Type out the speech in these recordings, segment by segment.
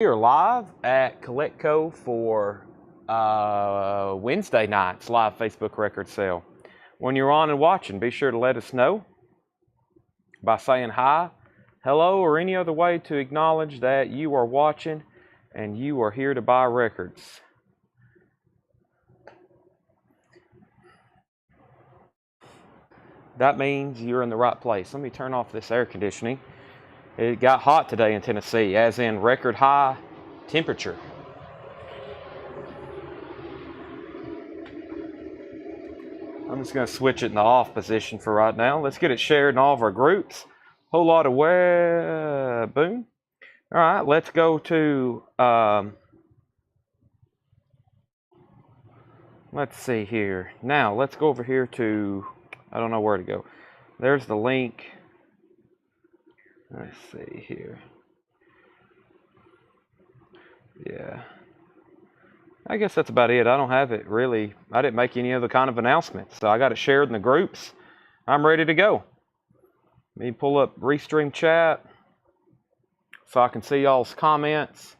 We are live at Collectco for Wednesday night's live Facebook record sale. When you're on and watching, be sure to let us know by saying hi, hello, or any other way to acknowledge that you are watching and you are here to buy records. That means you're in the right place. Let me turn off this air conditioning. It got hot today in Tennessee, as in record high temperature. I'm just going to switch it in the off position for right now. Let's get it shared in all of our groups. Whole lot of boom. All right, let's go to, let's see here. Now, let's go over here to, I don't know where to go. There's the link. Let's see here. Yeah. I guess that's about it. I don't have it really. I didn't make any other kind of announcements. So I got it shared in the groups. I'm ready to go. Let me pull up Restream chat so I can see y'all's comments.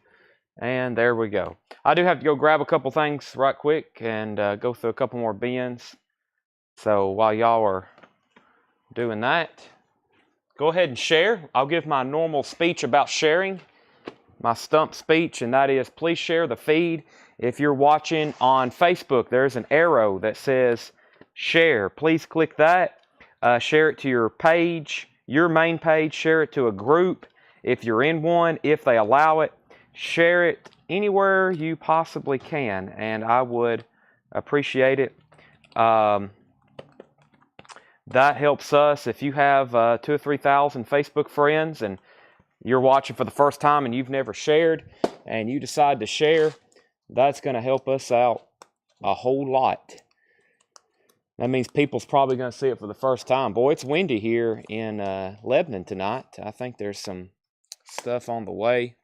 And there we go. I do have to go grab a couple things right quick and go through a couple more bins. So while y'all are doing that, go ahead and share. I'll give my normal speech about sharing, my stump speech, and that is please share the feed. If you're watching on Facebook, there's an arrow that says share. Please click that. Share it to your page, your main page. Share it to a group if you're in one, if they allow it. Share it anywhere you possibly can, and I would appreciate it. That helps us. If you have 2,000 or 3,000 Facebook friends and you're watching for the first time and you've never shared and you decide to share, that's going to help us out a whole lot. That means people's probably going to see it for the first time. Boy, it's windy here in Lebanon tonight. I think there's some stuff on the way.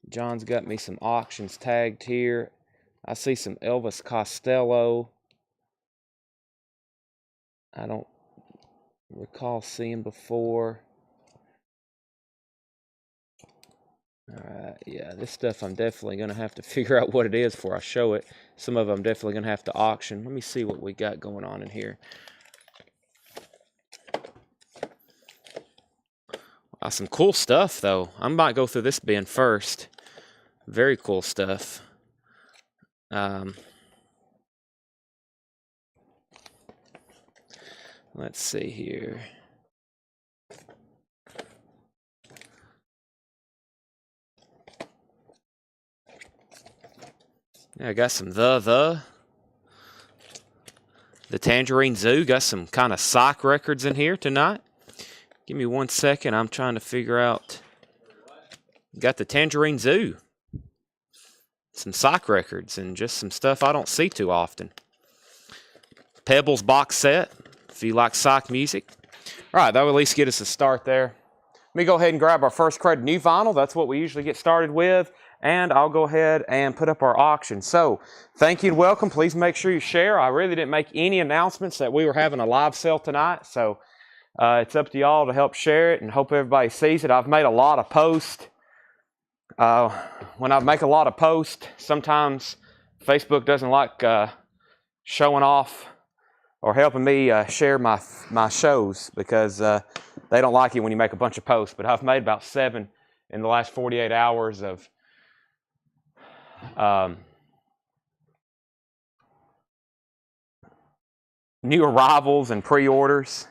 John's got me some auctions tagged here. I see some Elvis Costello. I don't recall seeing before. Alright, yeah, this stuff I'm definitely going to have to figure out what it is before I show it. Some of them I'm definitely going to have to auction. Let me see what we got going on in here. Some cool stuff, though. I might go through this bin first. Very cool stuff. Let's see here. Yeah, I got some the Tangerine Zoo. Got some kind of sock records in here tonight. Give me 1 second. I'm trying to figure out. Got the Tangerine Zoo. Some sock records and just some stuff I don't see too often. Pebbles box set, if you like sock music. All right, that will at least get us a start there. Let me go ahead and grab our first crate of new vinyl. That's what we usually get started with. And I'll go ahead and put up our auction. So, thank you and welcome. Please make sure you share. I really didn't make any announcements that we were having a live sale tonight. So, it's up to y'all to help share it and hope everybody sees it. I've made a lot of posts. When I make a lot of posts, sometimes Facebook doesn't like showing off or helping me share my shows because they don't like it when you make a bunch of posts. But I've made about 7 in the last 48 hours of new arrivals and pre-orders.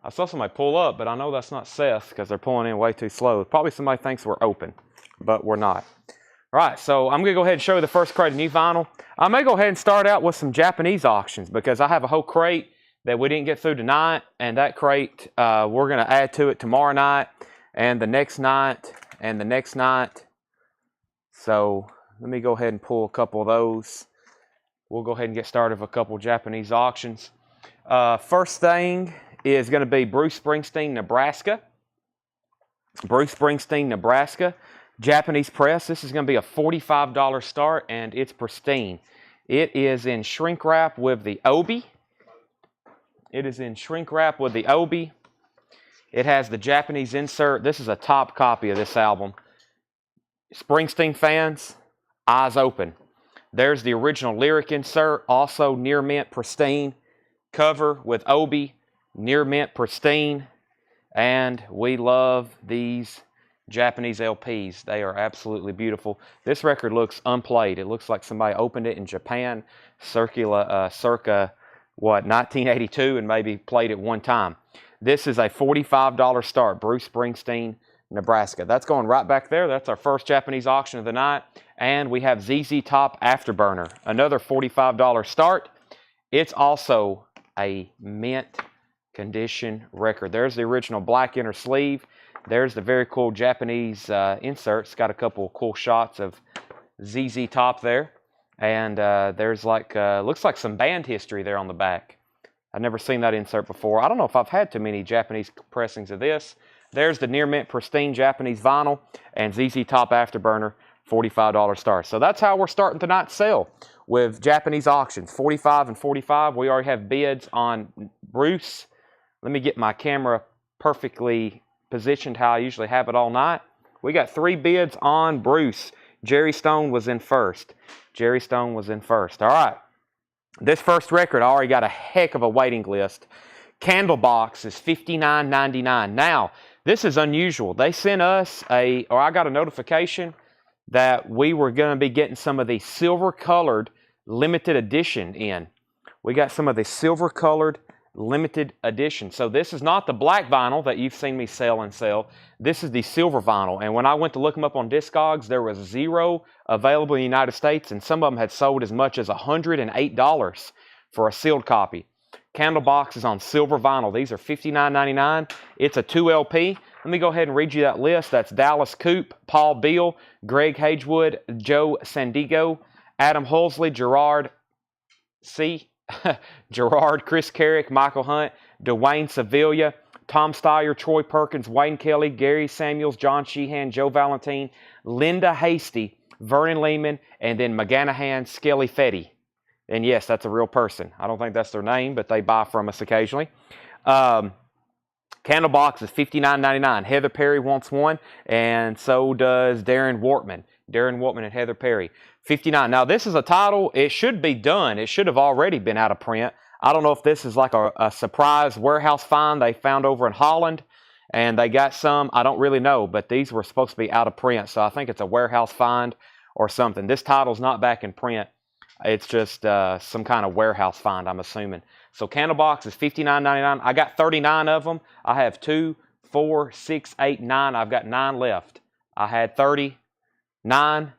I saw somebody pull up, but I know that's not Seth because they're pulling in way too slow. Probably somebody thinks we're open, but we're not. All right, so I'm going to go ahead and show you the first crate of new vinyl. I may go ahead and start out with some Japanese auctions because I have a whole crate that we didn't get through tonight, and that crate we're going to add to it tomorrow night and the next night and the next night. So let me go ahead and pull a couple of those. We'll go ahead and get started with a couple of Japanese auctions. First thing is going to be Bruce Springsteen, Nebraska. Bruce Springsteen, Nebraska. Japanese press. This is going to be a $45 start, and it's pristine. It is in shrink wrap with the obi. It is in shrink wrap with the obi. It has the Japanese insert. This is a top copy of this album. Springsteen fans, eyes open. There's the original lyric insert, also near mint pristine. Cover with Obi, near mint pristine. And we love these Japanese LPs. They are absolutely beautiful. This record looks unplayed. It looks like somebody opened it in Japan circa, 1982 and maybe played it one time. This is a $45 start, Bruce Springsteen, Nebraska. That's going right back there. That's our first Japanese auction of the night. And we have ZZ Top Afterburner, another $45 start. It's also a mint condition record. There's the original black inner sleeve. There's the very cool Japanese insert. It's got a couple of cool shots of ZZ Top there. And there's like, looks like some band history there on the back. I've never seen that insert before. I don't know if I've had too many Japanese pressings of this. There's the near mint pristine Japanese vinyl and ZZ Top Afterburner, $45 start. So that's how we're starting tonight's sale with Japanese auctions, 45 and 45. We already have bids on Bruce. Let me get my camera perfectly positioned how I usually have it all night. We got 3 bids on Bruce. Jerry Stone was in first. Jerry Stone was in first. All right. This first record, I already got a heck of a waiting list. Candlebox is $59.99. Now, this is unusual. They sent us I got a notification that we were going to be getting some of the silver-colored limited edition in. We got some of the silver-colored limited edition. So this is not the black vinyl that you've seen me sell and sell. This is the silver vinyl. And when I went to look them up on Discogs, there was 0 available in the United States, and some of them had sold as much as $108 for a sealed copy. Candlebox is on silver vinyl. These are $59.99. It's a 2 LP. Let me go ahead and read you that list. That's Dallas Coop, Paul Beal, Greg Hagewood, Joe Sandiego, Adam Hulsley, Gerard Gerard, Chris Carrick, Michael Hunt, Dwayne Sevilla, Tom Steyer, Troy Perkins, Wayne Kelly, Gary Samuels, John Sheehan, Joe Valentine, Linda Hasty, Vernon Lehman, and then McGanahan, Skelly Fetty. And yes, that's a real person. I don't think that's their name, but they buy from us occasionally. Candlebox is $59.99. Heather Perry wants one, and so does Darren Wortman. Darren Wortman and Heather Perry. $59. Now, this is a title. It should be done. It should have already been out of print. I don't know if this is like a surprise warehouse find they found over in Holland, and they got some. I don't really know, but these were supposed to be out of print, so I think it's a warehouse find or something. This title's not back in print. It's just some kind of warehouse find, I'm assuming. So Candlebox is $59.99. I got 39 of them. I have 2, 4, 6, 8, 9. I've got 9 left. I had 39.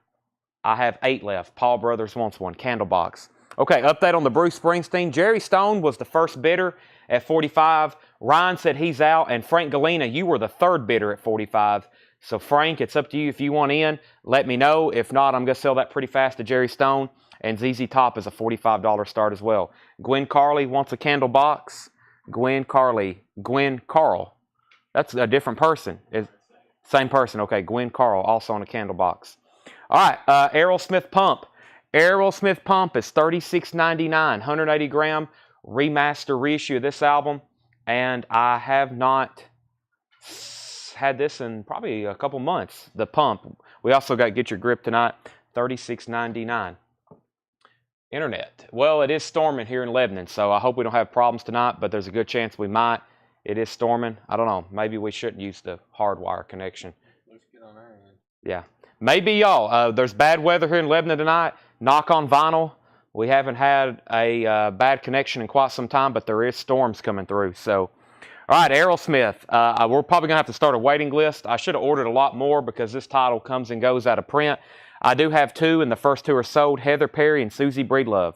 I have 8 left. Paul Brothers wants one. Candlebox. Okay, update on the Bruce Springsteen. Jerry Stone was the first bidder at 45. Ryan said he's out. And Frank Galena, you were the 3rd bidder at 45. So Frank, it's up to you. If you want in, let me know. If not, I'm going to sell that pretty fast to Jerry Stone. And ZZ Top is a $45 start as well. Gwen Carley wants a Candlebox. Gwen Carl. That's a different person. Same person. Okay, Gwen Carl also on a Candlebox. All right, Aerosmith Pump. Aerosmith Pump is $36.99, 180 gram remaster reissue of this album. And I have not had this in probably a couple months. The Pump. We also got Get Your Grip tonight, $36.99. Internet. Well, it is storming here in Lebanon, so I hope we don't have problems tonight, but there's a good chance we might. It is storming. I don't know. Maybe we shouldn't use the hardwire connection. Looks good on our end. Yeah. Maybe y'all. There's bad weather here in Lebanon tonight. Knock on vinyl. We haven't had a bad connection in quite some time, but there is storms coming through. So, all right, Aerosmith. We're probably going to have to start a waiting list. I should have ordered a lot more because this title comes and goes out of print. I do have 2, and the first 2 are sold. Heather Perry and Susie Breedlove.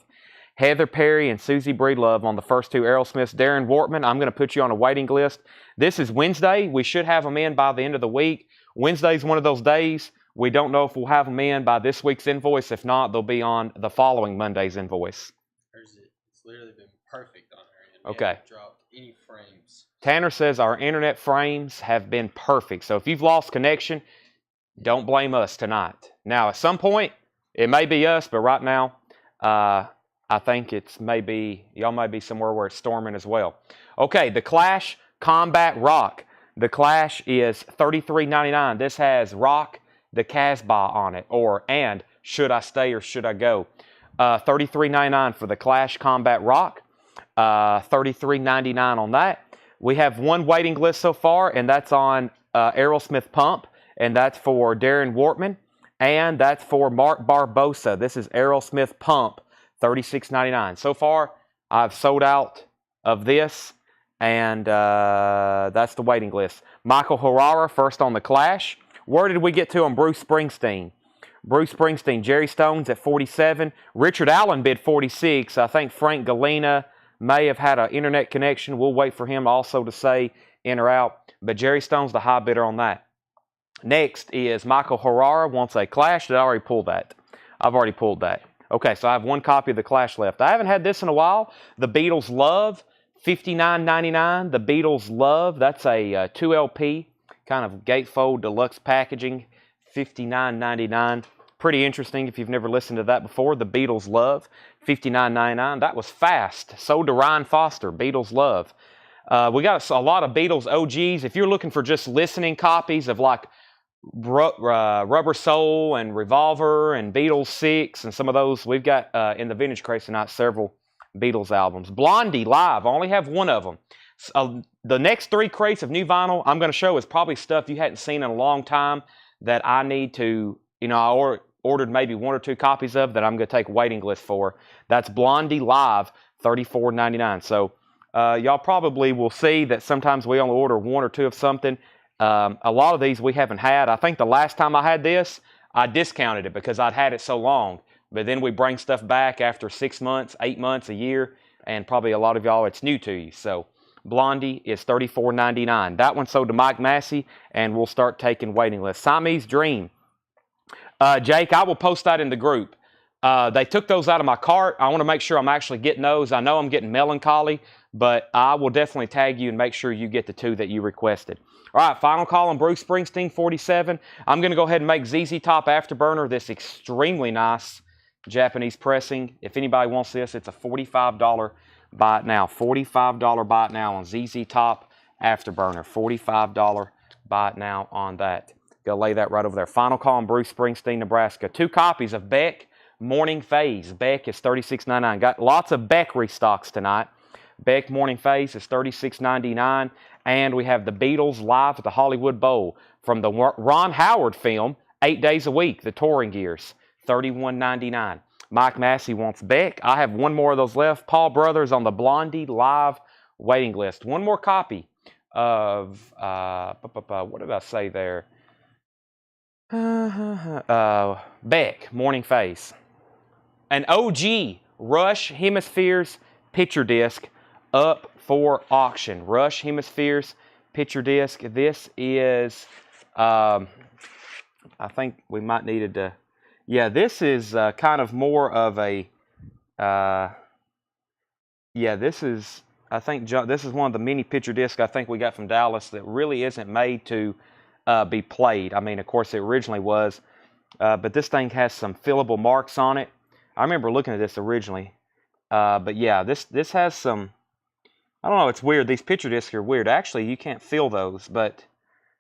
Heather Perry and Susie Breedlove on the first 2 Aerosmiths. Darren Wortman, I'm going to put you on a waiting list. This is Wednesday. We should have them in by the end of the week. Wednesday's one of those days. We don't know if we'll have them in by this week's invoice. If not, they'll be on the following Monday's invoice. It's literally been perfect on our end. Okay. We haven't dropped any frames. Tanner says our internet frames have been perfect. So if you've lost connection, don't blame us tonight. Now, at some point, it may be us, but right now, I think y'all may be somewhere where it's storming as well. Okay, The Clash Combat Rock. The Clash is $33.99. This has rock the Casbah on it, and should I stay or should I go? $33.99 for the Clash Combat Rock. $33.99 on that. We have one waiting list so far, and that's on Aerosmith Pump, and that's for Darren Wortman, and that's for Mark Barbosa. This is Aerosmith Pump, $36.99. So far, I've sold out of this, and that's the waiting list. Michael Harara, first on the Clash. Where did we get to on Bruce Springsteen? Bruce Springsteen, Jerry Stones at 47. Richard Allen bid 46. I think Frank Galena may have had an internet connection. We'll wait for him also to say in or out. But Jerry Stone's the high bidder on that. Next is Michael Harara wants a Clash. Did I already pull that? I've already pulled that. Okay, so I have one copy of the Clash left. I haven't had this in a while. The Beatles Love, $59.99. The Beatles Love, that's a 2LP, kind of gatefold deluxe packaging, $59.99. Pretty interesting if you've never listened to that before. The Beatles Love, $59.99. That was fast. Sold to Ryan Foster, Beatles Love. We got a lot of Beatles OGs. If you're looking for just listening copies of like Rubber Soul and Revolver and Beatles 6 and some of those, we've got in the Vintage Crates tonight several Beatles albums. Blondie Live, I only have one of them. The next 3 crates of new vinyl I'm going to show is probably stuff you hadn't seen in a long time that I need to, I ordered maybe 1 or 2 copies of that I'm going to take a waiting list for. That's Blondie Live, $34.99. So y'all probably will see that sometimes we only order 1 or 2 of something. A lot of these we haven't had. I think the last time I had this, I discounted it because I'd had it so long. But then we bring stuff back after 6 months, 8 months, a year, and probably a lot of y'all, it's new to you. So Blondie is $34.99. That one sold to Mike Massey, and we'll start taking waiting lists. Siamese Dream. Jake, I will post that in the group. They took those out of my cart. I want to make sure I'm actually getting those. I know I'm getting Melancholy, but I will definitely tag you and make sure you get the 2 that you requested. All right, final call on Bruce Springsteen, 47. I'm going to go ahead and make ZZ Top Afterburner this extremely nice Japanese pressing. If anybody wants this, it's a $45 buy it now. $45 buy it now on ZZ Top Afterburner. $45 buy it now on that. Go lay that right over there. Final call on Bruce Springsteen, Nebraska. 2 copies of Beck Morning Phase. Beck is $36.99. Got lots of Beck restocks tonight. Beck Morning Phase is $36.99. And we have the Beatles live at the Hollywood Bowl from the Ron Howard film, 8 Days a Week, the touring gears, $31.99. Mike Massey wants Beck. I have 1 more of those left. Paul Brothers on the Blondie live waiting list. 1 more copy of, what did I say there? Beck, Morning Face. An OG Rush Hemispheres picture disc up for auction. Rush Hemispheres picture disc. This is, I think we might needed to, yeah, this is kind of more of a, this is, I think, this is one of the mini picture discs I think we got from Dallas that really isn't made to be played. I mean, of course, it originally was, but this thing has some fillable marks on it. I remember looking at this originally, but yeah, this has some, I don't know, it's weird. These picture discs are weird. Actually, you can't feel those, but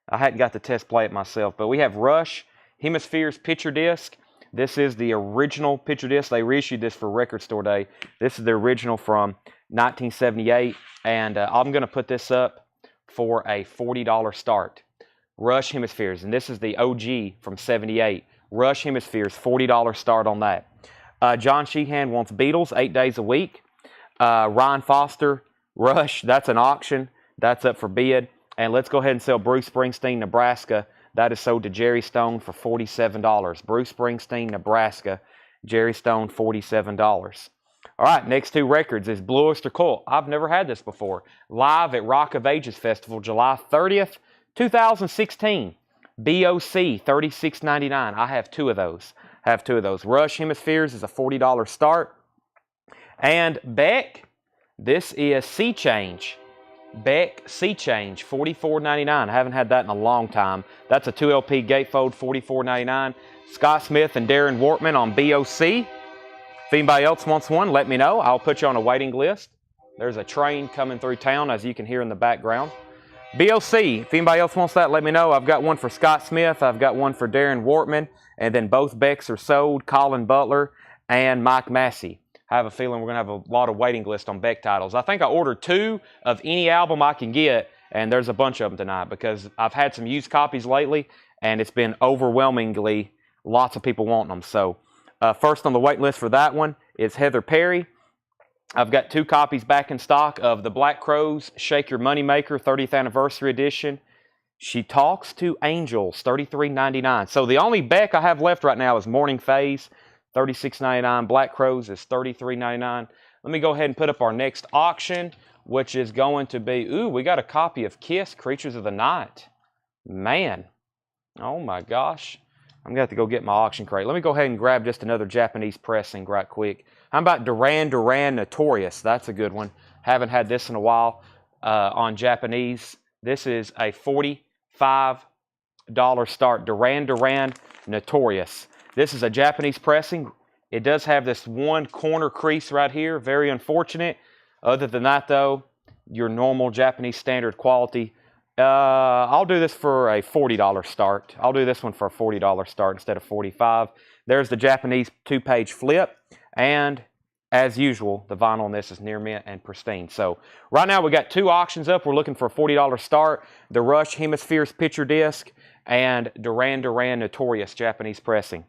I hadn't got to test play it myself. But we have Rush Hemispheres picture disc. This is the original picture disc. They reissued this for Record Store Day. This is the original from 1978, and I'm going to put this up for a $40 start. Rush Hemispheres, and this is the OG from 78. Rush Hemispheres, $40 start on that. John Sheehan wants Beatles, 8 Days a Week. Ryan Foster, Rush, that's an auction. That's up for bid. And let's go ahead and sell Bruce Springsteen, Nebraska. That is sold to Jerry Stone for $47. Bruce Springsteen, Nebraska. Jerry Stone, $47. All right, next 2 records is Blue Oyster Cult. I've never had this before. Live at Rock of Ages Festival, July 30th, 2016. BOC, $36.99. I have 2 of those. Rush Hemispheres is a $40 start. And Beck, this is Sea Change. Beck Sea Change, $44.99. I haven't had that in a long time. That's a 2LP gatefold, $44.99. Scott Smith and Darren Wortman on BOC. If anybody else wants one, let me know. I'll put you on a waiting list. There's a train coming through town, as you can hear in the background. BOC, if anybody else wants that, let me know. I've got one for Scott Smith. I've got one for Darren Wortman. And then both Becks are sold, Colin Butler and Mike Massey. I have a feeling we're going to have a lot of waiting list on Beck titles. I think I ordered 2 of any album I can get, and there's a bunch of them tonight because I've had some used copies lately, and it's been overwhelmingly lots of people wanting them. So first on the wait list for that one is Heather Perry. I've got 2 copies back in stock of the Black Crowes Shake Your Moneymaker 30th Anniversary Edition. She Talks to Angels, $33.99. So the only Beck I have left right now is Morning Phase, $36.99. Black Crowes is $33.99. Let me go ahead and put up our next auction, which is going to be, we got a copy of Kiss, Creatures of the Night. Man, oh my gosh. I'm going to have to go get my auction crate. Let me go ahead and grab just another Japanese pressing right quick. How about Duran Duran Notorious? That's a good one. Haven't had this in a while on Japanese. This is a $45 start. Duran Duran Notorious. This is a Japanese pressing. It does have this one corner crease right here. Very unfortunate. Other than that, though, your normal Japanese standard quality. I'll do this for a $40 start. I'll do this one for a $40 start instead of $45. There's the Japanese 2-page flip. And as usual, the vinyl on this is near mint and pristine. So right now we got 2 auctions up. We're looking for a $40 start. The Rush Hemispheres picture disc and Duran Duran Notorious Japanese pressing.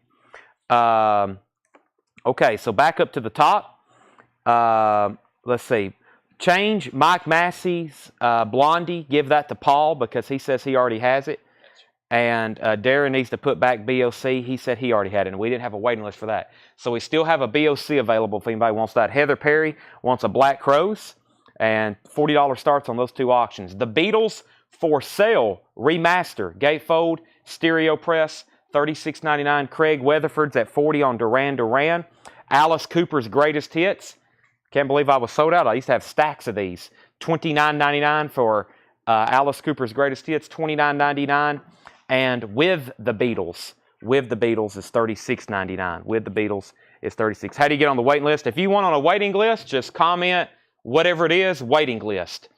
Okay, so back up to the top. Let's see. Change Mike Massey's Blondie. Give that to Paul because he says he already has it. And Darren needs to put back BOC. He said he already had it, and we didn't have a waiting list for that. So we still have a BOC available if anybody wants that. Heather Perry wants a Black Crowes, and $40 starts on those 2 auctions. The Beatles For Sale Remaster, Gatefold, Stereo Press, $36.99. Craig Weatherford's at $40 on Duran Duran. Alice Cooper's Greatest Hits. Can't believe I was sold out. I used to have stacks of these. $29.99 for Alice Cooper's Greatest Hits, $29.99. And With the Beatles. With the Beatles is $36.99. With the Beatles is $36. How do you get on the waiting list? If you want on a waiting list, just comment whatever it is, waiting list.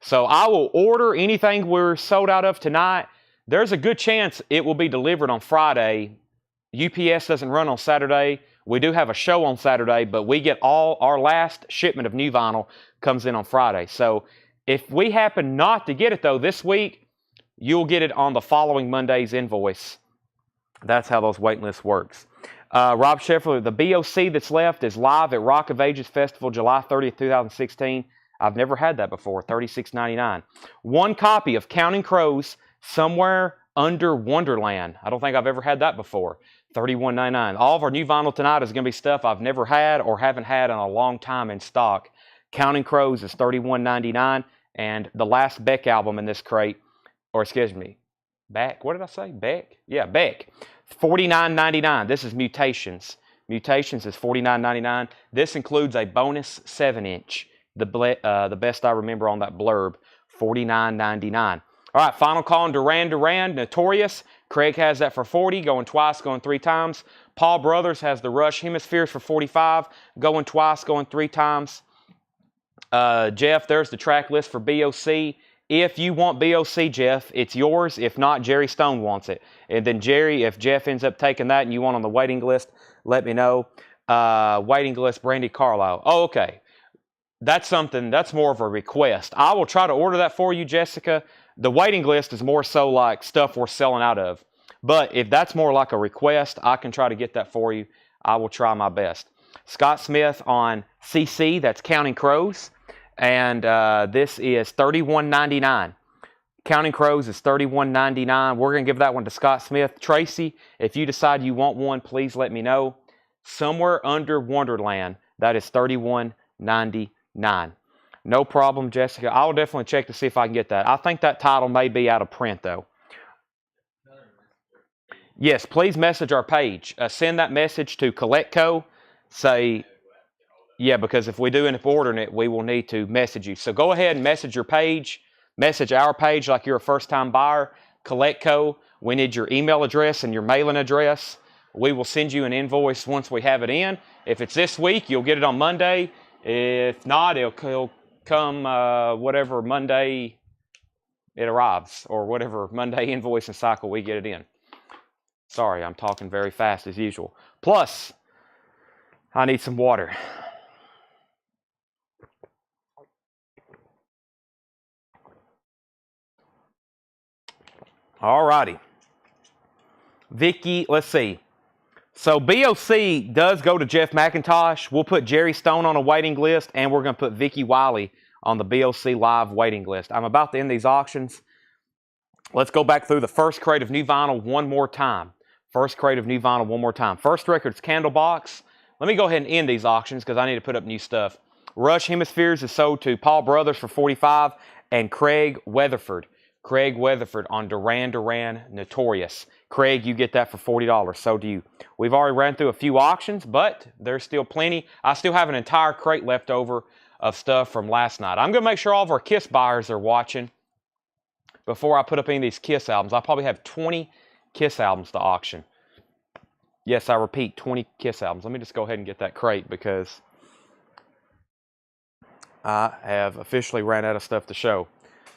So I will order anything we're sold out of tonight. There's a good chance it will be delivered on Friday. UPS doesn't run on Saturday. We do have a show on Saturday, but we get all our last shipment of new vinyl comes in on Friday. So if we happen not to get it, though, this week, you'll get it on the following Monday's invoice. That's how those waiting lists works. Rob Sheffield, the BOC that's left is live at Rock of Ages Festival, July 30th, 2016. I've never had that before, $36.99. 1 copy of Counting Crows, Somewhere Under Wonderland. I don't think I've ever had that before. $31.99. All of our new vinyl tonight is going to be stuff I've never had or haven't had in a long time in stock. Counting Crows is $31.99. And the last Beck album in this crate, or excuse me, Beck, what did I say? Beck? Yeah, Beck. $49.99. This is Mutations. Mutations is $49.99. This includes a bonus 7-inch. The best I remember on that blurb, $49.99. All right, final call on Duran Duran, Notorious. Craig has that for $40, going twice, going 3 times. Paul Brothers has the Rush Hemispheres for $45, going twice, going 3 times. Jeff, there's the track list for BOC. If you want BOC, Jeff, it's yours. If not, Jerry Stone wants it. And then Jerry, if Jeff ends up taking that and you want on the waiting list, let me know. Waiting list, Brandy Carlisle. Oh, okay. That's something, that's more of a request. I will try to order that for you, Jessica. The waiting list is more so like stuff we're selling out of. But if that's more like a request, I can try to get that for you. I will try my best. Scott Smith on CC, that's Counting Crows. And this is $31.99. Counting Crows is $31.99. We're going to give that one to Scott Smith. Tracy, if you decide you want one, please let me know. Somewhere Under Wonderland, that is $31.99. No problem, Jessica. I'll definitely check to see if I can get that. I think that title may be out of print, though. Yes, please message our page. Send that message to CollectCo. Say, yeah, because if we do end up ordering it, we will need to message you. So go ahead and message your page. Message our page like you're a first-time buyer. CollectCo. We need your email address and your mailing address. We will send you an invoice once we have it in. If it's this week, you'll get it on Monday. If not, it'll come whatever Monday. it arrives, or whatever Monday invoicing cycle we get it in. Sorry, I'm talking very fast as usual. Plus, I need some water. All righty. Vicky, let's see. So BOC does go to Jeff McIntosh. We'll put Jerry Stone on a waiting list, and we're going to put Vicky Wiley on the BOC live waiting list. I'm about to end these auctions. Let's go back through the first crate of new vinyl one more time. First crate of new vinyl one more time. First record's Candlebox. Let me go ahead and end these auctions because I need to put up new stuff. Rush Hemispheres is sold to Paul Brothers for $45 and Craig Weatherford. Craig Weatherford on Duran Duran Notorious. Craig, you get that for $40. So do you. We've already ran through a few auctions, but there's still plenty. I still have an entire crate left over of stuff from last night. I'm going to make sure all of our Kiss buyers are watching before I put up any of these Kiss albums. I'll probably have 20 Kiss albums to auction. Yes, I repeat, 20 Kiss albums. Let me just go ahead and get that crate because I have officially ran out of stuff to show.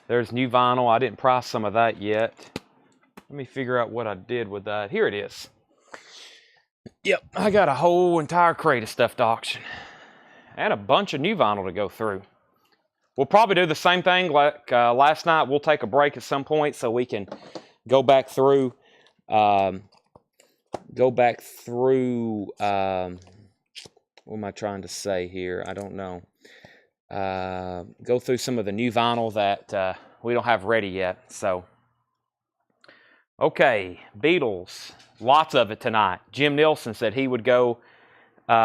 There's new vinyl. I didn't price some of that yet. Let me figure out what I did with that. Here it is. Yep, I got a whole entire crate of stuff to auction. And a bunch of new vinyl to go through. We'll probably do the same thing like last night. We'll take a break at some point so we can go back through. What am I trying to say here? I don't know. Go through some of the new vinyl that we don't have ready yet. So, okay, Beatles, lots of it tonight. Jim Nielsen said he would go 40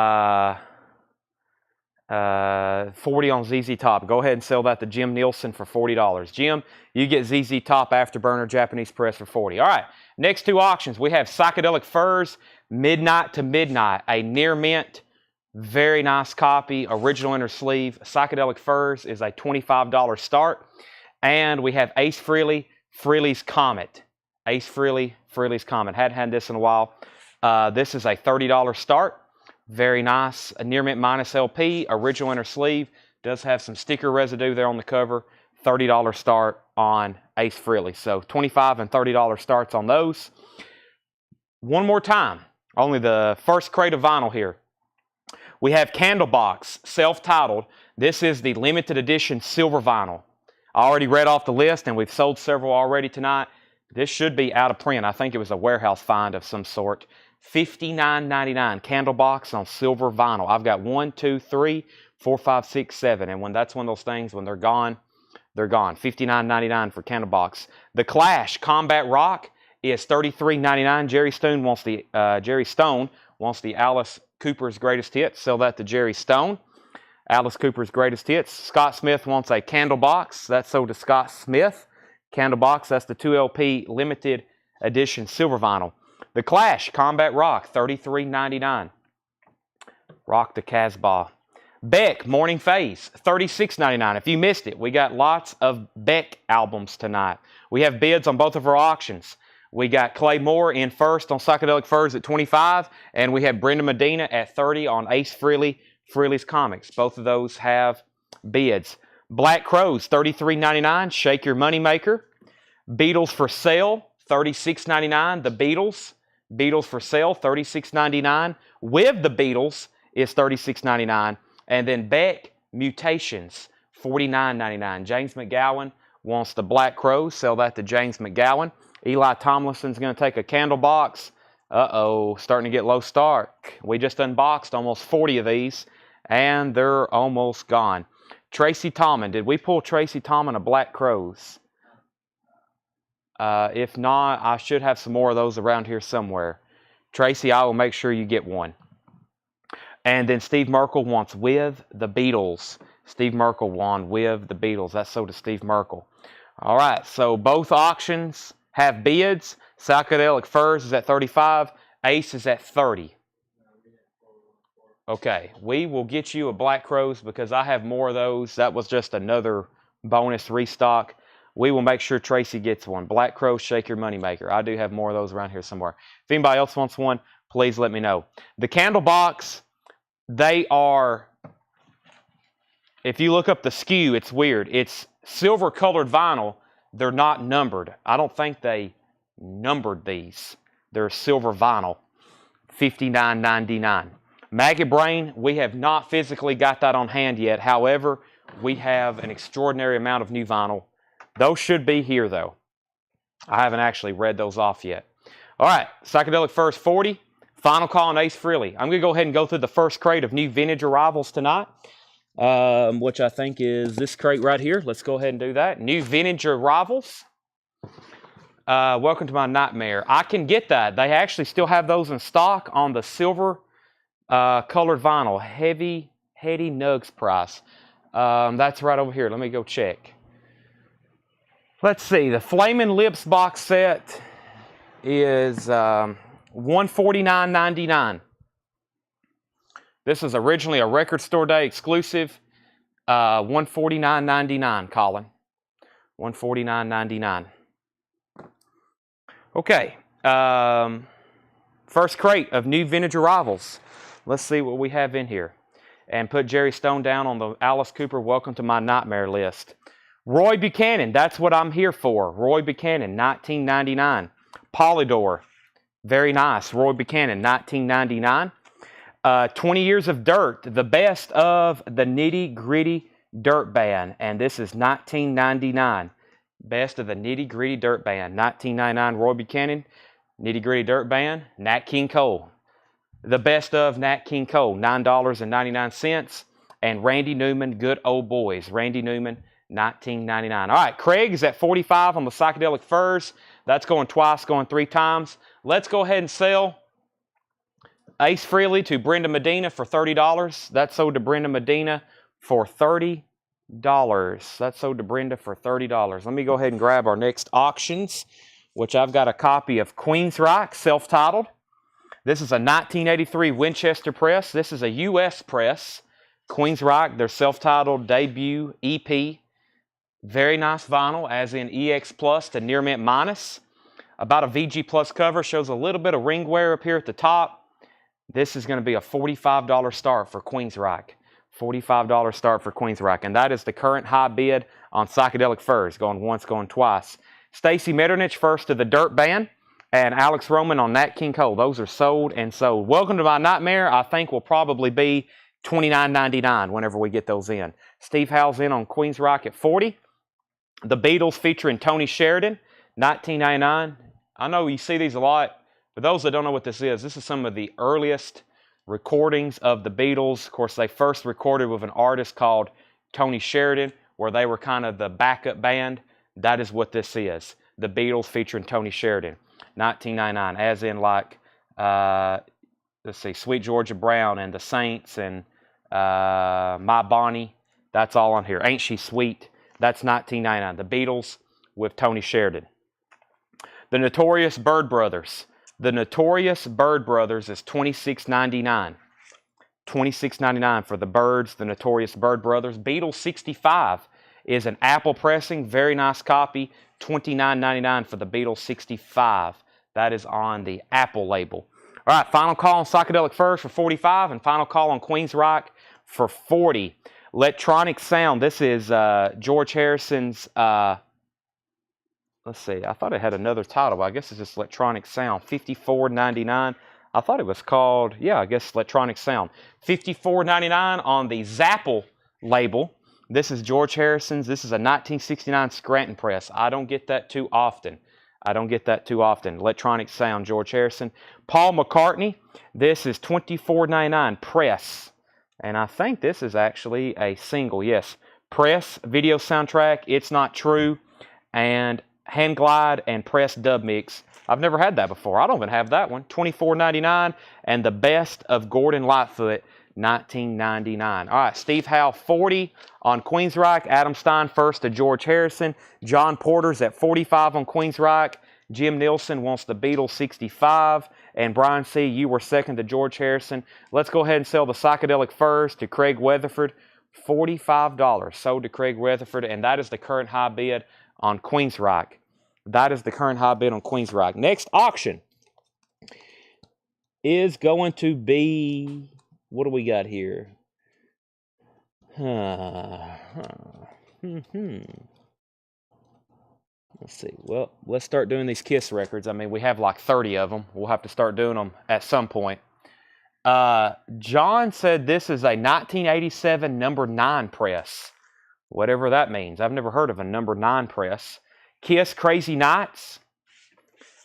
on ZZ Top. Go ahead and sell that to Jim Nielsen for $40. Jim, you get ZZ Top Afterburner Japanese Press for $40. All right, next two auctions. We have Psychedelic Furs, Midnight to Midnight, a near mint. Very nice copy, original inner sleeve. Psychedelic Furs is a $25 start. And we have Ace Frehley, Frehley's Comet. Ace Frehley, Frehley's Comet. Hadn't had this in a while. This is a $30 start. Very nice. A near mint minus LP, original inner sleeve. Does have some sticker residue there on the cover. $30 start on Ace Frehley. So $25 and $30 starts on those. One more time. Only the first crate of vinyl here. We have Candlebox, self-titled. This is the limited edition silver vinyl. I already read off the list, and we've sold several already tonight. This should be out of print. I think it was a warehouse find of some sort. $59.99 Candlebox on silver vinyl. I've got 1, 2, 3, 4, 5, 6, 7. And when that's one of those things, when they're gone, they're gone. $59.99 for Candlebox. The Clash Combat Rock is $33.99. Jerry Stone wants the Alice Cooper's Greatest Hits. Sell that to Jerry Stone. Alice Cooper's Greatest Hits. Scott Smith wants a Candlebox. That's sold to Scott Smith. Candlebox, that's the 2LP limited edition silver vinyl. The Clash Combat Rock, $33.99. Rock the Casbah. Beck Morning Phase, $36.99. If you missed it, we got lots of Beck albums tonight. We have bids on both of our auctions. We got Clay Moore in first on Psychedelic Furs at $25, and we have Brenda Medina at $30 on Ace Frehley, Frehley's Comics. Both of those have bids. Black Crows, $33.99, Shake Your Money Maker. Beatles for Sale, $36.99, The Beatles. Beatles for Sale, $36.99. With the Beatles is $36.99. And then Beck Mutations, $49.99. James McGowan wants the Black Crows. Sell that to James McGowan. Eli Tomlinson's going to take a Candlebox. Uh-oh, starting to get low start. We just unboxed almost 40 of these, and they're almost gone. Tracy Tomlin. Did we pull Tracy Tomlin a Black Crows? If not, I should have some more of those around here somewhere. Tracy, I will make sure you get one. And then Steve Merkel wants With the Beatles. Steve Merkel won With the Beatles. That's sold to Steve Merkel. All right, so both auctions have bids. Psychedelic Furs is at $35. Ace is at $30. Okay, we will get you a Black Crows because I have more of those. That was just another bonus restock. We will make sure Tracy gets one. Black Crows, Shake Your Money Maker. I do have more of those around here somewhere. If anybody else wants one, please let me know. The Candlebox, they are, if you look up the SKU, it's weird. It's silver colored vinyl, They're not numbered. I don't think they numbered these. They're silver vinyl, $59.99. Maggot Brain, we have not physically got that on hand yet. However, we have an extraordinary amount of new vinyl. Those should be here, though. I haven't actually read those off yet. All right, Psychedelic Furs 40, Final Call on Ace Frehley. I'm going to go ahead and go through the first crate of new vintage arrivals tonight, which I think is this crate right here. Let's go ahead and do that. New vintage arrivals. Welcome to my nightmare. I can get that. They actually still have those in stock on the silver colored vinyl. Heady Nugs price. That's right over here. Let me go check. Let's see. The Flamin' Lips box set is $149.99. This is originally a Record Store Day exclusive. $149.99, Colin. $149.99. Okay. First crate of new vintage arrivals. Let's see what we have in here. And put Jerry Stone down on the Alice Cooper Welcome to My Nightmare list. Roy Buchanan, that's what I'm here for. Roy Buchanan, $19.99. Polydor, very nice. Roy Buchanan, $19.99. 20 Years of Dirt, the best of the Nitty Gritty Dirt Band. And this is $19.99. Best of the Nitty Gritty Dirt Band. $19.99 Roy Buchanan, Nitty Gritty Dirt Band. Nat King Cole. The best of Nat King Cole, $9.99. And Randy Newman, Good Old Boys. Randy Newman, $19.99. All right, Craig is at 45 on the Psychedelic Furs. That's going twice, going 3 times. Let's go ahead and sell Ace Frehley to Brenda Medina for $30. That's sold to Brenda Medina for $30. That's sold to Brenda for $30. Let me go ahead and grab our next auctions, which I've got a copy of Queensryche, self-titled. This is a 1983 Winchester press. This is a U.S. press. Queensryche, their self-titled debut EP. Very nice vinyl, as in EX Plus to Near Mint Minus. About a VG Plus cover. Shows a little bit of ring wear up here at the top. This is going to be a $45 start for Queensryche. $45 start for Queensryche. And that is the current high bid on Psychedelic Furs. Going once, going twice. Stacy Metternich first to the Dirt Band. And Alex Roman on Nat King Cole. Those are sold and sold. Welcome to My Nightmare, I think will probably be $29.99 whenever we get those in. Steve Howe's in on Queensryche at 40. The Beatles featuring Tony Sheridan, $19.99. I know you see these a lot. For those that don't know what this is some of the earliest recordings of the Beatles. Of course, they first recorded with an artist called Tony Sheridan, where they were kind of the backup band. That is what this is. The Beatles featuring Tony Sheridan, $19.99. As in like, let's see, Sweet Georgia Brown and the Saints and My Bonnie. That's all on here. Ain't She Sweet? That's $19.99. The Beatles with Tony Sheridan. The Notorious Byrd Brothers. The Notorious Byrd Brothers is $26.99. $26.99 for the Byrds, the Notorious Byrd Brothers. Beatles 65 is an Apple pressing. Very nice copy. $29.99 for the Beatles 65. That is on the Apple label. All right, final call on Psychedelic Furs for $45 and final call on Queensryche for $40. Electronic Sound. This is George Harrison's, let's see, I thought it had another title, but I guess it's just Electronic Sound, $54.99. I thought it was called, yeah, I guess Electronic Sound. $54.99 on the Zapple label. This is George Harrison's. This is a 1969 Scranton press. I don't get that too often. Electronic Sound, George Harrison. Paul McCartney. This is $24.99 press. And I think this is actually a single. Yes, press, video soundtrack, It's Not True, and Hand Glide and press dub mix. I've never had that before. I don't even have that one. $24.99. And the Best of Gordon Lightfoot, $19.99. All right, Steve Howe, 40 on Queensryche. Adam Stein first to George Harrison. John Porter's at 45 on Queensryche. Jim Nielsen wants the Beatles 65. And Brian C., you were second to George Harrison. Let's go ahead and sell the Psychedelic Furs to Craig Weatherford. $45 sold to Craig Weatherford. And that is the current high bid on Queensryche. Next auction is going to be, what do we got here? Let's see. Well, let's start doing these Kiss records. I mean, we have like 30 of them. We'll have to start doing them at some point. John said this is a 1987 number 9 press. Whatever that means. I've never heard of a number 9 press. Kiss Crazy Nights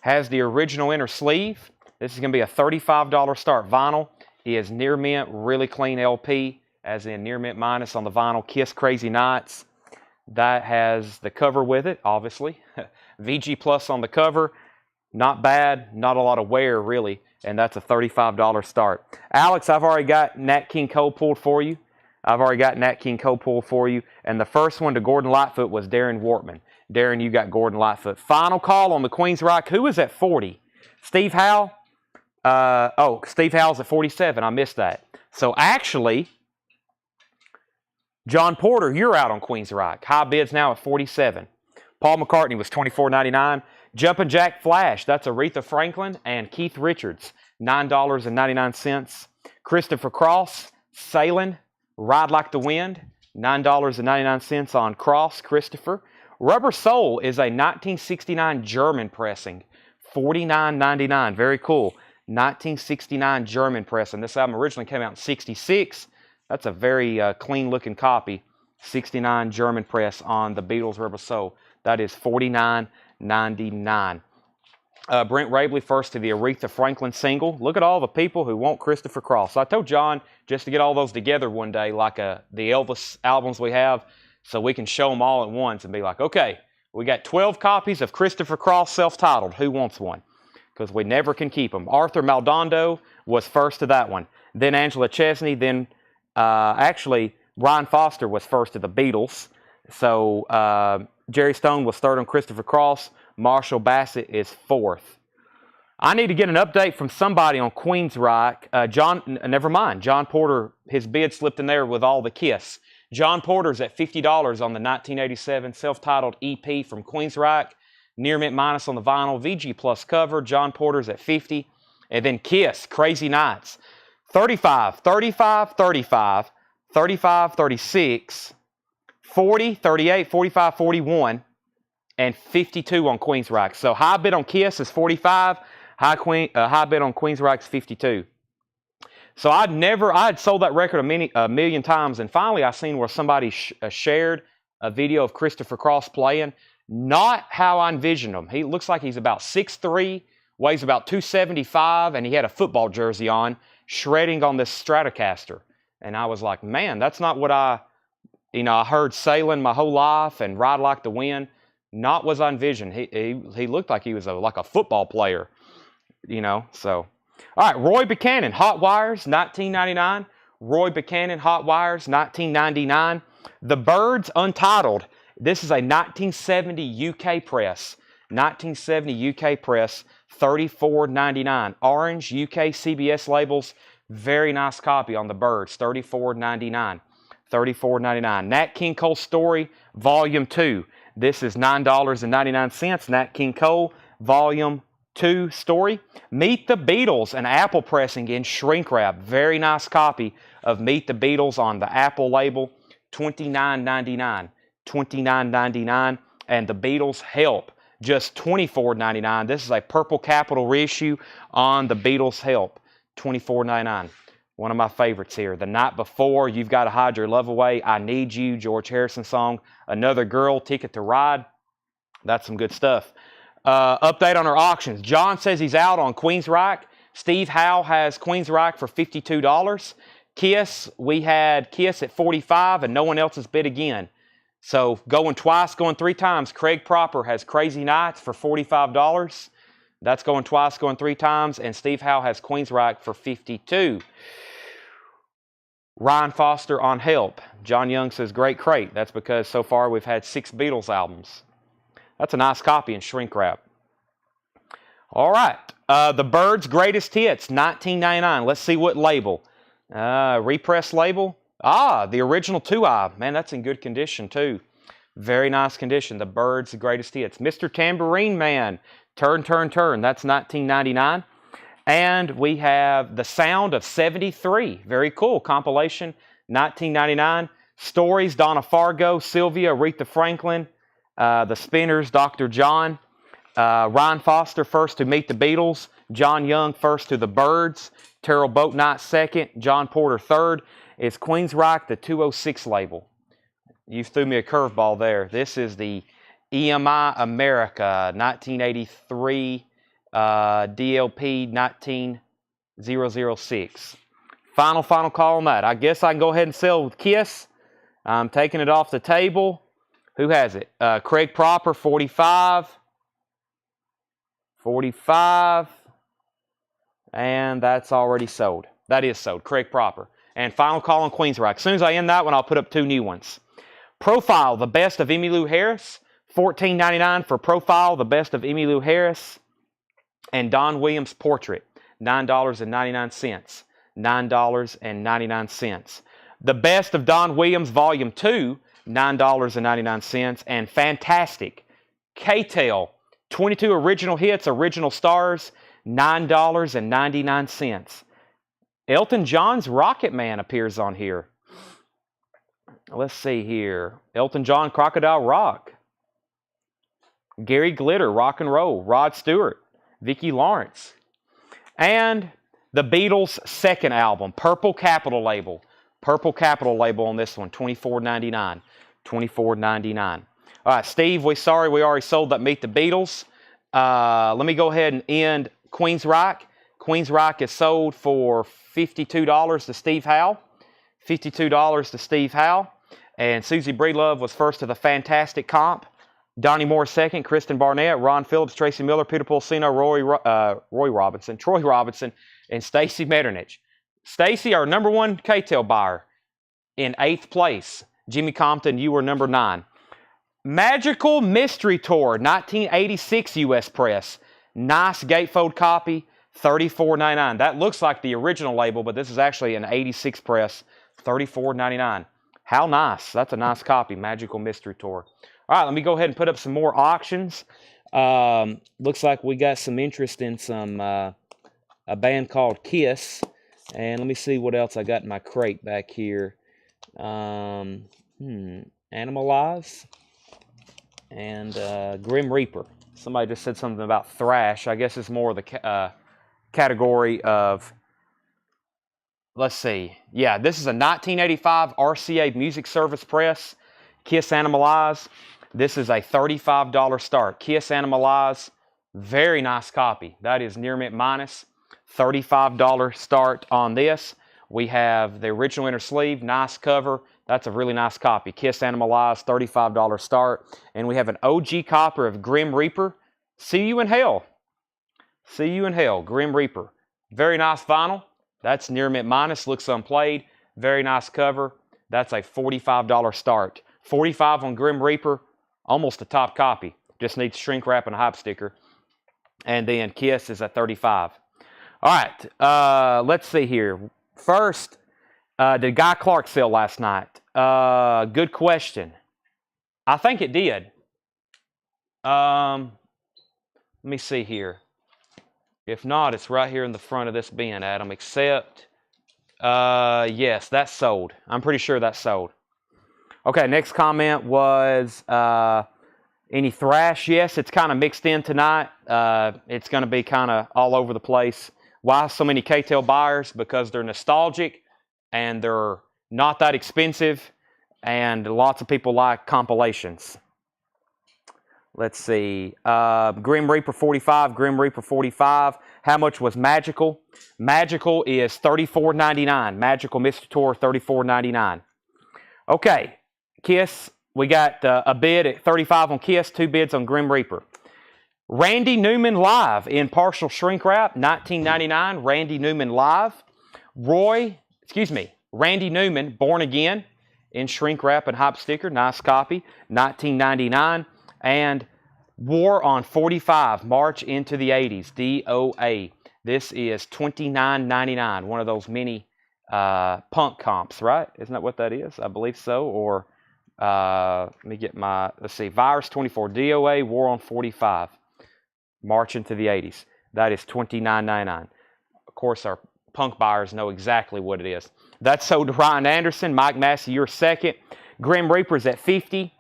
has the original inner sleeve. This is going to be a $35 start vinyl. It is near mint, really clean LP, as in near mint minus on the vinyl. Kiss Crazy Nights. That has the cover with it, obviously. VG Plus on the cover. Not bad. Not a lot of wear, really. And that's a $35 start. Alex, I've already got Nat King Cole pulled for you. And the first one to Gordon Lightfoot was Darren Wortman. Darren, you got Gordon Lightfoot. Final call on the Queensryche. Who is at 40? Steve Howe? Steve Howe's at 47. I missed that. So actually, John Porter, you're out on Queensryche. High bid's now at 47. Paul McCartney was $24.99. Jumpin' Jack Flash, that's Aretha Franklin and Keith Richards, $9.99. Christopher Cross, Sailing, Ride Like the Wind, $9.99 on Cross, Christopher. Rubber Soul is a 1969 German pressing, $49.99. Very cool. 1969 German pressing. This album originally came out in 66. That's a very clean-looking copy. 69 German press on the Beatles Rubber Soul. That is $49.99. Brent Rabley first to the Aretha Franklin single. Look at all the people who want Christopher Cross. I told John just to get all those together one day, like the Elvis albums we have, so we can show them all at once and be like, okay, we got 12 copies of Christopher Cross self-titled. Who wants one? Because we never can keep them. Arthur Maldonado was first to that one. Then Angela Chesney. Then actually Ryan Foster was first to the Beatles. So Jerry Stone was third on Christopher Cross. Marshall Bassett is fourth. I need to get an update from somebody on Queensryche. John Porter, his bid slipped in there with all the Kiss. John Porter's at $50 on the 1987 self-titled EP from Queensryche. Near mint minus on the vinyl. VG Plus cover. John Porter's at $50. And then Kiss, Crazy Nights. 35, 35, 35, 35, 36, 40, 38, 45, 41, and 52 on Queensryche. So high bid on Kiss is 45. High bid on Queensryche is 52. So I had sold that record a million times, and finally I seen where somebody shared a video of Christopher Cross playing. Not how I envisioned him. He looks like he's about 6'3", weighs about 275, and he had a football jersey on, shredding on this Stratocaster. And I was like, man, that's not what I heard Sailing my whole life and Ride Like the Wind. Not was I envisioned. He looked like he was like a football player, so. All right, Roy Buchanan, Hot Wires, 1999. Roy Buchanan, Hot Wires, 1999. The Byrds, Untitled. This is a 1970 UK press. 1970 UK press, $34.99. Orange UK CBS labels. Very nice copy on the Byrds, $34.99. $34.99. Nat King Cole Story, Volume 2. This is $9.99. Nat King Cole, Volume 2 Story. Meet the Beatles, an Apple pressing in shrink wrap. Very nice copy of Meet the Beatles on the Apple label, $29.99. $29.99. And the Beatles Help, just $24.99. This is a purple capital reissue on the Beatles Help, $24.99. One of my favorites here. The Night Before, You've Got to Hide Your Love Away, I Need You, George Harrison song. Another Girl, Ticket to Ride. That's some good stuff. Update on our auctions. John says he's out on Queensryche. Steve Howe has Queensryche for $52. Kiss, we had Kiss at $45 and no one else has bid again. So going twice, going three times. Craig Proper has Crazy Nights for $45. That's going twice, going three times. And Steve Howe has Queensryche for $52. Ryan Foster on Help. John Young says, great crate. That's because so far we've had 6 Beatles albums. That's a nice copy in shrink wrap. All right. The Byrds Greatest Hits, $19.99. Let's see what label. Repress label. The original 2-eye. Man, that's in good condition too. Very nice condition. The Byrds Greatest Hits. Mr. Tambourine Man, Turn, Turn, Turn. That's $19.99. And we have The Sound of 73. Very cool. Compilation, $19.99. Stories, Donna Fargo, Sylvia, Aretha Franklin. The Spinners, Dr. John. Ryan Foster first to Meet the Beatles. John Young first to the Byrds. Terrell Boatnight second. John Porter third. It's Queensryche, the 206 label. You threw me a curveball there. This is the EMI America 1983 DLP 19006. Final call on that. I guess I can go ahead and sell with Kiss. I'm taking it off the table. Who has it? Craig Proper, 45. 45. And that's already sold. That is sold. Craig Proper. And final call on Queensryche. As soon as I end that one, I'll put up 2 new ones. Profile, the best of Emmylou Harris. $14.99 for Profile, the best of Emmylou Harris. And Don Williams Portrait, $9.99. $9.99. The best of Don Williams Volume 2, $9.99. And Fantastic K-Tel, 22 original hits, original stars, $9.99. Elton John's Rocket Man appears on here. Let's see here. Elton John, Crocodile Rock. Gary Glitter, Rock and Roll. Rod Stewart, Vicki Lawrence. And the Beatles' second album, Purple Capitol label. Purple Capitol label on this one, $24.99. $24.99. All right, Steve, we're sorry we already sold that Meet the Beatles. Let me go ahead and end Queensryche. Queensryche is sold for $52 to Steve Howe. $52 to Steve Howe. And Susie Breedlove was first to the Fantastic Comp. Donnie Moore second, Kristen Barnett, Ron Phillips, Tracy Miller, Peter Pulsino, Troy Robinson, and Stacy Metternich. Stacy, our number 1 K-Tel buyer, in 8th place. Jimmy Compton, you were number 9. Magical Mystery Tour, 1986 U.S. Press. Nice gatefold copy, $34.99. That looks like the original label, but this is actually an 86 press, $34.99. How nice. That's a nice copy, Magical Mystery Tour. All right, let me go ahead and put up some more auctions. Looks like we got some interest in some a band called Kiss. And let me see what else I got in my crate back here. Animalize and Grim Reaper. Somebody just said something about thrash. I guess it's more of the category of, let's see. Yeah, this is a 1985 RCA Music Service Press. Kiss Animalize. This is a $35 start. Kiss Animalize. Very nice copy. That is near mint minus. $35 start on this. We have the original inner sleeve. Nice cover. That's a really nice copy. Kiss Animalize. $35 start. And we have an OG copy of Grim Reaper. See You in Hell. See You in Hell. Grim Reaper. Very nice vinyl. That's near mint minus. Looks unplayed. Very nice cover. That's a $45 start. 45 on Grim Reaper, almost a top copy. Just needs shrink wrap and a hype sticker. And then Kiss is at 35. All right, let's see here. First, did Guy Clark sell last night? Good question. I think it did. Let me see here. If not, it's right here in the front of this bin, Adam, except, yes, that's sold. I'm pretty sure that's sold. Okay, next comment was any thrash? Yes, it's kind of mixed in tonight. It's going to be kind of all over the place. Why so many K-Tel buyers? Because they're nostalgic and they're not that expensive, and lots of people like compilations. Let's see. Grim Reaper 45, Grim Reaper 45. How much was Magical? Magical is $34.99. Magical Mystery Tour, $34.99. Okay. Kiss, we got a bid at 35 on Kiss, 2 bids on Grim Reaper. Randy Newman Live in partial shrink wrap, $19.99. Randy Newman Live. Randy Newman, Born Again, in shrink wrap and hype sticker, nice copy, $19.99. And War on 45, March into the 80s, DOA. This is $29.99, one of those mini punk comps, right? Isn't that what that is? I believe so. Or let me get my, let's see, Virus 24, DOA, War on 45, March into the 80s. That is $29.99. Of course, our punk buyers know exactly what it is. That's sold to Ryan Anderson. Mike Massey, you're second. Grim Reaper's at $50.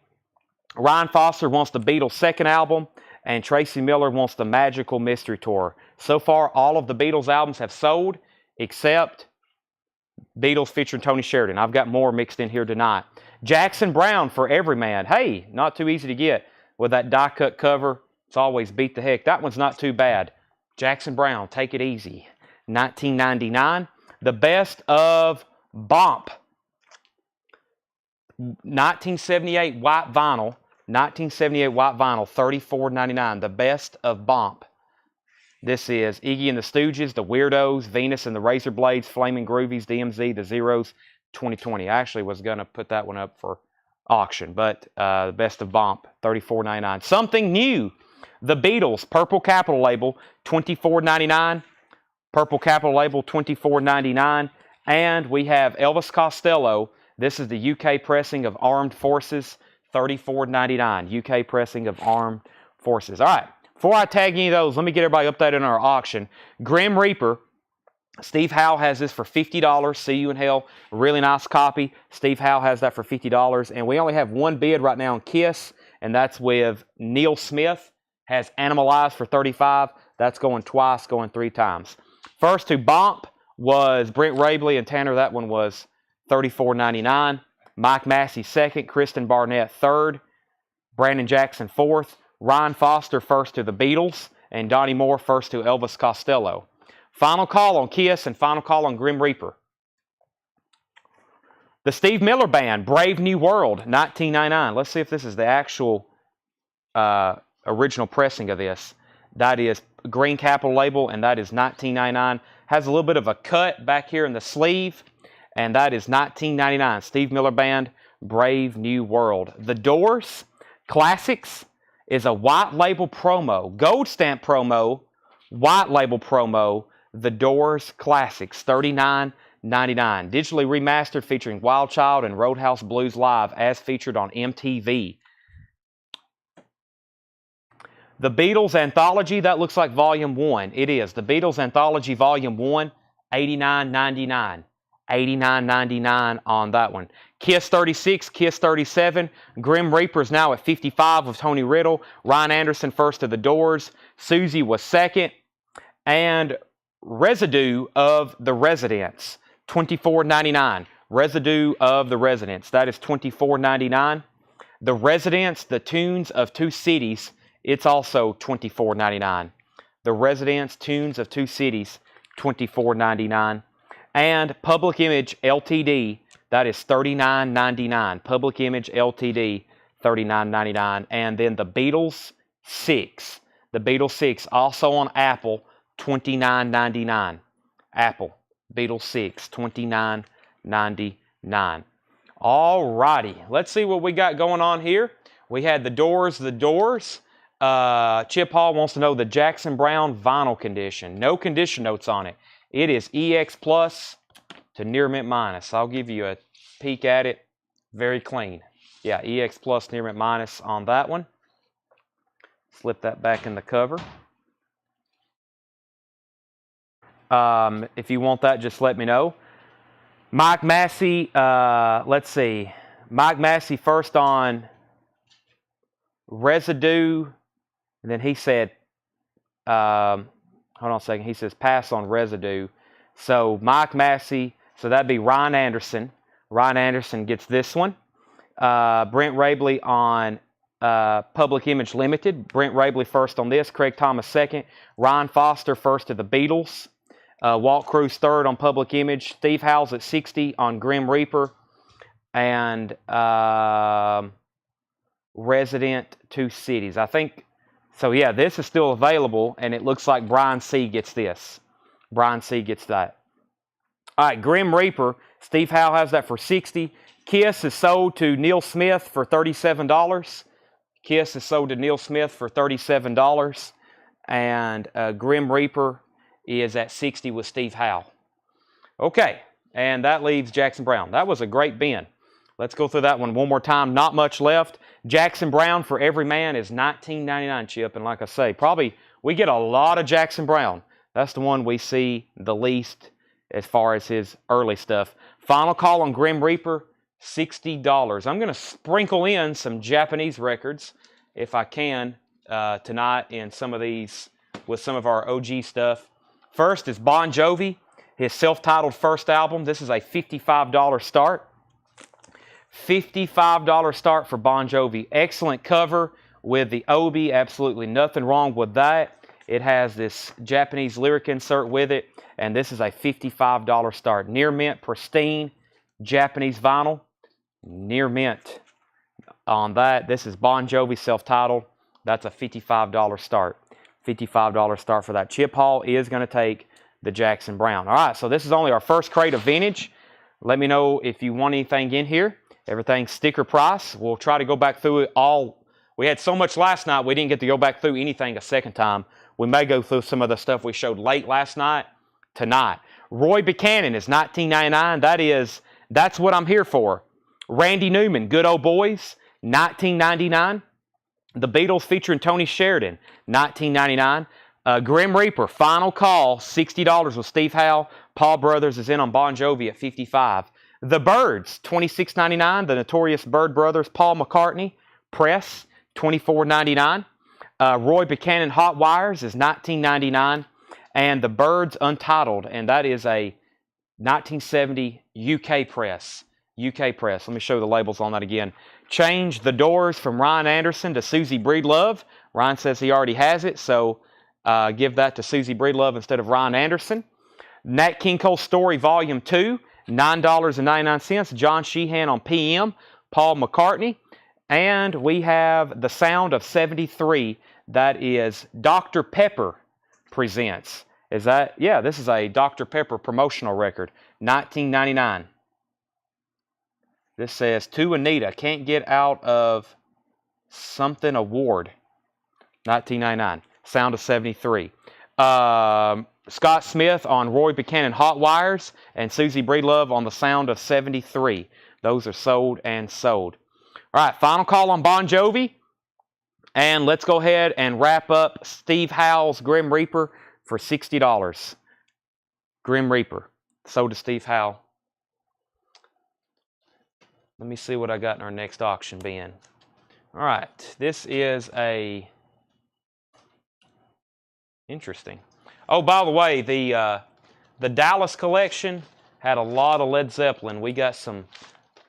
Ryan Foster wants the Beatles' second album, and Tracy Miller wants the Magical Mystery Tour. So far, all of the Beatles albums have sold, except Beatles featuring Tony Sheridan. I've got more mixed in here tonight. Jackson Browne for Everyman. Hey, not too easy to get with that die-cut cover. It's always beat the heck. That one's not too bad. Jackson Browne, Take It Easy. 1999. The Best of Bomp. 1978 white vinyl. 1978 white vinyl, $34.99. The Best of Bomp. This is Iggy and the Stooges, the Weirdos, Venus and the Razorblades, Flaming Groovies, DMZ, the Zeros, 2020. I actually was going to put that one up for auction, but the Best of Bomp, $34.99. Something new. The Beatles, Purple Capital Label, $24.99. Purple Capital Label, $24.99. And we have Elvis Costello. This is the UK pressing of Armed Forces, $34.99. UK pressing of Armed Forces. All right. Before I tag any of those, let me get everybody updated on our auction. Grim Reaper, Steve Howe has this for $50. See You in Hell, really nice copy. Steve Howe has that for $50. And we only have one bid right now on Kiss, and that's with Neil Smith. Has Animalized for $35. That's going twice, going 3 times. First to Bomp was Brent Rabley and Tanner. That one was $34.99. Mike Massey second. Kristen Barnett third. Brandon Jackson fourth. Ryan Foster first to the Beatles, and Donnie Moore first to Elvis Costello. Final call on Kiss and final call on Grim Reaper. The Steve Miller Band, Brave New World, $19.99. Let's see if this is the actual original pressing of this. That is Green Capital Label, and that is $19.99. Has a little bit of a cut back here in the sleeve, and that is $19.99. Steve Miller Band, Brave New World. The Doors, Classics, is a white label promo, gold stamp promo, white label promo, The Doors Classics, $39.99. Digitally remastered featuring Wild Child and Roadhouse Blues Live as featured on MTV. The Beatles Anthology, that looks like Volume 1. It is. The Beatles Anthology Volume 1, $89.99. $89.99 on that one. Kiss 36, Kiss 37. Grim Reaper is now at 55 with Tony Riddle. Ryan Anderson first to the Doors. Susie was second. And Residue of the Residents, $24.99. Residue of the Residents, that is $24.99. The Residents, the Tunes of Two Cities, it's also $24.99. The Residents, Tunes of Two Cities, $24.99. And Public Image LTD, that is $39.99. Public Image LTD, $39.99. And then the Beatles 6. The Beatles 6, also on Apple, $29.99. Apple, Beatles 6, $29.99. All righty. Let's see what we got going on here. We had the Doors. Chip Hall wants to know the Jackson Browne vinyl condition. No condition notes on it. It is EX Plus to near mint minus. I'll give you a peek at it. Very clean. Yeah, EX Plus near mint minus on that one. Slip that back in the cover. If you want that, just let me know. Mike Massey, let's see. Mike Massey first on Residue. And then he said, hold on a second. He says pass on Residue. So Mike Massey, so that'd be Ryan Anderson. Ryan Anderson gets this one. Brent Rabley on Public Image Limited. Brent Rabley first on this. Craig Thomas second. Ryan Foster first to the Beatles. Walt Cruz third on Public Image. Steve Howes at 60 on Grim Reaper. And Resident Two Cities. I think, so yeah, this is still available, and it looks like Brian C. gets this. Brian C. gets that. All right, Grim Reaper. Steve Howe has that for 60. Kiss is sold to Neil Smith for $37. Kiss is sold to Neil Smith for $37. And Grim Reaper is at 60 with Steve Howe. Okay, and that leaves Jackson Browne. That was a great bin. Let's go through that one more time. Not much left. Jackson Browne for every man is $19.99, Chip. And like I say, probably we get a lot of Jackson Browne. That's the one we see the least as far as his early stuff. Final call on Grim Reaper, $60. I'm going to sprinkle in some Japanese records, if I can, tonight in some of these, with some of our OG stuff. First is Bon Jovi, his self-titled first album. This is a $55 start. $55 start for Bon Jovi. Excellent cover with the obi. Absolutely nothing wrong with that. It has this Japanese lyric insert with it, and this is a $55 start. Near mint, pristine, Japanese vinyl. Near mint on that. This is Bon Jovi self-titled. That's a $55 start. $55 start for that. Chip Hall is going to take the Jackson Browne. All right, so this is only our first crate of vintage. Let me know if you want anything in here. Everything's sticker price. We'll try to go back through it all. We had so much last night, we didn't get to go back through anything a second time. We may go through some of the stuff we showed late last night tonight. Roy Buchanan is $19.99. That's what I'm here for. Randy Newman, Good Old Boys, $19.99. The Beatles featuring Tony Sheridan, $19.99. Grim Reaper, Final Call, $60 with Steve Howe. Paul Brothers is in on Bon Jovi at $55. The Byrds, $26.99. The Notorious Byrd Brothers, Paul McCartney, Press, $24.99. Roy Buchanan, Hot Wires is $19.99. And the Byrds Untitled, and that is a 1970 UK press. UK press. Let me show the labels on that again. Change the Doors from Ryan Anderson to Susie Breedlove. Ryan says he already has it, so give that to Susie Breedlove instead of Ryan Anderson. Nat King Cole Story Volume 2, $9.99. John Sheehan on PM. Paul McCartney. And we have The Sound of 73. That is Dr. Pepper presents. Is that? Yeah, this is a Dr. Pepper promotional record. $19.99. This says, To Anita, Can't Get Out of Something Award. $19.99. Sound of 73. Scott Smith on Roy Buchanan Hot Wires and Susie Breedlove on The Sound of 73. Those are sold and sold. All right, final call on Bon Jovi. And let's go ahead and wrap up Steve Howe's Grim Reaper for $60. Grim Reaper. Sold to Steve Howe. Let me see what I got in our next auction bin. All right, this is a interesting. Oh, by the way, the Dallas collection had a lot of Led Zeppelin. We got some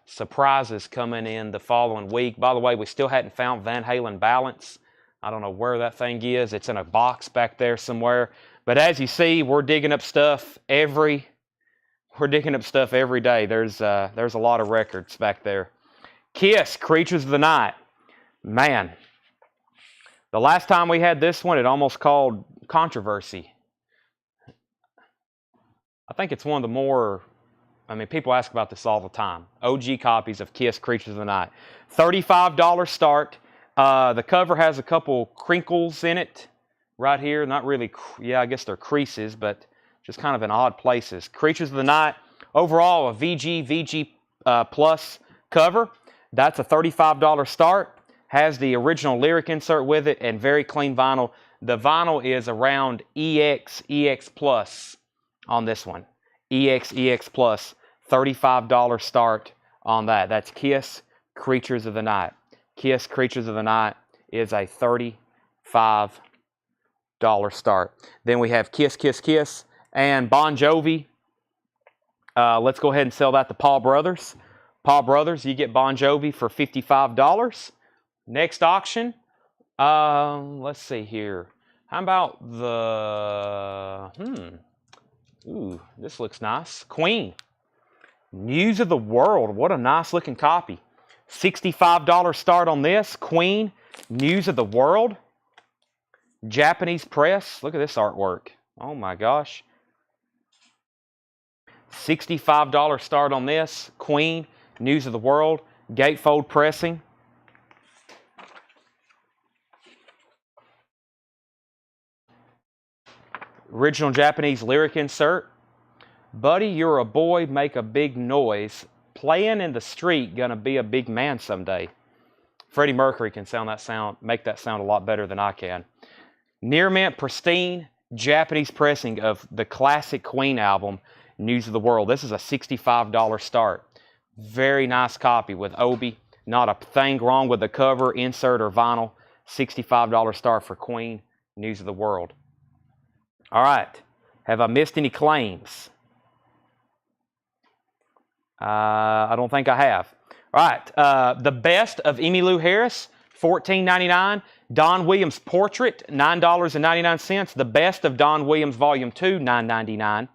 surprises coming in the following week. By the way, we still hadn't found Van Halen Balance. I don't know where that thing is. It's in a box back there somewhere. But as you see, we're digging up stuff every day. There's a lot of records back there. Kiss, Creatures of the Night. Man, the last time we had this one, it almost caused controversy. I think it's one of the more, people ask about this all the time. OG copies of Kiss, Creatures of the Night. $35 start. The cover has a couple crinkles in it right here. Not really, I guess they're creases, but just kind of in odd places. Creatures of the Night. Overall, a VG Plus cover. That's a $35 start. Has the original lyric insert with it and very clean vinyl. The vinyl is around EX Plus on this one. EX Plus. $35 start on that. That's Kiss, Creatures of the Night. Kiss, Creatures of the Night is a $35 start. Then we have Kiss, Kiss, Kiss, and Bon Jovi. Let's go ahead and sell that to Paul Brothers. Paul Brothers, you get Bon Jovi for $55. Next auction, let's see here. How about the, ooh, this looks nice. Queen, News of the World. What a nice looking copy. $65 start on this. Queen, News of the World. Japanese press. Look at this artwork. Oh my gosh. $65 start on this. Queen, News of the World. Gatefold pressing. Original Japanese lyric insert. Buddy, you're a boy, make a big noise. Playing in the street, gonna be a big man someday. Freddie Mercury can make that sound a lot better than I can. Near mint, pristine, Japanese pressing of the classic Queen album, News of the World. This is a $65 start. Very nice copy with Obi. Not a thing wrong with the cover, insert, or vinyl. $65 start for Queen. News of the World. All right. Have I missed any claims? I don't think I have. All right. The Best of Emmylou Harris, $14.99. Don Williams Portrait, $9.99. The Best of Don Williams Volume 2, $9.99.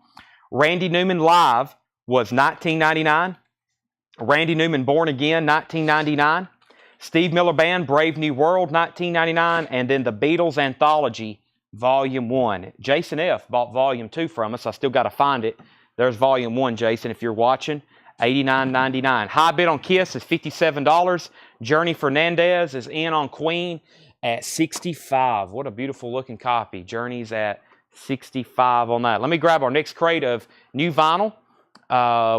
Randy Newman Live was $19.99. Randy Newman Born Again, $19.99. Steve Miller Band, Brave New World, $19.99. And then the Beatles Anthology, Volume 1. Jason F. bought Volume 2 from us. I still got to find it. There's Volume 1, Jason, if you're watching. $89.99. High bid on Kiss is $57. Journey Fernandez is in on Queen at $65. What a beautiful looking copy. Journey's at $65 on that. Let me grab our next crate of new vinyl,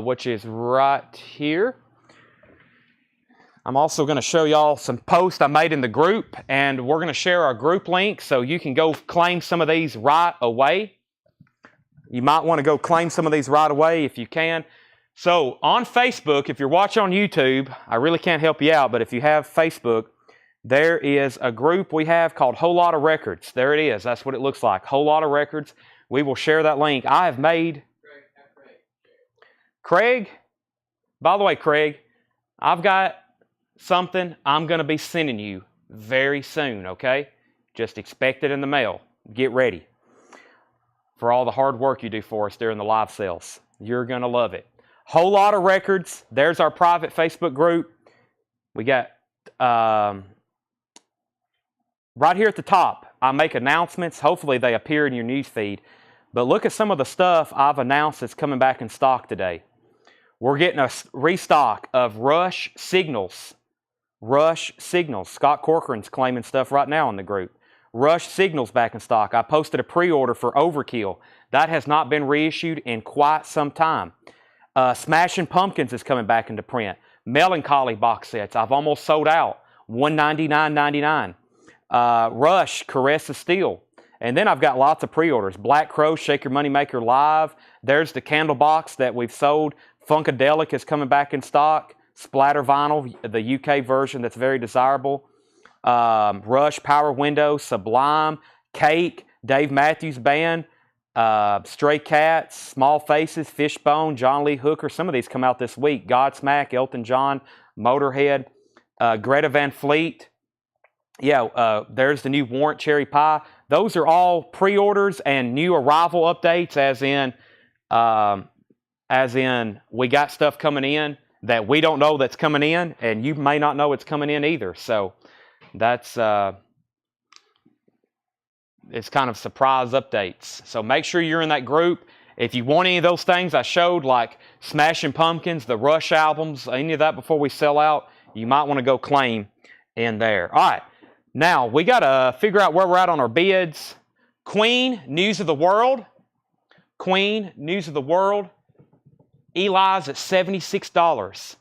which is right here. I'm also going to show y'all some posts I made in the group, and we're going to share our group link so you can go claim some of these right away. You might want to go claim some of these right away if you can. So on Facebook, if you're watching on YouTube, I really can't help you out, but if you have Facebook, there is a group we have called Whole Lot of Records. There it is. That's what it looks like. Whole Lot of Records. We will share that link. I have made... Craig? By the way, Craig, I've got something I'm going to be sending you very soon, okay? Just expect it in the mail. Get ready for all the hard work you do for us during the live sales. You're going to love it. Whole Lot of Records. There's our private Facebook group. We got right here at the top, I make announcements. Hopefully they appear in your news feed. But look at some of the stuff I've announced that's coming back in stock today. We're getting a restock of Rush Signals. Rush Signals. Scott Corcoran's claiming stuff right now in the group. Rush Signals back in stock. I posted a pre-order for Overkill. That has not been reissued in quite some time. Smashing Pumpkins is coming back into print. Melancholy box sets. I've almost sold out. $199.99. Rush, Caress of Steel. And then I've got lots of pre-orders. Black Crow, Shake Your Moneymaker Live. There's the Candlebox that we've sold. Funkadelic is coming back in stock. Splatter Vinyl, the UK version that's very desirable. Rush, Power Window, Sublime, Cake, Dave Matthews Band, Stray Cats, Small Faces, Fishbone, John Lee Hooker. Some of these come out this week. Godsmack, Elton John, Motorhead, Greta Van Fleet. Yeah, there's the new Warrant Cherry Pie. Those are all pre-orders and new arrival updates, as in we got stuff coming in that we don't know that's coming in, and you may not know it's coming in either. So that's it's kind of surprise updates. So make sure you're in that group. If you want any of those things I showed, like Smashing Pumpkins, the Rush albums, any of that before we sell out, you might want to go claim in there. All right. Now, we got to figure out where we're at on our bids. Queen, News of the World. Queen, News of the World. Eli's at $76.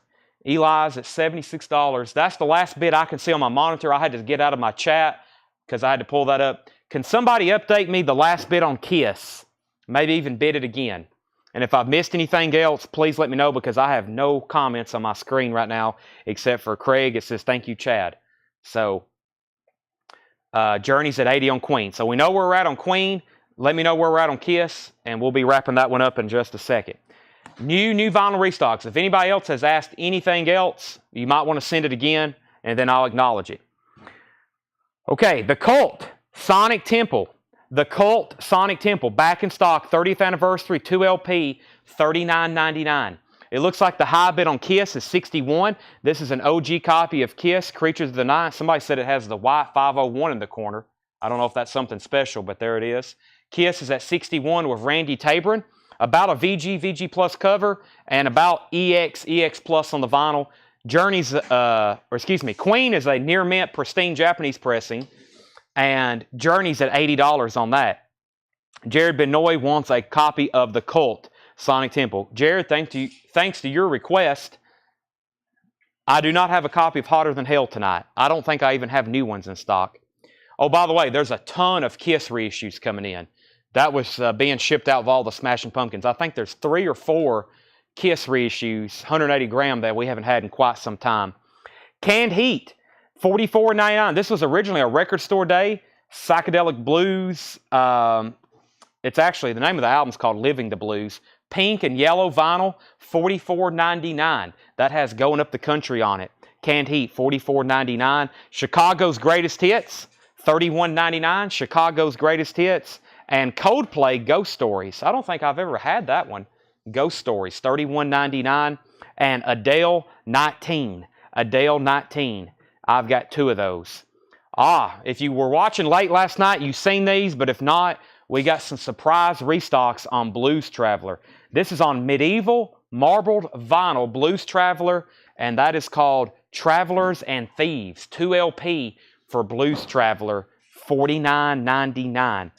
Eli's at $76. That's the last bid I can see on my monitor. I had to get out of my chat because I had to pull that up. Can somebody update me the last bid on Kiss? Maybe even bid it again. And if I've missed anything else, please let me know because I have no comments on my screen right now except for Craig. It says, thank you, Chad. So, Journey's at 80 on Queen. So we know where we're at on Queen. Let me know where we're at on Kiss, and we'll be wrapping that one up in just a second. New vinyl restocks. If anybody else has asked anything else, you might want to send it again, and then I'll acknowledge it. Okay, The Cult, Sonic Temple. The Cult, Sonic Temple, back in stock, 30th anniversary, 2LP, $39.99. It looks like the high bid on Kiss is $61. This is an OG copy of Kiss, Creatures of the Night. Somebody said it has the white 501 in the corner. I don't know if that's something special, but there it is. Kiss is at $61 with Randy Tabrin. About a VG Plus cover, and about EX Plus on the vinyl. Queen is a near mint pristine Japanese pressing, and Journey's at $80 on that. Jared Benoit wants a copy of The Cult, Sonic Temple. Jared, thanks to your request, I do not have a copy of Hotter Than Hell tonight. I don't think I even have new ones in stock. Oh, by the way, there's a ton of Kiss reissues coming in. That was being shipped out of all the Smashing Pumpkins. I think there's 3 or 4 Kiss reissues, 180 gram that we haven't had in quite some time. Canned Heat, $44.99. This was originally a record store day. Psychedelic Blues. It's actually, the name of the album is called Living the Blues. Pink and yellow vinyl, $44.99. That has Going Up the Country on it. Canned Heat, $44.99. Chicago's Greatest Hits, $31.99. Chicago's Greatest Hits. And Coldplay Ghost Stories. I don't think I've ever had that one. Ghost Stories, $31.99. And Adele 19. Adele 19. I've got 2 of those. If you were watching late last night, you've seen these, but if not, we got some surprise restocks on Blues Traveler. This is on medieval marbled vinyl Blues Traveler, and that is called Travelers and Thieves. 2 LP for Blues Traveler, $49.99.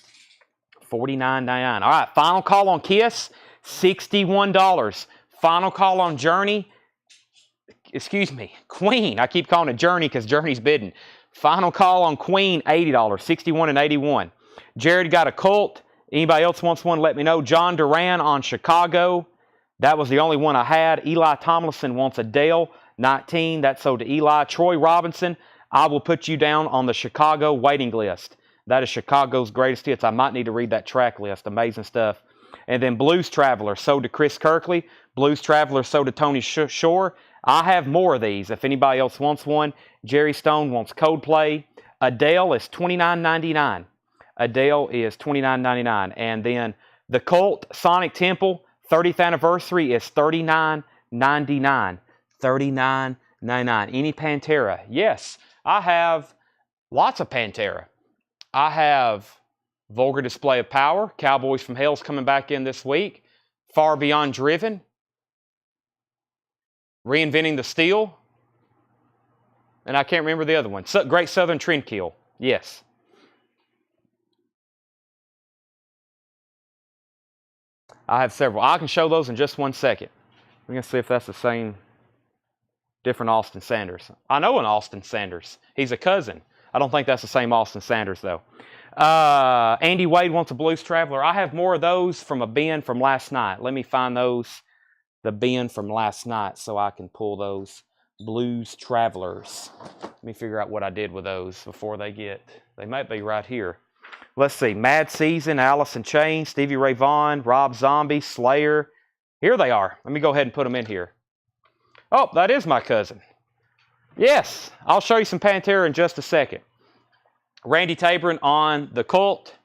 $49.99. All right, final call on Kiss, $61. Final call on Queen. I keep calling it Journey because Journey's bidding. Final call on Queen, $80, $61 and $81. Jared got a Cult. Anybody else wants one, let me know. John Duran on Chicago. That was the only one I had. Eli Tomlinson wants Adele, 19. That sold to Eli. Troy Robinson, I will put you down on the Chicago waiting list. That is Chicago's Greatest Hits. I might need to read that track list. Amazing stuff. And then Blues Traveler sold to Chris Kirkley. Blues Traveler sold to Tony Shore. I have more of these if anybody else wants one. Jerry Stone wants Coldplay. Adele is $29.99. Adele is $29.99. And then the Cult Sonic Temple 30th anniversary is $39.99. $39.99. Any Pantera? Yes, I have lots of Pantera. I have Vulgar Display of Power. Cowboys from Hell's coming back in this week. Far Beyond Driven. Reinventing the Steel. And I can't remember the other one. Great Southern Trendkill. Yes. I have several. I can show those in just one second. We're going to see if that's the same, different Austin Sanders. I know an Austin Sanders. He's a cousin. I don't think that's the same Austin Sanders, though. Andy Wade wants a Blues Traveler. I have more of those from a bin from last night. Let me find those, the bin from last night, so I can pull those Blues Travelers. Let me figure out what I did with those before they might be right here. Let's see. Mad Season, Alice in Chains, Stevie Ray Vaughan, Rob Zombie, Slayer. Here they are. Let me go ahead and put them in here. Oh, that is my cousin. Yes, I'll show you some Pantera in just a second. Randy Tabron on the Cult.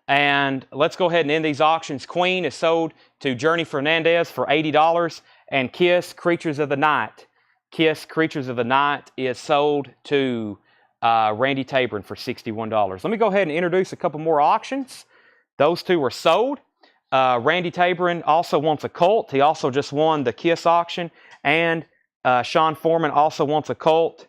And let's go ahead and end these auctions. Queen is sold to Journey Fernandez for $80. And Kiss, Creatures of the Night. Kiss, Creatures of the Night is sold to Randy Tabron for $61. Let me go ahead and introduce a couple more auctions. Those 2 were sold. Randy Tabron also wants a Cult. He also just won the Kiss auction. And Sean Foreman also wants a Cult.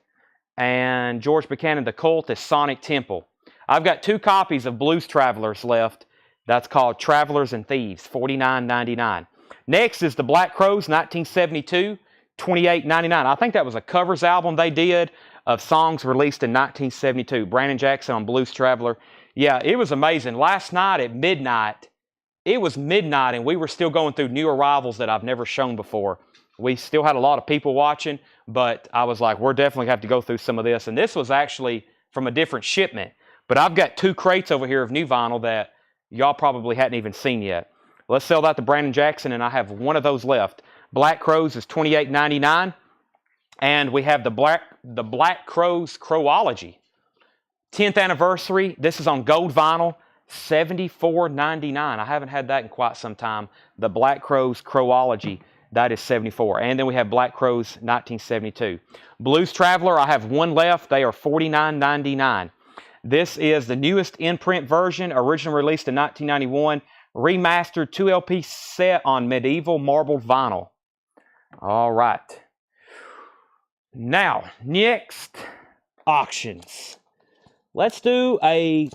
And George Buchanan, the Cult is Sonic Temple. I've got 2 copies of Blues Travelers left. That's called Travelers and Thieves, $49.99. Next is the Black Crowes, 1972, $28.99. I think that was a covers album they did of songs released in 1972. Brandon Jackson on Blues Traveler. Yeah, it was amazing. Last night at midnight, it was midnight and we were still going through new arrivals that I've never shown before. We still had a lot of people watching, but I was like, we're definitely going to have to go through some of this. And this was actually from a different shipment. But I've got 2 crates over here of new vinyl that y'all probably hadn't even seen yet. Let's sell that to Brandon Jackson, and I have 1 of those left. Black Crowes is $28.99. And we have the Black Crowes Crowology. 10th anniversary. This is on gold vinyl. $74.99. I haven't had that in quite some time. The Black Crowes Crowology. That is $74. And then we have Black Crowes 1972. Blues Traveler, I have 1 left. They are $49.99. This is the newest in-print version, originally released in 1991. Remastered 2 LP set on medieval marbled vinyl. All right. Now, next auctions. Let's do a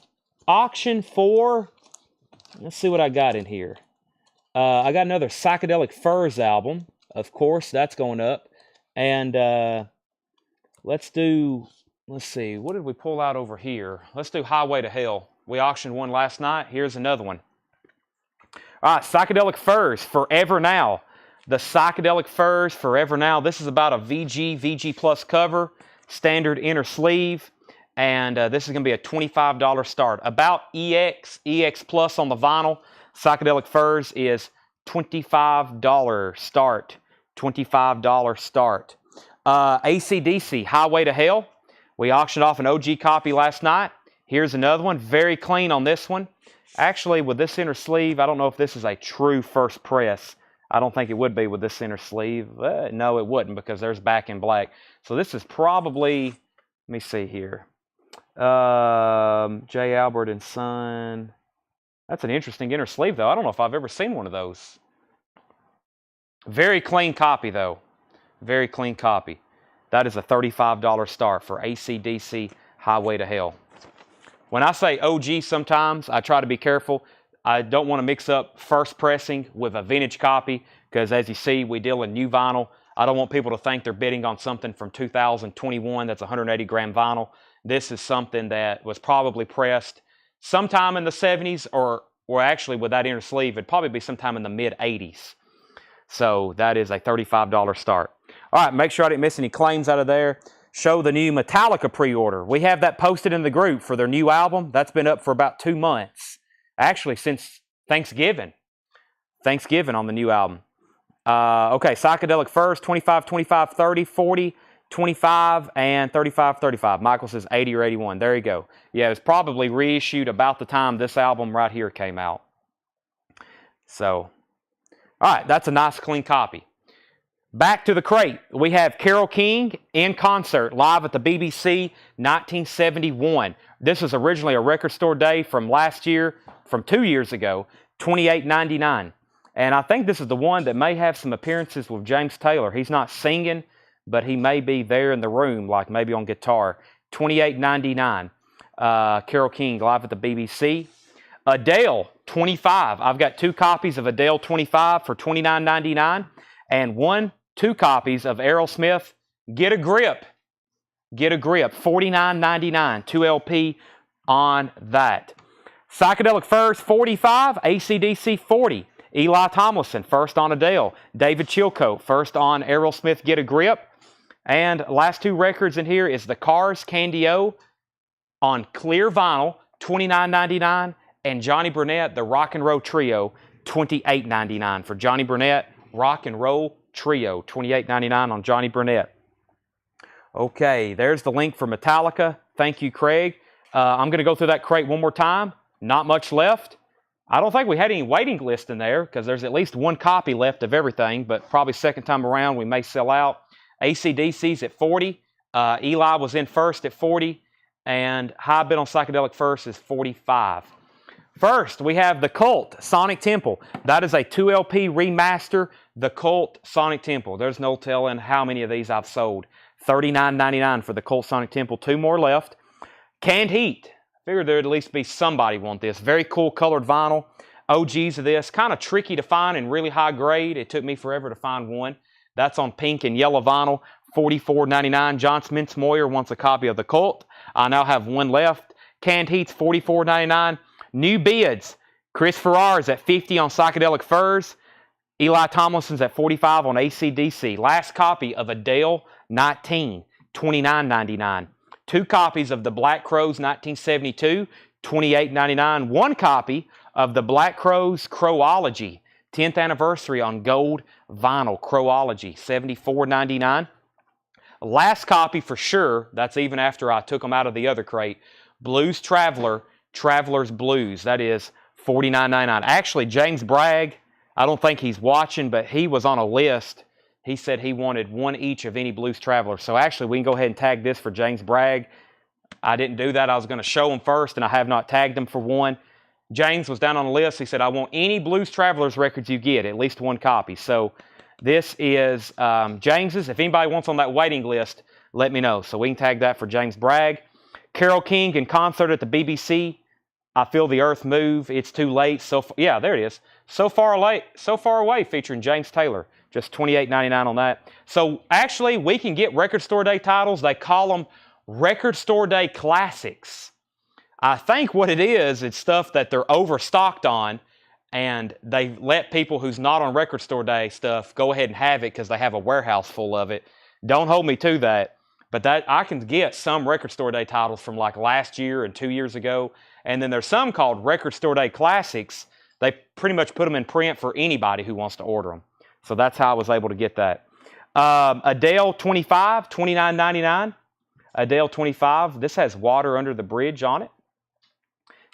auction for, let's see what I got in here. I got another Psychedelic Furs album. Of course, that's going up. And let's see, what did we pull out over here? Let's do Highway to Hell. We auctioned one last night. Here's another one. All right, Psychedelic Furs, Forever Now. The Psychedelic Furs, Forever Now. This is about a VG Plus cover, standard inner sleeve, and this is going to be a $25 start. About EX Plus on the vinyl. Psychedelic Furs is $25 start. $25 start. AC/DC, Highway to Hell. We auctioned off an OG copy last night. Here's another one. Very clean on this one. Actually, with this inner sleeve, I don't know if this is a true first press. I don't think it would be with this inner sleeve. No, it wouldn't, because there's back in black. So this is probably, let me see here. J. Albert and Son. That's an interesting inner sleeve, though. I don't know if I've ever seen one of those. Very clean copy, though. Very clean copy. That is a $35 start for AC/DC Highway to Hell. When I say OG sometimes, I try to be careful. I don't want to mix up first pressing with a vintage copy, because as you see, we deal in new vinyl. I don't want people to think they're bidding on something from 2021 that's 180 gram vinyl. This is something that was probably pressed sometime in the 70s, or actually with that inner sleeve, it'd probably be sometime in the mid 80s. So that is a $35 start. All right, make sure I didn't miss any claims out of there. Show the new Metallica pre-order. We have that posted in the group for their new album. That's been up for about 2 months. Actually, since Thanksgiving. Thanksgiving on the new album. Okay, Psychedelic Furs, 25, 25, 30, 40, 25, and 35, 35. Michael says 80 or 81. There you go. Yeah, it was probably reissued about the time this album right here came out. So, all right, that's a nice clean copy. Back to the crate. We have Carole King in concert live at the BBC 1971. This was originally a record store day from last year, from 2 years ago, $28.99. And I think this is the one that may have some appearances with James Taylor. He's not singing, but he may be there in the room, like maybe on guitar. $28.99. Carole King live at the BBC. Adele, 25. I've got 2 copies of Adele 25 for $29.99 and 2 copies of Aerosmith Get a Grip. Get a Grip, $49.99. 2 LP on that. Psychedelic Furs, 45. AC/DC, 40. Eli Tomlinson, first on Adele. David Chilcote, first on Aerosmith Get a Grip. And last 2 records in here is the Cars Candy-O on clear vinyl, $29.99. And Johnny Burnett, the Rock and Roll Trio, $28.99 for Johnny Burnett, Rock and Roll Trio, $28.99 on Johnny Burnett. Okay, there's the link for Metallica. Thank you, Craig. I'm going to go through that crate one more time. Not much left. I don't think we had any waiting list in there, because there's at least 1 copy left of everything, but probably second time around we may sell out. AC/DC's at 40. Eli was in first at 40. And high bid on Psychedelic First is 45. First, we have the Cult Sonic Temple. That is a 2 LP remaster, the Cult Sonic Temple. There's no telling how many of these I've sold. $39.99 for the Cult Sonic Temple. 2 more left. Canned Heat. Figured there'd at least be somebody want this. Very cool colored vinyl. OGs of this. Kind of tricky to find and really high grade. It took me forever to find one. That's on pink and yellow vinyl. $44.99. John Smith-Moyer wants a copy of the Cult. I now have 1 left. Canned Heat's $44.99. New bids. Chris Farrar's at 50 on Psychedelic Furs. Eli Tomlinson's at 45 on AC/DC. Last copy of Adele 19, $29.99. 2 copies of the Black Crowes 1972, $28.99. 1 copy of the Black Crowes Crowology, 10th anniversary on gold vinyl. Crowology, $74.99. Last copy for sure, that's even after I took them out of the other crate, Blues Traveler, Traveler's Blues. That is $49.99. Actually, James Bragg, I don't think he's watching, but he was on a list. He said he wanted 1 each of any Blues Traveler. So actually, we can go ahead and tag this for James Bragg. I didn't do that. I was going to show him first, and I have not tagged him for 1. James was down on the list. He said, I want any Blues Travelers records you get, at least 1 copy. So this is James's. If anybody wants on that waiting list, let me know. So we can tag that for James Bragg. Carole King in concert at the BBC. I Feel the Earth Move. It's Too Late. Yeah, there it is. So Far Away featuring James Taylor. Just $28.99 on that. So actually, we can get Record Store Day titles. They call them Record Store Day Classics. I think what it is, it's stuff that they're overstocked on, and they let people who's not on record store day stuff go ahead and have it because they have a warehouse full of it. Don't hold me to that, but that I can get some record store day titles from like last year and 2 years ago, and then there's some called record store day classics. They pretty much put them in print for anybody who wants to order them. So that's how I was able to get that. Adele 25, $29.99. Adele 25. This has Water Under the Bridge on it.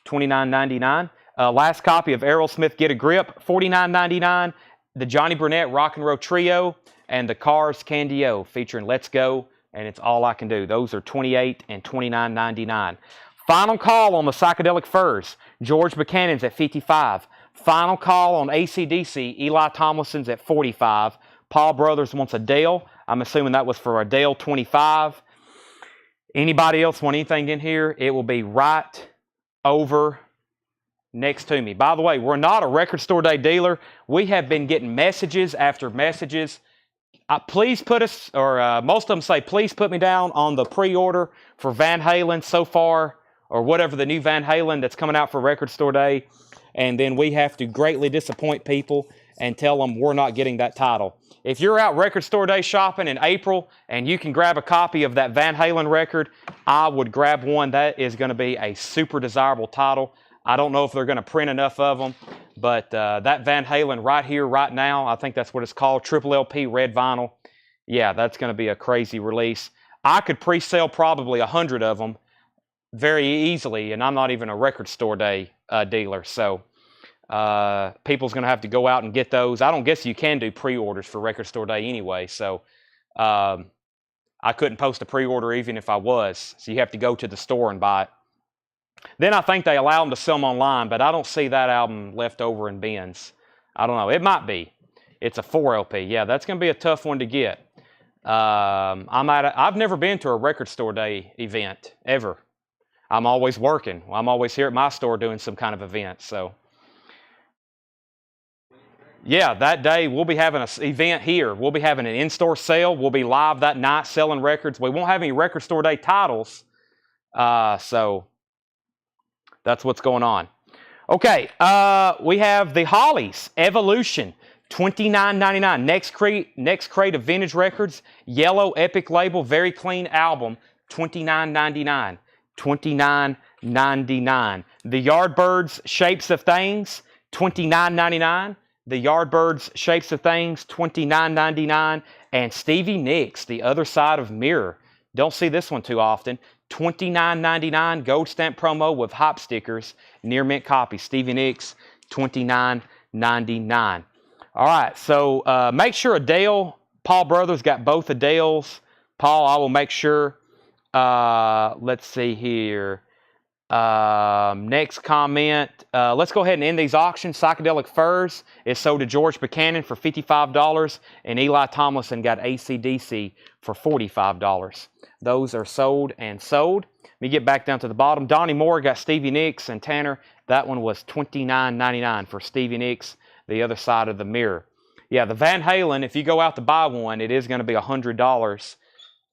$29.99. Last copy of Aerosmith Get a Grip, $49.99. The Johnny Burnett Rock and Roll Trio and the Cars Candy-O featuring Let's Go and It's All I Can Do. Those are $28 and $29.99. Final call on the Psychedelic Furs. George Buchanan's at $55. Final call on AC/DC. Eli Tomlinson's at $45. Paul Brothers wants Adele. I'm assuming that was for Adele 25. Anybody else want anything in here? It will be right over next to me. By the way, we're not a record store day dealer. We have been getting messages after messages. Please put us, or most of them say, please put me down on the pre-order for Van Halen so far, or whatever the new Van Halen that's coming out for record store day. And then we have to greatly disappoint people and tell them we're not getting that title. If you're out record store day shopping in April and you can grab a copy of that Van Halen record, I would grab one. That is going to be a super desirable title. I don't know if they're going to print enough of them, but that Van Halen right here, right now, I think that's what it's called, triple LP red vinyl. Yeah, that's going to be a crazy release. I could pre-sale probably 100 of them very easily, and I'm not even a record store day dealer, so people's going to have to go out and get those. I don't guess you can do pre-orders for record store day anyway, so I couldn't post a pre-order even if I was, so you have to go to the store and buy it. Then I think they allow them to sell them online, but I don't see that album left over in bins. I don't know. It might be. It's a 4 LP. Yeah, that's going to be a tough one to get. I've never been to a record store day event, ever. I'm always working. I'm always here at my store doing some kind of event. So, yeah, that day we'll be having an event here. We'll be having an in-store sale. We'll be live that night selling records. We won't have any record store day titles. So that's what's going on. Okay, we have the Hollies Evolution, $29.99. Next crate of vintage records, yellow Epic label, very clean album, $29.99. $29.99. The Yardbirds Shapes of Things, $29.99. The Yardbirds Shapes of Things, $29.99. And Stevie Nicks, The Other Side of Mirror. Don't see this one too often. $29.99 gold stamp promo with hop stickers, near mint copy. Stevie Nicks, $29.99. All right, so make sure Adele, Paul Brothers got both Adeles. Paul, I will make sure. Let's see here. Next comment. Let's go ahead and end these auctions. Psychedelic Furs is sold to George Buchanan for $55, and Eli Tomlinson got AC/DC for $45. Those are sold and sold. Let me get back down to the bottom. Donnie Moore got Stevie Nicks and Tanner. That one was $29.99 for Stevie Nicks, The Other Side of the Mirror. Yeah, the Van Halen, if you go out to buy one, it is going to be $100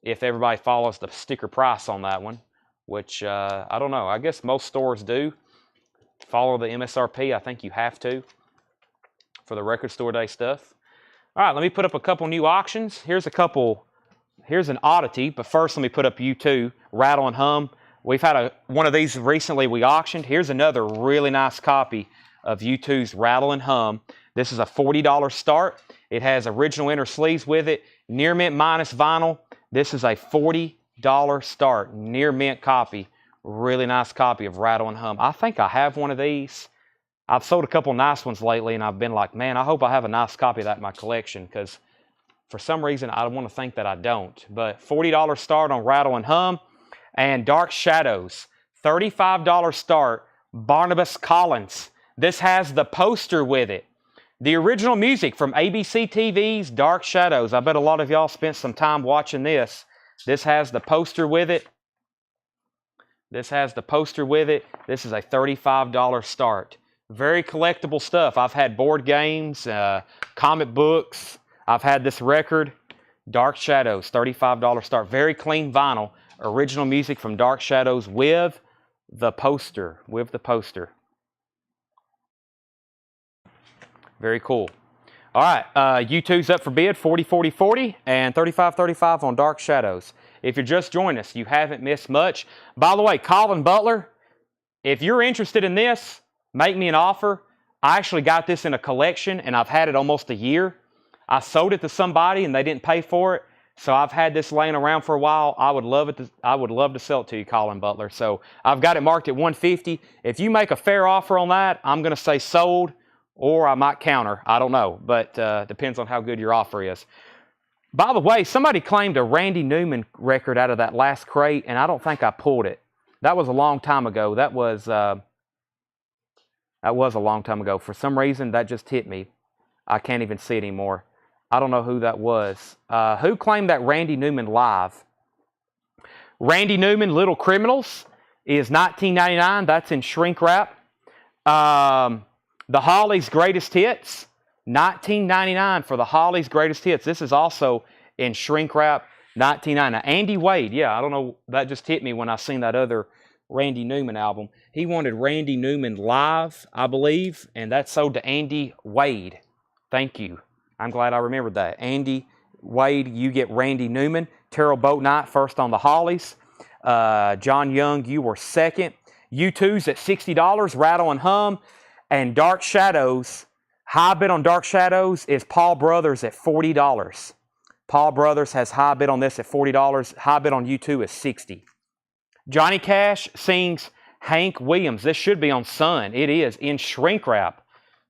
if everybody follows the sticker price on that one, which I don't know. I guess most stores do follow the MSRP. I think you have to for the record store day stuff. All right, let me put up a couple new auctions. Here's an oddity, but first let me put up U2, Rattle and Hum. We've had one of these recently we auctioned. Here's another really nice copy of U2's Rattle and Hum. This is a $40 start. It has original inner sleeves with it, near mint minus vinyl. This is a $40 start, near mint copy. Really nice copy of Rattle and Hum. I think I have one of these. I've sold a couple nice ones lately, and I've been like, man, I hope I have a nice copy of that in my collection, because for some reason, I want to think that I don't. But $40 start on Rattle and Hum. And Dark Shadows, $35 start, Barnabas Collins. This has the poster with it. The original music from ABC TV's Dark Shadows. I bet a lot of y'all spent some time watching this. This has the poster with it. This is a $35 start. Very collectible stuff. I've had board games, comic books. I've had this record, Dark Shadows, $35 start. Very clean vinyl. Original music from Dark Shadows with the poster. Very cool. All right, U2's up for bid, 40, 40, 40, and 35, 35 on Dark Shadows. If you're just joining us, you haven't missed much. By the way, Colin Butler, if you're interested in this, make me an offer. I actually got this in a collection, and I've had it almost a year. I sold it to somebody, and they didn't pay for it, so I've had this laying around for a while. I would love to sell it to you, Colin Butler. So I've got it marked at $150. If you make a fair offer on that, I'm going to say sold, or I might counter. I don't know, but depends on how good your offer is. By the way, somebody claimed a Randy Newman record out of that last crate, and I don't think I pulled it. That was a long time ago. That was a long time ago. For some reason, that just hit me. I can't even see it anymore. I don't know who that was. Who claimed that Randy Newman live? Randy Newman, Little Criminals, is $19.99. That's in shrink wrap. The Hollies Greatest Hits, $19.99 for the Hollies Greatest Hits. This is also in shrink wrap, $19.99. Now, Andy Wade, yeah, I don't know, that just hit me when I seen that other Randy Newman album. He wanted Randy Newman live, I believe, and that's sold to Andy Wade. Thank you. I'm glad I remembered that. Andy Wade, you get Randy Newman. Terrell Boatnight first on the Hollies. John Young, you were second. U2's at $60, Rattle and Hum. And Dark Shadows, high bid on Dark Shadows is Paul Brothers at $40. Paul Brothers has high bid on this at $40. High bid on U2 is $60. Johnny Cash sings Hank Williams. This should be on Sun. It is in shrink wrap.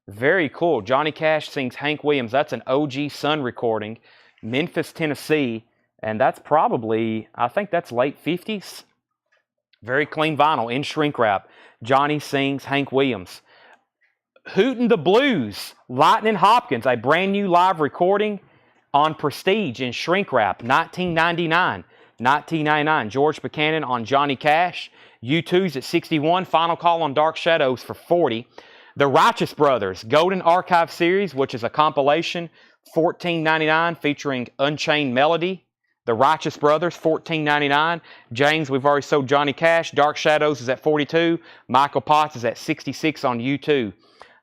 Very cool. Johnny Cash sings Hank Williams. That's an OG Sun recording. Memphis, Tennessee. And that's probably, I think that's late 50s. Very clean vinyl in shrink wrap. Johnny sings Hank Williams. Hootin' the Blues, Lightning Hopkins, a brand new live recording on Prestige in shrink wrap, $19.99. $19.99. George Buchanan on Johnny Cash. U2's at $61. Final Call on Dark Shadows for $40. The Righteous Brothers, Golden Archive Series, which is a compilation, $14.99, featuring Unchained Melody. The Righteous Brothers, $14.99. James, we've already sold Johnny Cash. Dark Shadows is at $42. Michael Potts is at $66 on U2.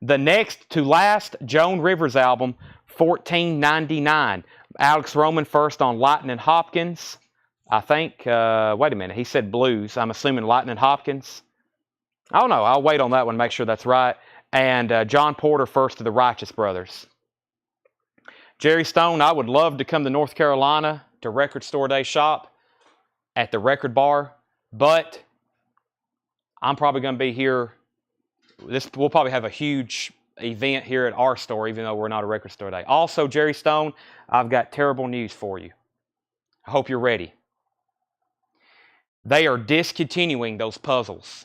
The next to last Joan Rivers album, $14.99. Alex Roman first on Lightning Hopkins. I think, wait a minute, he said blues. I'm assuming Lightning Hopkins. I don't know. I'll wait on that one, make sure that's right. And John Porter first to the Righteous Brothers. Jerry Stone, I would love to come to North Carolina to Record Store Day shop at the Record Bar, but I'm probably going to be here. We'll probably have a huge event here at our store, even though we're not a Record Store Day. Also, Jerry Stone, I've got terrible news for you. I hope you're ready. They are discontinuing those puzzles.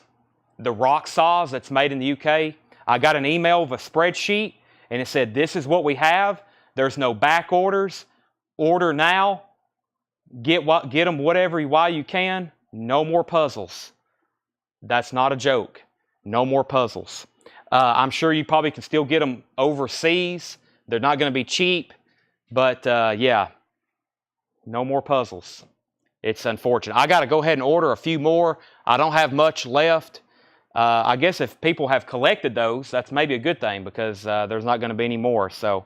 The rock saws that's made in the UK, I got an email with a spreadsheet, and it said, this is what we have. There's no back orders. Order now. Get them whatever while you can. No more puzzles. That's not a joke. No more puzzles. I'm sure you probably can still get them overseas. They're not going to be cheap. But, yeah, no more puzzles. It's unfortunate. I got to go ahead and order a few more. I don't have much left. I guess if people have collected those, that's maybe a good thing because there's not going to be any more. So,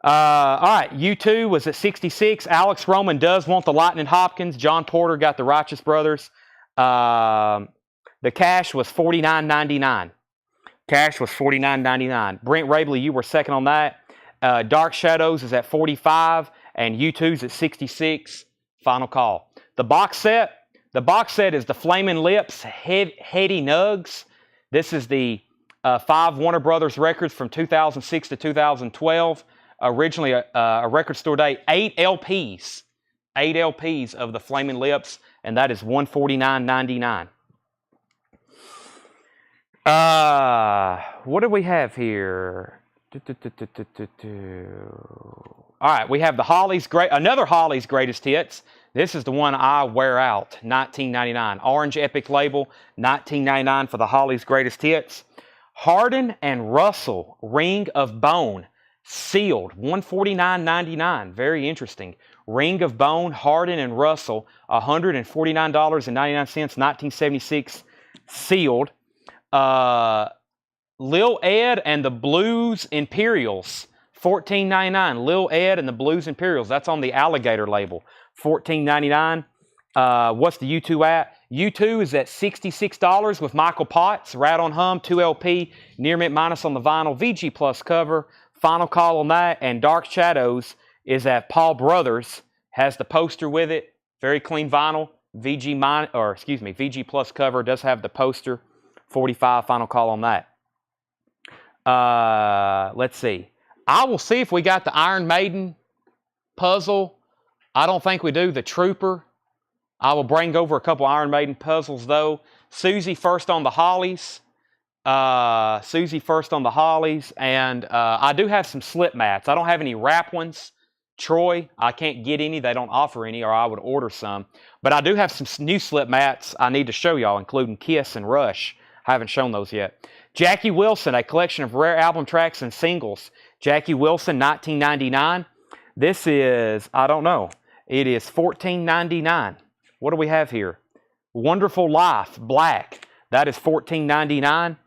all right, U2 was at 66. Alex Roman does want the Lightning Hopkins. John Porter got the Righteous Brothers. The cash was $49.99. Cash was $49.99. Brent Rabley, you were second on that. Dark Shadows is at 45, and U2's at 66. Final call. The box set. The box set is the Flamin' Lips Heady Nugs. This is the 5 Warner Brothers records from 2006 to 2012. Originally a Record Store Day. 8 LPs. 8 LPs of the Flamin' Lips, and that is $149.99. What do we have here? All right, we have the Hollies another Hollies Greatest Hits. This is the one I wear out, $19.99. Orange Epic label, $19.99 for the Hollies Greatest Hits. Hardin and Russell, Ring of Bone, sealed, $149.99. Very interesting. Ring of Bone, Hardin and Russell, $149.99, 1976, sealed. Lil Ed and the Blues Imperials, $14.99. Lil Ed and the Blues Imperials. That's on the Alligator label, $14.99. What's the U2 at? U2 is at $66 with Michael Potts, Rat on Hum, 2LP, Near Mint Minus on the vinyl, VG Plus cover, Final Call on that, and Dark Shadows is at Paul Brothers, has the poster with it, very clean vinyl, VG Plus cover, does have the poster, 45 Final Call on that. Let's see. I will see if we got the Iron Maiden puzzle. I don't think we do. The Trooper. I will bring over a couple Iron Maiden puzzles, though. Susie first on the Hollies. Susie first on the Hollies. And I do have some slip mats. I don't have any wrap ones. Troy, I can't get any. They don't offer any, or I would order some. But I do have some new slip mats I need to show y'all, including Kiss and Rush. I haven't shown those yet. Jackie Wilson, a collection of rare album tracks and singles. Jackie Wilson, $19.99. This is, I don't know. It is $14.99. What do we have here? Wonderful Life, Black. That is $14.99.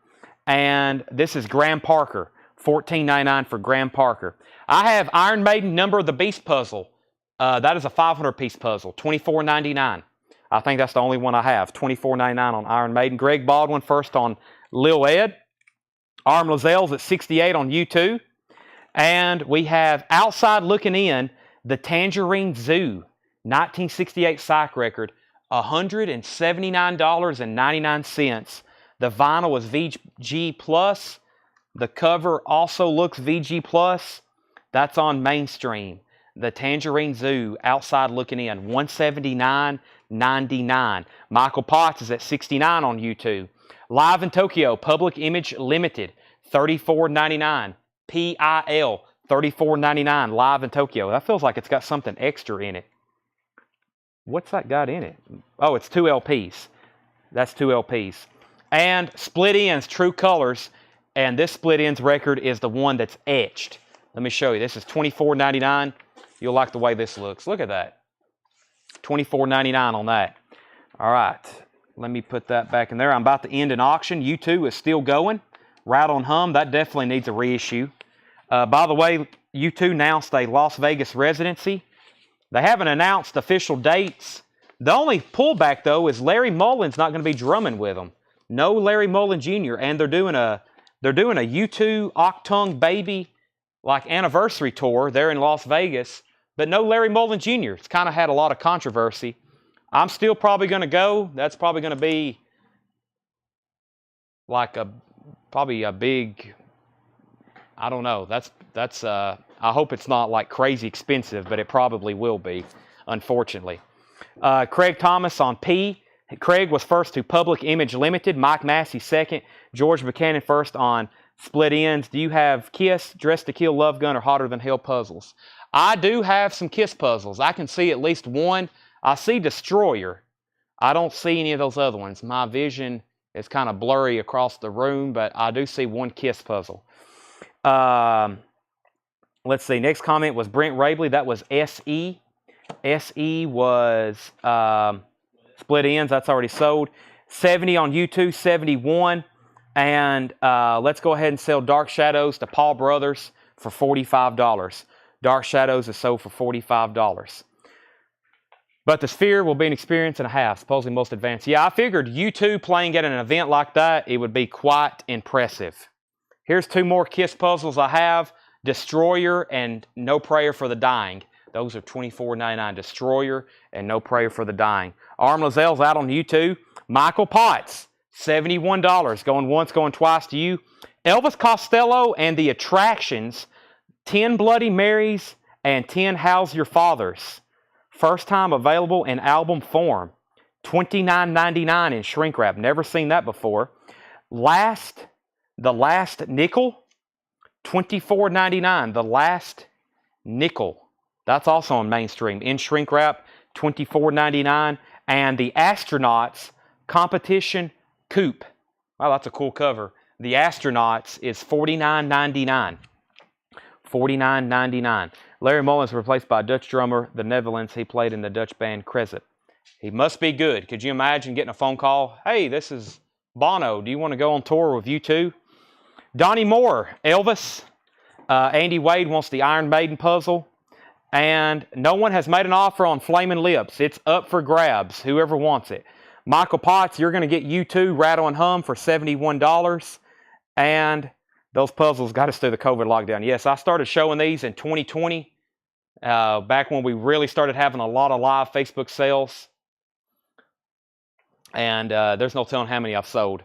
And this is Graham Parker, $14.99 for Graham Parker. I have Iron Maiden Number of the Beast puzzle. That is a 500-piece puzzle, $24.99. I think that's the only one I have, $24.99 on Iron Maiden. Greg Baldwin first on Lil Ed. Arm Lazelle's at $68 on U2. And we have Outside Looking In, the Tangerine Zoo, 1968 psych record, $179.99. The vinyl is VG Plus. The cover also looks VG Plus. That's on Mainstream. The Tangerine Zoo, Outside Looking In, $179.99. Michael Potts is at $69 on U2. Live in Tokyo, Public Image Limited, $34.99. PIL, $34.99. Live in Tokyo. That feels like it's got something extra in it. What's that got in it? Oh, it's 2 LPs. That's 2 LPs. And Split Ends, True Colors. And this Split Ends record is the one that's etched. Let me show you. This is $24.99. You'll like the way this looks. Look at that. $24.99 on that. All right. Let me put that back in there. I'm about to end an auction. U2 is still going. Rat on Hum, that definitely needs a reissue. By the way, U2 announced a Las Vegas residency. They haven't announced official dates. The only pullback, though, is Larry Mullen's not going to be drumming with them. No Larry Mullen Jr. And they're doing a U2 Octung Baby like anniversary tour there in Las Vegas, but no Larry Mullen Jr. It's kind of had a lot of controversy. I'm still probably going to go. That's probably going to be like probably a big, I don't know. That's I hope it's not like crazy expensive, but it probably will be, unfortunately. Craig Thomas on P. Craig was first to Public Image Limited. Mike Massey second. George Buchanan first on Split Ends. Do you have Kiss, Dress to Kill, Love Gun, or Hotter Than Hell puzzles? I do have some Kiss puzzles. I can see at least one. I see Destroyer. I don't see any of those other ones. My vision is kind of blurry across the room, but I do see one Kiss puzzle. Let's see. Next comment was Brent Rabley. That was SE. SE was Split Ends. That's already sold. 70 on U2, 71. And let's go ahead and sell Dark Shadows to Paul Brothers for $45. Dark Shadows is sold for $45. But the Sphere will be an experience and a half, supposedly most advanced. Yeah, I figured U2 playing at an event like that, it would be quite impressive. Here's two more Kiss puzzles I have. Destroyer and No Prayer for the Dying. Those are $24.99. Destroyer and No Prayer for the Dying. Arm Lazelle's out on U2. Michael Potts, $71. Going once, going twice to you. Elvis Costello and the Attractions, 10 Bloody Marys and 10 How's Your Fathers. First time available in album form. $29.99 in shrink wrap. Never seen that before. The Last Nickel, $24.99. The Last Nickel. That's also on Mainstream. In shrink wrap, $24.99. And the Astronauts Competition Coupe. Wow, that's a cool cover. The Astronauts is $49.99. $49.99. Larry Mullen is replaced by a Dutch drummer, the Netherlands. He played in the Dutch band Crescent. He must be good. Could you imagine getting a phone call? Hey, this is Bono. Do you want to go on tour with U2? Donnie Moore, Elvis. Andy Wade wants the Iron Maiden puzzle. And no one has made an offer on Flamin' Lips. It's up for grabs, whoever wants it. Michael Potts, you're going to get U2 Rattle and Hum for $71. And those puzzles got us through the COVID lockdown. Yes, I started showing these in 2020, back when we really started having a lot of live Facebook sales. And there's no telling how many I've sold.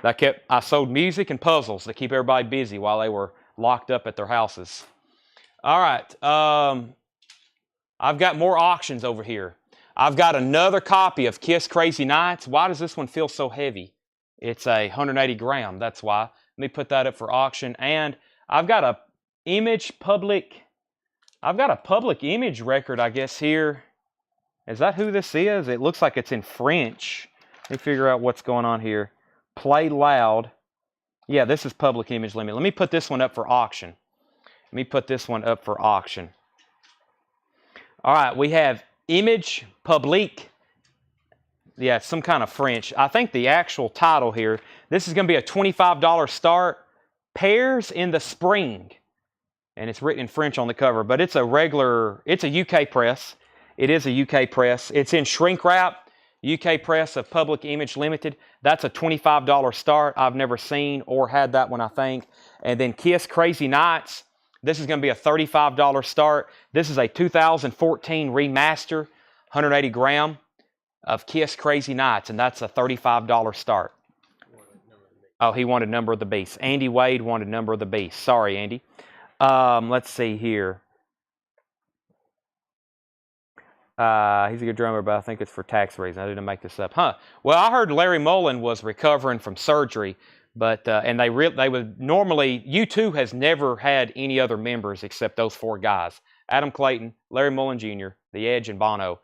I sold music and puzzles to keep everybody busy while they were locked up at their houses. All right. I've got more auctions over here. I've got another copy of Kiss Crazy Nights. Why does this one feel so heavy? It's a 180 gram. That's why. Let me put that up for auction. And I've got a public image record, I guess, here. Is that who this is? It looks like it's in French. Let me figure out what's going on here. Play loud. Yeah, this is Public Image Limited. Let me put this one up for auction. All right, we have Image Publique. Yeah, some kind of French. I think the actual title here, this is going to be a $25 start. Pears in the Spring. And it's written in French on the cover, but it's a UK press. It is a UK press. It's in shrink wrap. UK press of Public Image Limited. That's a $25 start. I've never seen or had that one, I think. And then Kiss Crazy Nights. This is going to be a $35 start. This is a 2014 remaster, 180 gram of Kiss Crazy Nights, and that's a $35 start. Oh, he wanted Number of the Beast. Andy Wade wanted Number of the Beast. Sorry, Andy. Let's see here. He's a good drummer, but I think it's for tax reasons. I didn't make this up. Well, I heard Larry Mullen was recovering from surgery, but and they would normally, U2 has never had any other members except those four guys. Adam Clayton, Larry Mullen Jr., The Edge, and Bono.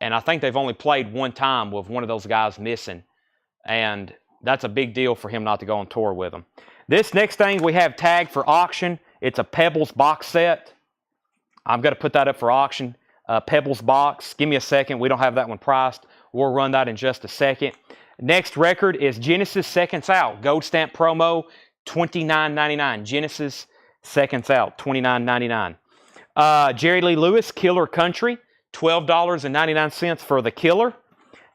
And I think they've only played one time with one of those guys missing. And that's a big deal for him not to go on tour with them. This next thing we have tagged for auction. It's a Pebbles box set. I'm going to put that up for auction. Pebbles box. Give me a second. We don't have that one priced. We'll run that in just a second. Next record is Genesis Seconds Out. Gold stamp promo, $29.99. Genesis Seconds Out, $29.99. Jerry Lee Lewis, Killer Country, $12.99 for the Killer.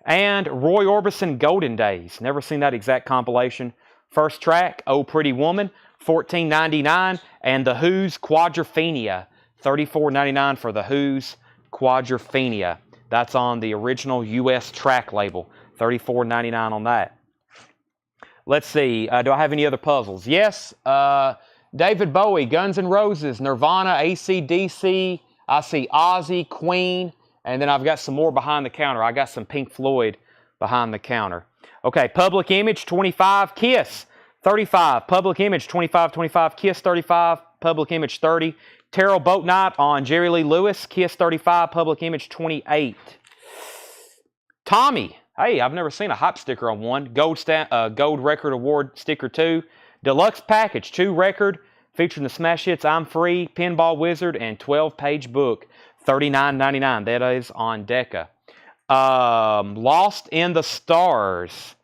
And Roy Orbison, Golden Days. Never seen that exact compilation. First track, Oh Pretty Woman, $14.99. And The Who's Quadrophenia, $34.99 for The Who's Quadrophenia. That's on the original U.S. track label. $34.99 on that. Let's see. Do I have any other puzzles? Yes. David Bowie, Guns N' Roses, Nirvana, AC/DC. I see Ozzy, Queen. And then I've got some more behind the counter. I got some Pink Floyd behind the counter. Okay, Public Image, 25. Kiss, 35. Public Image, 25, 25. Kiss, 35. Public Image, 30. Terrell Boat Night on Jerry Lee Lewis. Kiss, 35. Public Image, 28. Tommy. Hey, I've never seen a hype sticker on one. Gold Record Award sticker 2. Deluxe package, 2 record, featuring the smash hits I'm Free, Pinball Wizard, and 12-page book. $39.99. That is on Decca. Lost in the Stars.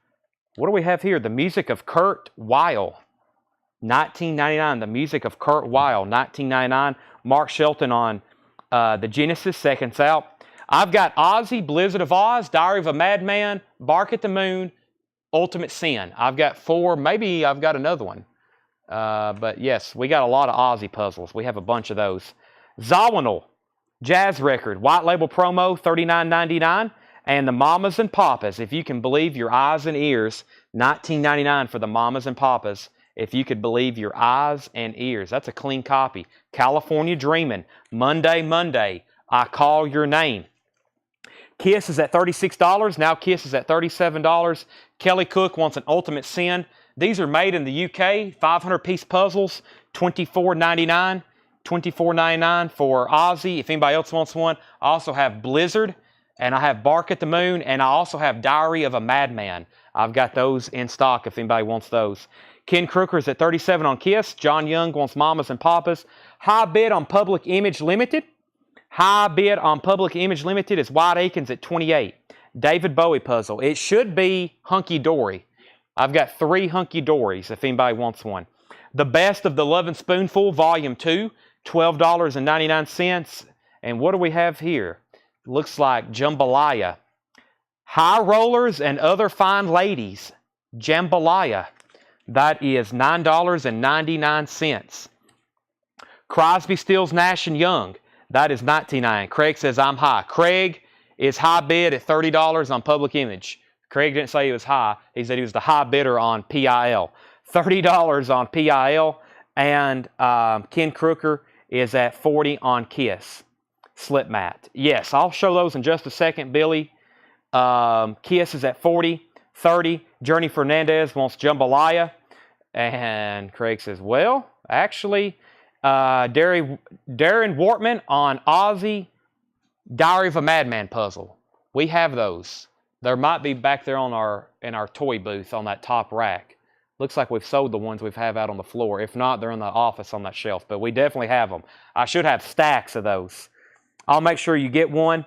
What do we have here? The music of Kurt Weill. $19.99. The music of Kurt Weill. $19.99. Mark Shelton on the Genesis Seconds Out. I've got Ozzy, Blizzard of Oz, Diary of a Madman, Bark at the Moon, Ultimate Sin. I've got 4. Maybe I've got another one. But yes, we got a lot of Ozzy puzzles. We have a bunch of those. Zawinul, Jazz Record, White Label Promo, $39.99. And the Mamas and Papas, if you can believe your eyes and ears, $19.99 for the Mamas and Papas. If you could believe your eyes and ears. That's a clean copy. California Dreamin', Monday, Monday, I Call Your Name. Kiss is at $36. Now Kiss is at $37. Kelly Cook wants an Ultimate Sin. These are made in the UK. 500-piece puzzles, $24.99. $24.99 for Ozzy. If anybody else wants one, I also have Blizzard, and I have Bark at the Moon, and I also have Diary of a Madman. I've got those in stock if anybody wants those. Ken Crooker's at $37 on Kiss. John Young wants Mamas and Papas. High bid on Public Image Limited. High bid on Public Image Limited is White Akins at $28. David Bowie puzzle. It should be Hunky Dory. I've got 3 Hunky Dories if anybody wants one. The Best of the Lovin' Spoonful, Volume 2, $12.99. And what do we have here? Looks like jambalaya. High Rollers and Other Fine Ladies, jambalaya. That is $9.99. Crosby, Stills, Nash & Young. That is $19.99. Craig says, I'm high. Craig is high bid at $30 on Public Image. Craig didn't say he was high. He said he was the high bidder on PIL. $30 on PIL. And Ken Crooker is at $40 on Kiss. Slip mat. Yes, I'll show those in just a second, Billy. Kiss is at $40. $30. Journey Fernandez wants jambalaya. And Craig says, well, actually, Darren Wortman on Ozzy Diary of a Madman puzzle. We have those. There might be back there in our toy booth on that top rack. Looks like we've sold the ones we have out on the floor. If not, they're in the office on that shelf. But we definitely have them. I should have stacks of those. I'll make sure you get one.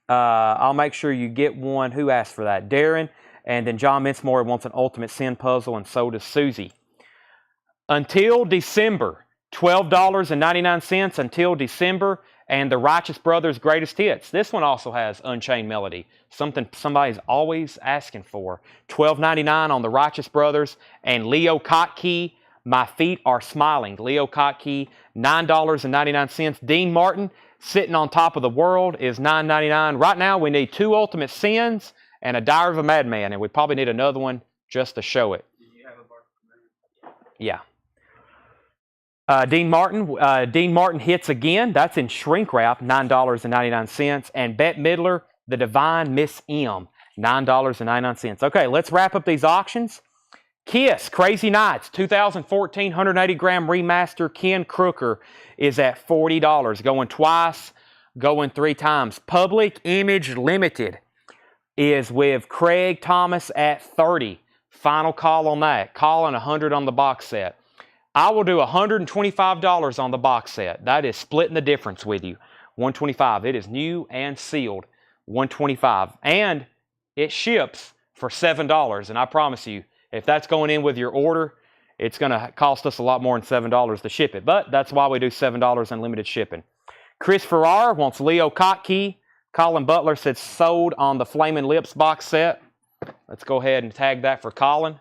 I'll make sure you get one. Who asked for that? Darren. And then John Minsmore wants an Ultimate Sin puzzle, and so does Susie. Until December, $12.99 until December, and the Righteous Brothers Greatest Hits. This one also has Unchained Melody, something somebody's always asking for. $12.99 on the Righteous Brothers, and Leo Kottke, My Feet Are Smiling. Leo Kottke, $9.99. Dean Martin, Sitting on Top of the World, is $9.99. Right now, we need 2 Ultimate Sins and a Diary of a Madman, and we probably need another one just to show it. Did you have a bar? Yeah. Dean Martin hits again. That's in shrink wrap, $9.99. And Bette Midler, The Divine Miss M, $9.99. Okay, let's wrap up these auctions. Kiss, Crazy Nights, 2014 180-gram remaster, Ken Crooker, is at $40. Going twice, going 3 times. Public Image Limited is with Craig Thomas at $30. Final call on that. Calling $100 on the box set. I will do $125 on the box set. That is splitting the difference with you. $125. It is new and sealed. $125. And it ships for $7. And I promise you, if that's going in with your order, it's going to cost us a lot more than $7 to ship it. But that's why we do $7 unlimited shipping. Chris Farrar wants Leo Kottke. Colin Butler said sold on the Flamin' Lips box set. Let's go ahead and tag that for Colin.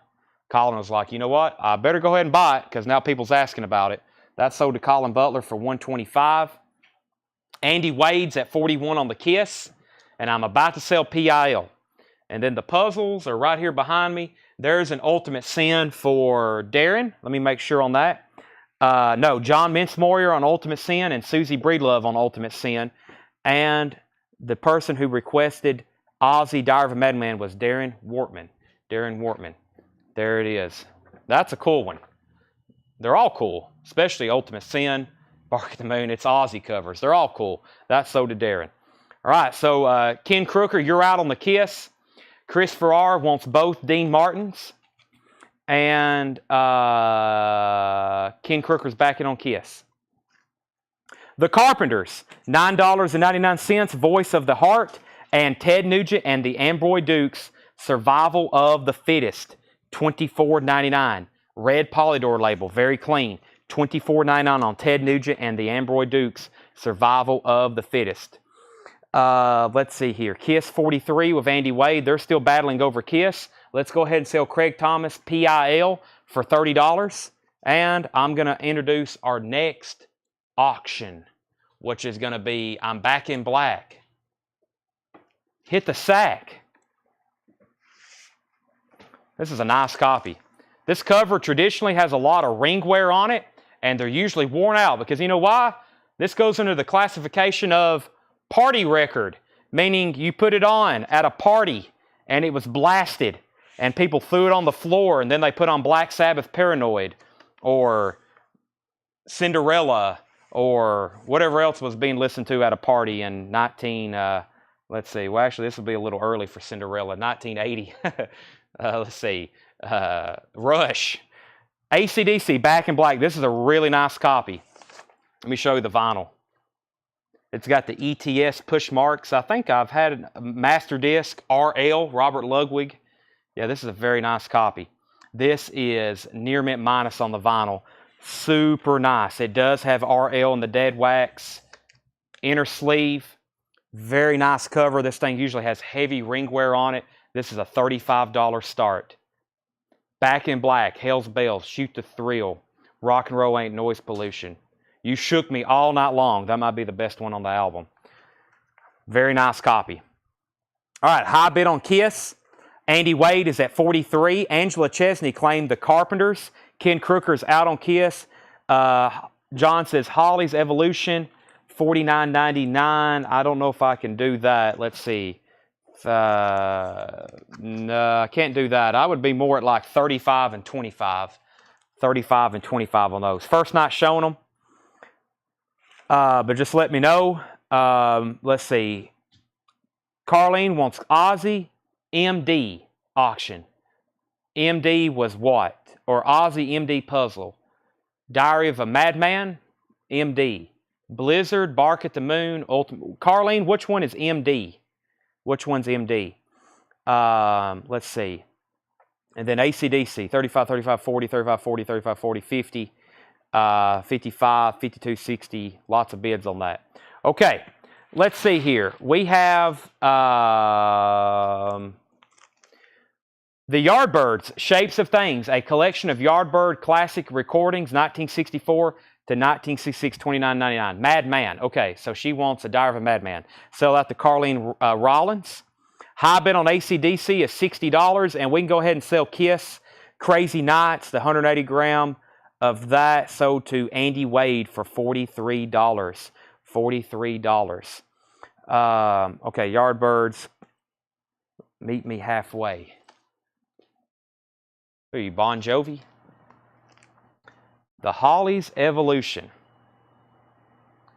Colin was like, you know what? I better go ahead and buy it because now people's asking about it. That's sold to Colin Butler for $125. Andy Wade's at $41 on the Kiss. And I'm about to sell PIL. And then the puzzles are right here behind me. There's an Ultimate Sin for Darren. Let me make sure on that. No, John Minsmoyer on Ultimate Sin and Susie Breedlove on Ultimate Sin. And the person who requested Ozzy Diary of a Madman was Darren Wortman. Darren Wortman. There it is. That's a cool one. They're all cool, especially Ultimate Sin, Bark at the Moon. It's Ozzy covers. They're all cool. That's so did Darren. All right, so Ken Crooker, you're out on the Kiss. Chris Farrar wants both Dean Martins. And Ken Crooker's back in on Kiss. The Carpenters, $9.99, Voice of the Heart. And Ted Nugent and the Amboy Dukes, Survival of the Fittest. $24.99. Red Polydor label, very clean. $24.99 on Ted Nugent and the Amboy Dukes, Survival of the Fittest. Let's see here. Kiss 43 with Andy Wade. They're still battling over Kiss. Let's go ahead and sell Craig Thomas PIL for $30. And I'm going to introduce our next auction, which is going to be I'm Back in Black. Hit the sack. This is a nice copy. This cover traditionally has a lot of ring wear on it, and they're usually worn out because you know why? This goes under the classification of party record, meaning you put it on at a party and it was blasted and people threw it on the floor and then they put on Black Sabbath Paranoid or Cinderella or whatever else was being listened to at a party in let's see, well actually this will be a little early for Cinderella, 1980. Let's see, Rush. AC/DC, Back in Black. This is a really nice copy. Let me show you the vinyl. It's got the ETS push marks. I think I've had a master disc, RL, Robert Ludwig. Yeah, this is a very nice copy. This is near mint minus on the vinyl. Super nice. It does have RL in the dead wax. Inner sleeve. Very nice cover. This thing usually has heavy ring wear on it. This is a $35 start. Back in Black, Hell's Bells, Shoot the Thrill, Rock and Roll Ain't Noise Pollution. You Shook Me All Night Long. That might be the best one on the album. Very nice copy. All right, high bid on Kiss. Andy Wade is at 43. Angela Chesney claimed the Carpenters. Ken Crooker's out on Kiss. John says Holly's Evolution, $49.99. I don't know if I can do that. Let's see. No, I can't do that. I would be more at like 35 and 25. 35 and 25 on those. First night showing them. But just let me know. Let's see. Carlene wants Ozzy MD auction. MD was what? Or Ozzy MD puzzle. Diary of a Madman, MD. Blizzard, Bark at the Moon, Ultimate. Carlene, which one is MD? Which one's MD? Let's see. And then AC/DC, 35, 35, 40, 35, 40, 35, 40, 50, 55, 52, 60. Lots of bids on that. Okay, let's see here. We have the Yardbirds, Shapes of Things, a collection of Yardbird classic recordings, 1964 to 1966, $29.99. Madman. Okay, so she wants a Diary of a Madman. Sell out to Carlene Rollins. High bid on AC/DC is $60, and we can go ahead and sell Kiss Crazy Nights, the 180 gram of that, sold to Andy Wade for $43. $43. Okay, Yardbirds, meet me halfway. Who are you, Bon Jovi? The Hollies Evolution.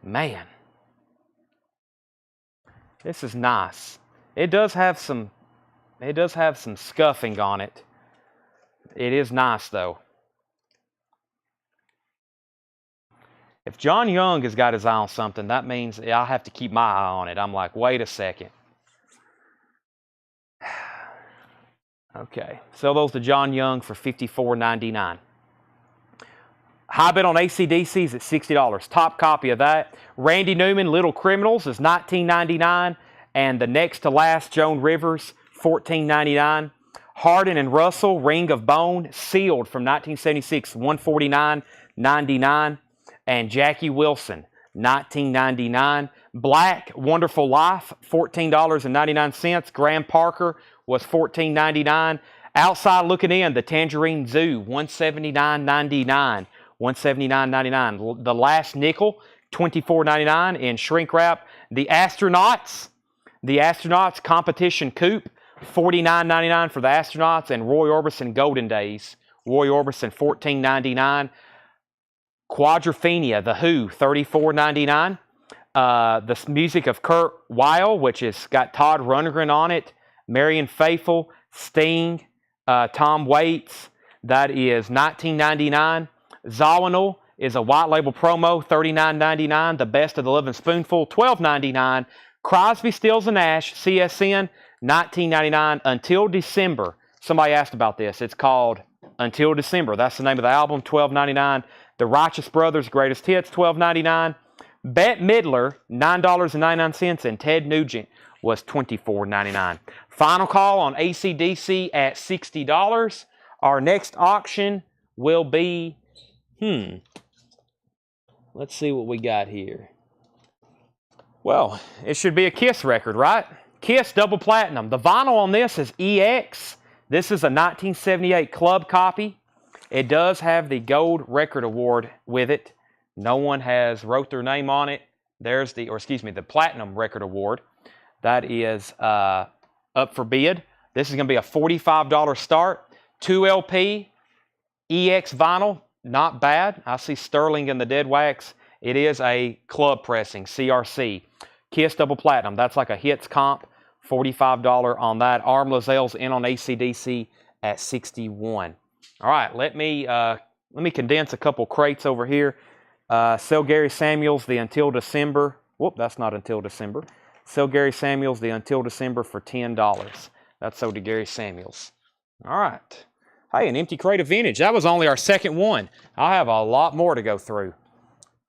Man, this is nice. It does have some scuffing on it. It is nice though. If John Young has got his eye on something, that means I have to keep my eye on it. I'm like, wait a second. Okay, sell those to John Young for $54.99. High bid on AC/DC is at $60. Top copy of that. Randy Newman, Little Criminals is $19.99. And the next to last, Joan Rivers, $14.99. Hardin and Russell, Ring of Bone, sealed from 1976, $149.99. And Jackie Wilson, $19.99. Black, Wonderful Life, $14.99. Graham Parker was $14.99. Outside Looking In, the Tangerine Zoo, $179.99. $179.99. The Last Nickel, $24.99 in shrink wrap. The Astronauts Competition Coupe, $49.99 for the Astronauts. And Roy Orbison Golden Days, Roy Orbison, $14.99. Quadrophenia, The Who, $34.99. The music of Kurt Weill, which has got Todd Rundgren on it. Marion Faithfull, Sting, Tom Waits, that is $19.99. Zawinul is a white label promo, $39.99. The Best of the Living Spoonful, $12.99. Crosby, Stills and Nash, CSN, $19.99 until December. Somebody asked about this. It's called Until December. That's the name of the album, $12.99. The Righteous Brothers Greatest Hits, $12.99. Bette Midler, $9.99, and Ted Nugent was $24.99. Final call on AC/DC at $60. Our next auction will be, let's see what we got here. Well, it should be a Kiss record, right? Kiss Double Platinum. The vinyl on this is EX. This is a 1978 club copy. It does have the Gold Record Award with it. No one has wrote their name on it. There's the Platinum Record Award. That is up for bid. This is going to be a $45 start. 2 LP, EX vinyl, not bad. I see Sterling in the dead wax. It is a club pressing, CRC. Kiss Double Platinum. That's like a hits comp. $45 on that. Arm Lazelle's in on AC/DC at $61. All right, let me condense a couple crates over here. Sell Gary Samuels the Until December. Whoop, that's not Until December. Sell Gary Samuels the Until December for $10. That's sold to Gary Samuels. All right, Hey, an empty crate of vintage. That was only our second one. I have a lot more to go through.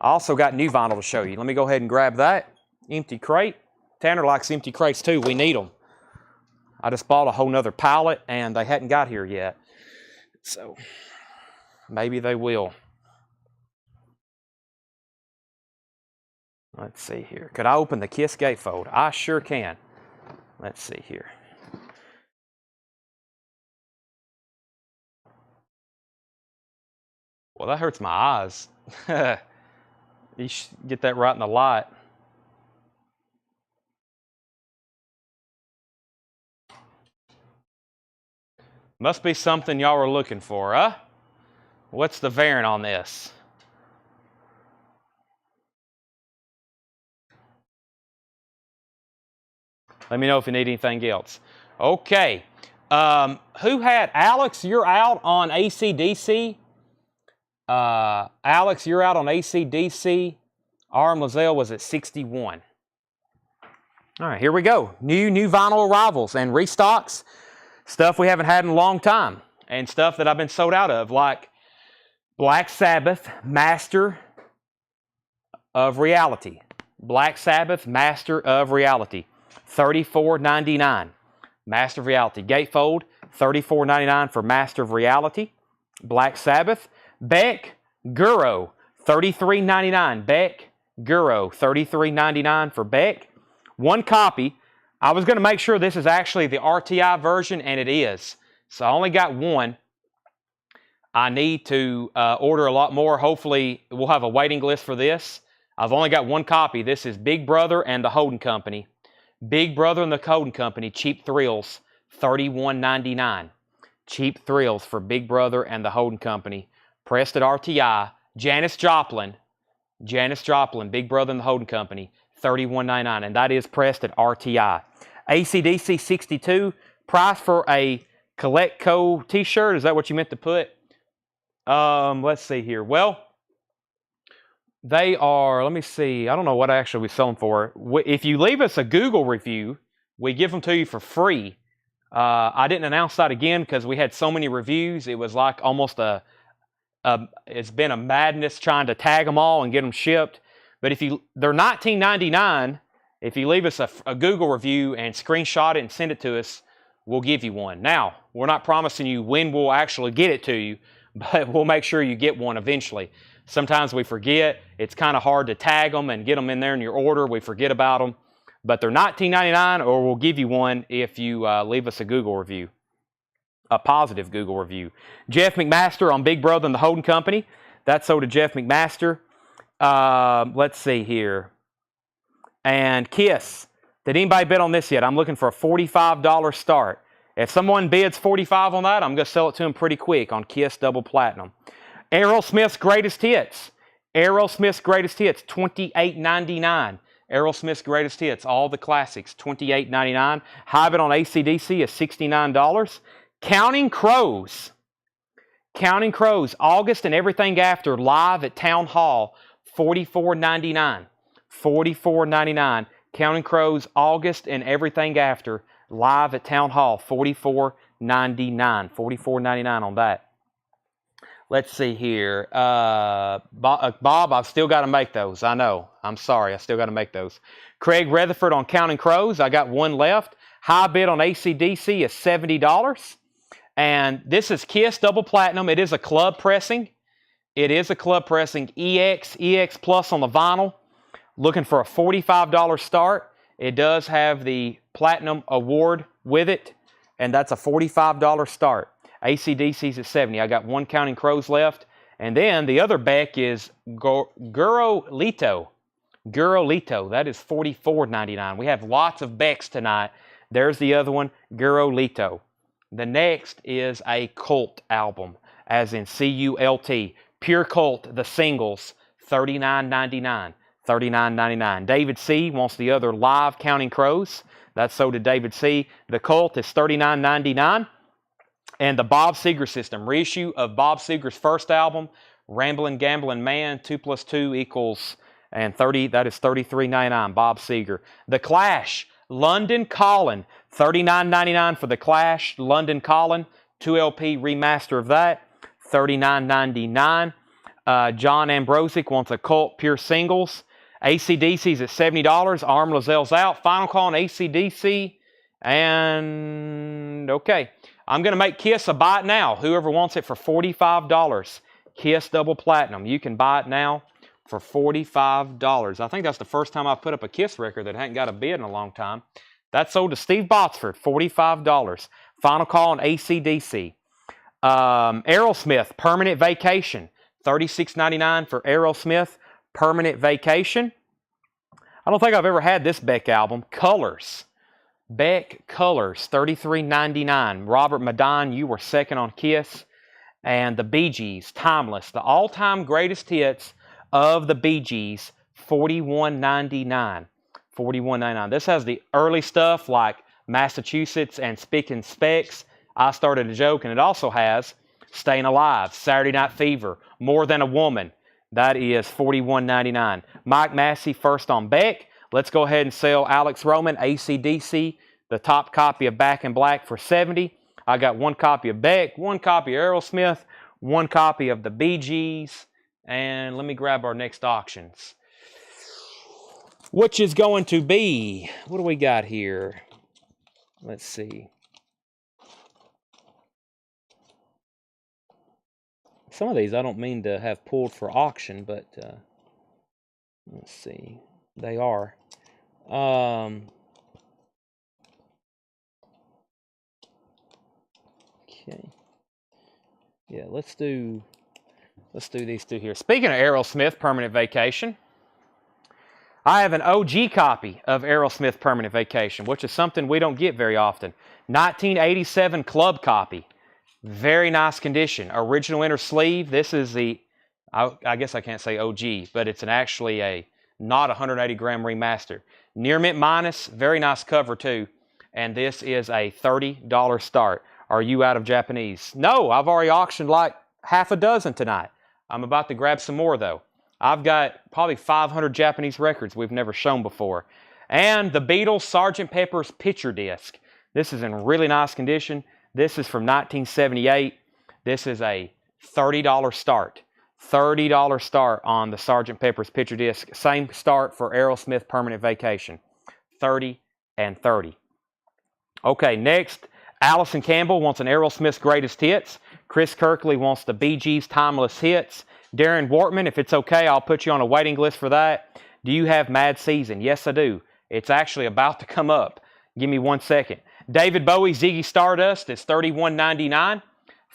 I also got new vinyl to show you. Let me go ahead and grab that. Empty crate. Tanner likes empty crates too. We need them. I just bought a whole nother pallet and they hadn't got here yet. So maybe they will. Let's see here. Could I open the Kiss gatefold? I sure can. Let's see here. Well, that hurts my eyes. You should get that right in the light. Must be something y'all were looking for, huh? What's the variant on this? Let me know if you need anything else. Okay. Who had Alex? You're out on AC/DC. Alex, you're out on AC/DC. RM Lozelle was at 61. All right, here we go. New vinyl arrivals and restocks. Stuff we haven't had in a long time. And stuff that I've been sold out of, like Black Sabbath, Master of Reality. Black Sabbath, Master of Reality. $34.99. Master of Reality. Gatefold, $34.99 for Master of Reality. Black Sabbath. Beck, Guro, $33.99. Beck, Guro, $33.99 for Beck. One copy. I was going to make sure this is actually the RTI version, and it is. So I only got one. I need to order a lot more. Hopefully, we'll have a waiting list for this. I've only got one copy. This is Big Brother and the Holden Company. Big Brother and the Holden Company, Cheap Thrills, $31.99. Cheap Thrills for Big Brother and the Holden Company. Pressed at RTI. Janis Joplin, Big Brother and the Holden Company, $31.99. And that is pressed at RTI. AC/DC 62, price for a Colectco t-shirt. Is that what you meant to put? Let's see here. Well, they are, let me see. I don't know what actually we sell them for. If you leave us a Google review, we give them to you for free. I didn't announce that again because we had so many reviews. It was like almost it's been a madness trying to tag them all and get them shipped. But they're $19.99. If you leave us a Google review and screenshot it and send it to us, we'll give you one. Now, we're not promising you when we'll actually get it to you, but we'll make sure you get one eventually. Sometimes we forget. It's kind of hard to tag them and get them in there in your order. We forget about them. But they're $19.99, or we'll give you one if you leave us a Google review. A positive Google review. Jeff McMaster on Big Brother and the Holden Company. That's sold to Jeff McMaster. Let's see here. And Kiss. Did anybody bid on this yet? I'm looking for a $45 start. If someone bids $45 on that, I'm going to sell it to them pretty quick on Kiss Double Platinum. Aerosmith's Greatest Hits. Aerosmith's Greatest Hits, $28.99. Aerosmith's Greatest Hits, all the classics, $28.99. High bid on AC/DC is $69. Counting Crows. Counting Crows, August and Everything After, live at Town Hall, $44.99. $44.99. Counting Crows, August and Everything After, live at Town Hall, $44.99. $44.99 on that. Let's see here. Bob, I've still got to make those. I know. I'm sorry. I still got to make those. Craig Rutherford on Counting Crows. I got one left. High bid on AC/DC is $70. And this is Kiss Double Platinum. It is a club pressing. It is a club pressing. EX Plus on the vinyl. Looking for a $45 start. It does have the Platinum Award with it. And that's a $45 start. AC/DC's at $70. I got one Counting Crows left. And then the other Beck is Guro Lito. Guro Lito. That is $44.99. We have lots of Becks tonight. There's the other one, Guro Lito. The next is a Cult album, as in C-U-L-T. Pure Cult, the singles, $39.99. $39.99. David C. wants the other live Counting Crows. That's sold to David C. The Cult is $39.99. And the Bob Seger System, reissue of Bob Seger's first album, Ramblin' Gamblin' Man, 2 + 2 equals, and 30, that is $33.99, Bob Seger. The Clash, London Calling, $39.99 for The Clash, London Calling, 2LP remaster of that, $39.99. John Ambrosic wants a Cult Pure Singles. AC/DC's at $70. Arm Lazelle's out. Final call on AC/DC. And okay, I'm going to make Kiss a buy it now. Whoever wants it for $45. Kiss Double Platinum. You can buy it now for $45. I think that's the first time I've put up a Kiss record that hadn't got a bid in a long time. That's sold to Steve Botsford, $45. Final call on AC/DC. Aerosmith, Permanent Vacation, $36.99 for Aerosmith, Permanent Vacation. I don't think I've ever had this Beck album. Colors. Beck Colors, $33.99. Robert Madon, you were second on Kiss. And the Bee Gees, Timeless, the all-time greatest hits of the Bee Gees, $41.99. $41.99. This has the early stuff like Massachusetts and Spick and Specks. I Started a Joke, and it also has Staying Alive, Saturday Night Fever, More Than a Woman. That is $41.99. Mike Massey first on Beck. Let's go ahead and sell Alex Roman, AC/DC, the top copy of Back in Black for $70. I got one copy of Beck, one copy of Aerosmith, one copy of the Bee Gees, and let me grab our next auctions, which is going to be, what do we got here? Let's see. Some of these I don't mean to have pulled for auction, but let's see. They are. Okay. Yeah, let's do these two here. Speaking of Aerosmith Permanent Vacation, I have an OG copy of Aerosmith Permanent Vacation, which is something we don't get very often. 1987 club copy. Very nice condition. Original inner sleeve. This is the, I guess I can't say OG, but it's actually a not 180 gram remaster. Near mint minus. Very nice cover too. And this is a $30 start. Are you out of Japanese? No, I've already auctioned like half a dozen tonight. I'm about to grab some more though. I've got probably 500 Japanese records we've never shown before. And the Beatles Sgt. Pepper's picture disc. This is in really nice condition. This is from 1978. This is a $30 start. $30 start on the Sgt. Pepper's picture disc. Same start for Aerosmith Permanent Vacation. 30 and 30. Okay, next, Allison Campbell wants an Aerosmith's Greatest Hits. Chris Kirkley wants the Bee Gees' Timeless Hits. Darren Wortman, if it's okay, I'll put you on a waiting list for that. Do you have Mad Season? Yes, I do. It's actually about to come up. Give me 1 second. David Bowie, Ziggy Stardust is $31.99.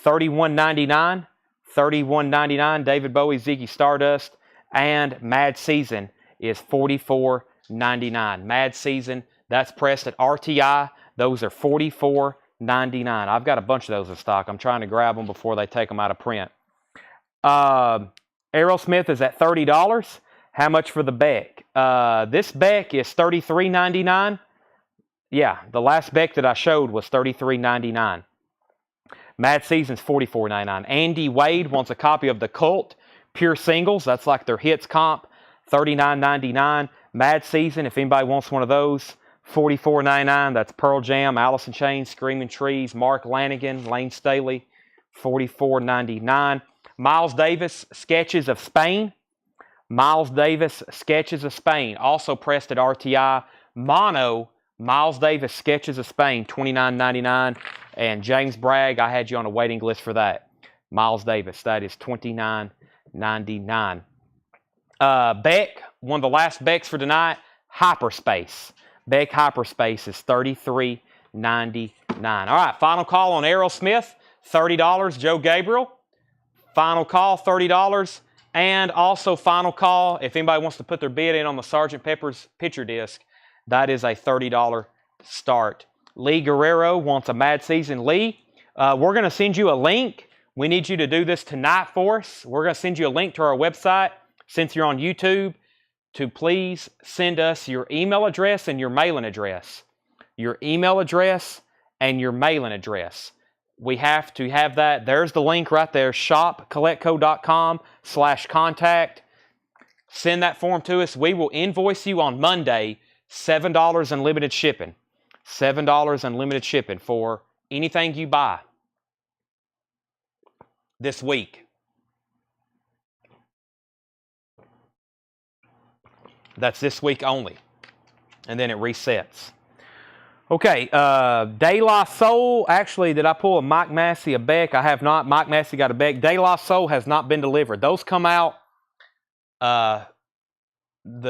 $31.99. $31.99. David Bowie, Ziggy Stardust. And Mad Season is $44.99. Mad Season, that's pressed at RTI. Those are $44.99. I've got a bunch of those in stock. I'm trying to grab them before they take them out of print. Aerosmith is at $30. How much for the Beck? This Beck is $33.99. Yeah, the last Beck that I showed was $33.99. Mad Season's $44.99. Andy Wade wants a copy of the Cult Pure Singles. That's like their hits comp. $39.99. Mad Season, if anybody wants one of those, $44.99. That's Pearl Jam, Alice in Chains, Screaming Trees, Mark Lanigan, Lane Staley, $44.99. Miles Davis, Sketches of Spain. Miles Davis, Sketches of Spain, also pressed at RTI. Mono, Miles Davis, Sketches of Spain, $29.99. And James Bragg, I had you on a waiting list for that. Miles Davis, that is $29.99. Beck, one of the last Becks for tonight, Hyperspace. Beck Hyperspace is $33.99. All right, final call on Aerosmith, $30. Joe Gabriel, final call, $30. And also final call, if anybody wants to put their bid in on the Sgt. Pepper's picture disc, that is a $30 start. Lee Guerrero wants a Mad Season. Lee, we're going to send you a link. We need you to do this tonight for us. We're going to send you a link to our website, since you're on YouTube, to please send us your email address and your mailing address. Your email address and your mailing address. We have to have that. There's the link right there, shopcollectco.com/contact. Send that form to us. We will invoice you on Monday, $7 unlimited shipping. $7 unlimited shipping for anything you buy. this week. That's this week only. And then it resets. Okay, De La Soul. Actually, did I pull a Mike Massey, a Beck? I have not. Mike Massey got a Beck. De La Soul has not been delivered. Those come out, the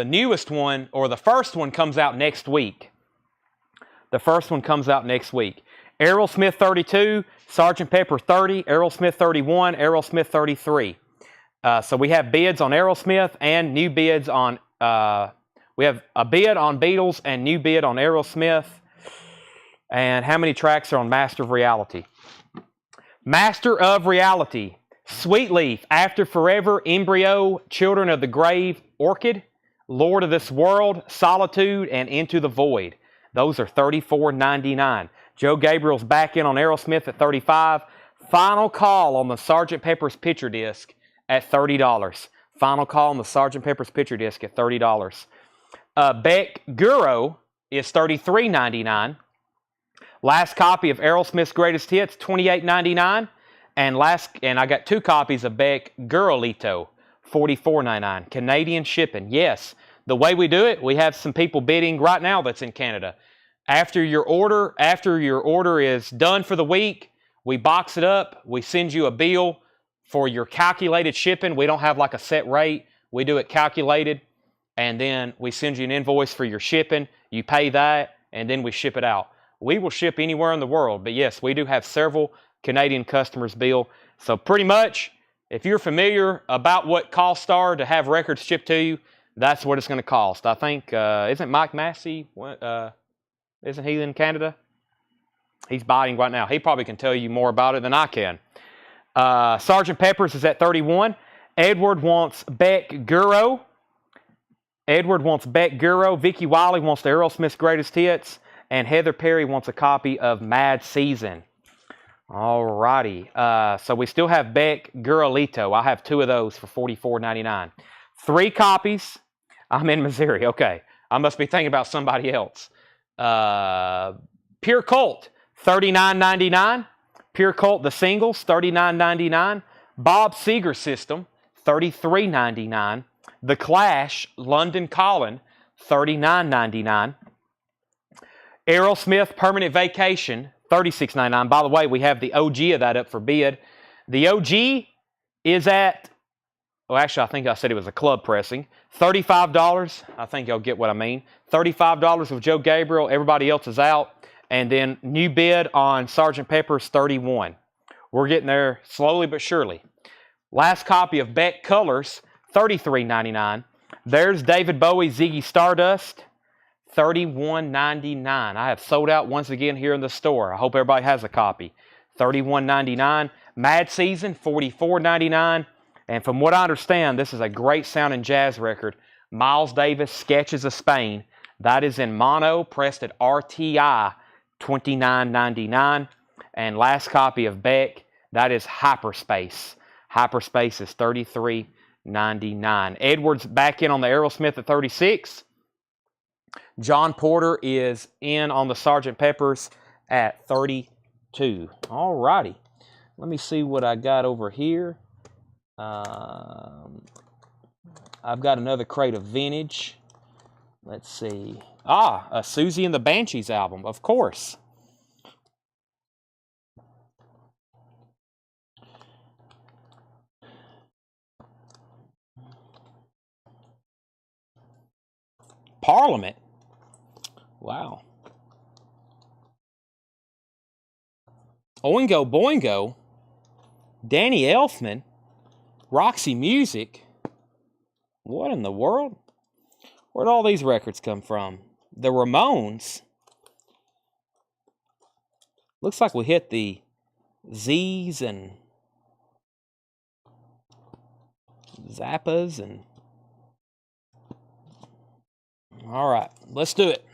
newest one, or the first one comes out next week. The first one comes out next week. Aerosmith 32, Sgt. Pepper 30, Aerosmith 31, Aerosmith 33. So we have bids on Aerosmith and new bids on, we have a bid on Beatles and new bid on Aerosmith. And how many tracks are on Master of Reality? Master of Reality. Sweet Leaf, After Forever, Embryo, Children of the Grave, Orchid, Lord of This World, Solitude, and Into the Void. Those are $34.99. Joe Gabriel's back in on Aerosmith at $35. Final Call on the Sgt. Pepper's Picture Disc at $30. Final Call on the Sgt. Pepper's Picture Disc at $30. Beck Guro is $33.99. Last copy of Aerosmith's Greatest Hits, $28.99. And I got 2 copies of Beck Gurolito, $44.99. Canadian shipping. Yes, the way we do it, we have some people bidding right now that's in Canada. After your order is done for the week, we box it up. We send you a bill for your calculated shipping. We don't have like a set rate. We do it calculated, and then we send you an invoice for your shipping. You pay that, and then we ship it out. We will ship anywhere in the world, but yes, we do have several Canadian customers bill. So pretty much, if you're familiar about what costs are to have records shipped to you, that's what it's going to cost. I think, isn't Mike Massey, isn't he in Canada? He's biting right now. He probably can tell you more about it than I can. Sgt. Pepper's is at $31. Edward wants Beck Guro. Vicky Wiley wants the Aerosmith's Greatest Hits. And Heather Perry wants a copy of Mad Season. Alrighty. So we still have Beck Gurolito. I have 2 of those for $44.99. 3 copies. I'm in Missouri. Okay. I must be thinking about somebody else. Pure Cult, $39.99. Pure Cult, the singles, $39.99. Bob Seger System, $33.99. The Clash, London Calling, $39.99. Aerosmith Permanent Vacation, $36.99. By the way, we have the OG of that up for bid. The OG is at, well, actually, I think I said it was a club pressing. $35. I think y'all get what I mean. $35 with Joe Gabriel. Everybody else is out. And then new bid on Sgt. Pepper's, $31. We're getting there slowly but surely. Last copy of Beck Colors, $33.99. There's David Bowie, Ziggy Stardust, $31.99. I have sold out once again here in the store. I hope everybody has a copy. $31.99. Mad Season, $44.99. And from what I understand, this is a great sounding jazz record. Miles Davis, Sketches of Spain. That is in mono, pressed at RTI, $29.99. And last copy of Beck, that is Hyperspace. Hyperspace is $33.99. Edwards back in on the Aerosmith at $36. John Porter is in on the Sgt. Pepper's at $32. All righty. Let me see what I got over here. I've got another crate of vintage. Let's see. A Susie and the Banshees album, of course. Parliament. Wow. Oingo Boingo. Danny Elfman. Roxy Music. What in the world? Where'd all these records come from? The Ramones. Looks like we hit the Z's and Zappas and... All right, let's do it.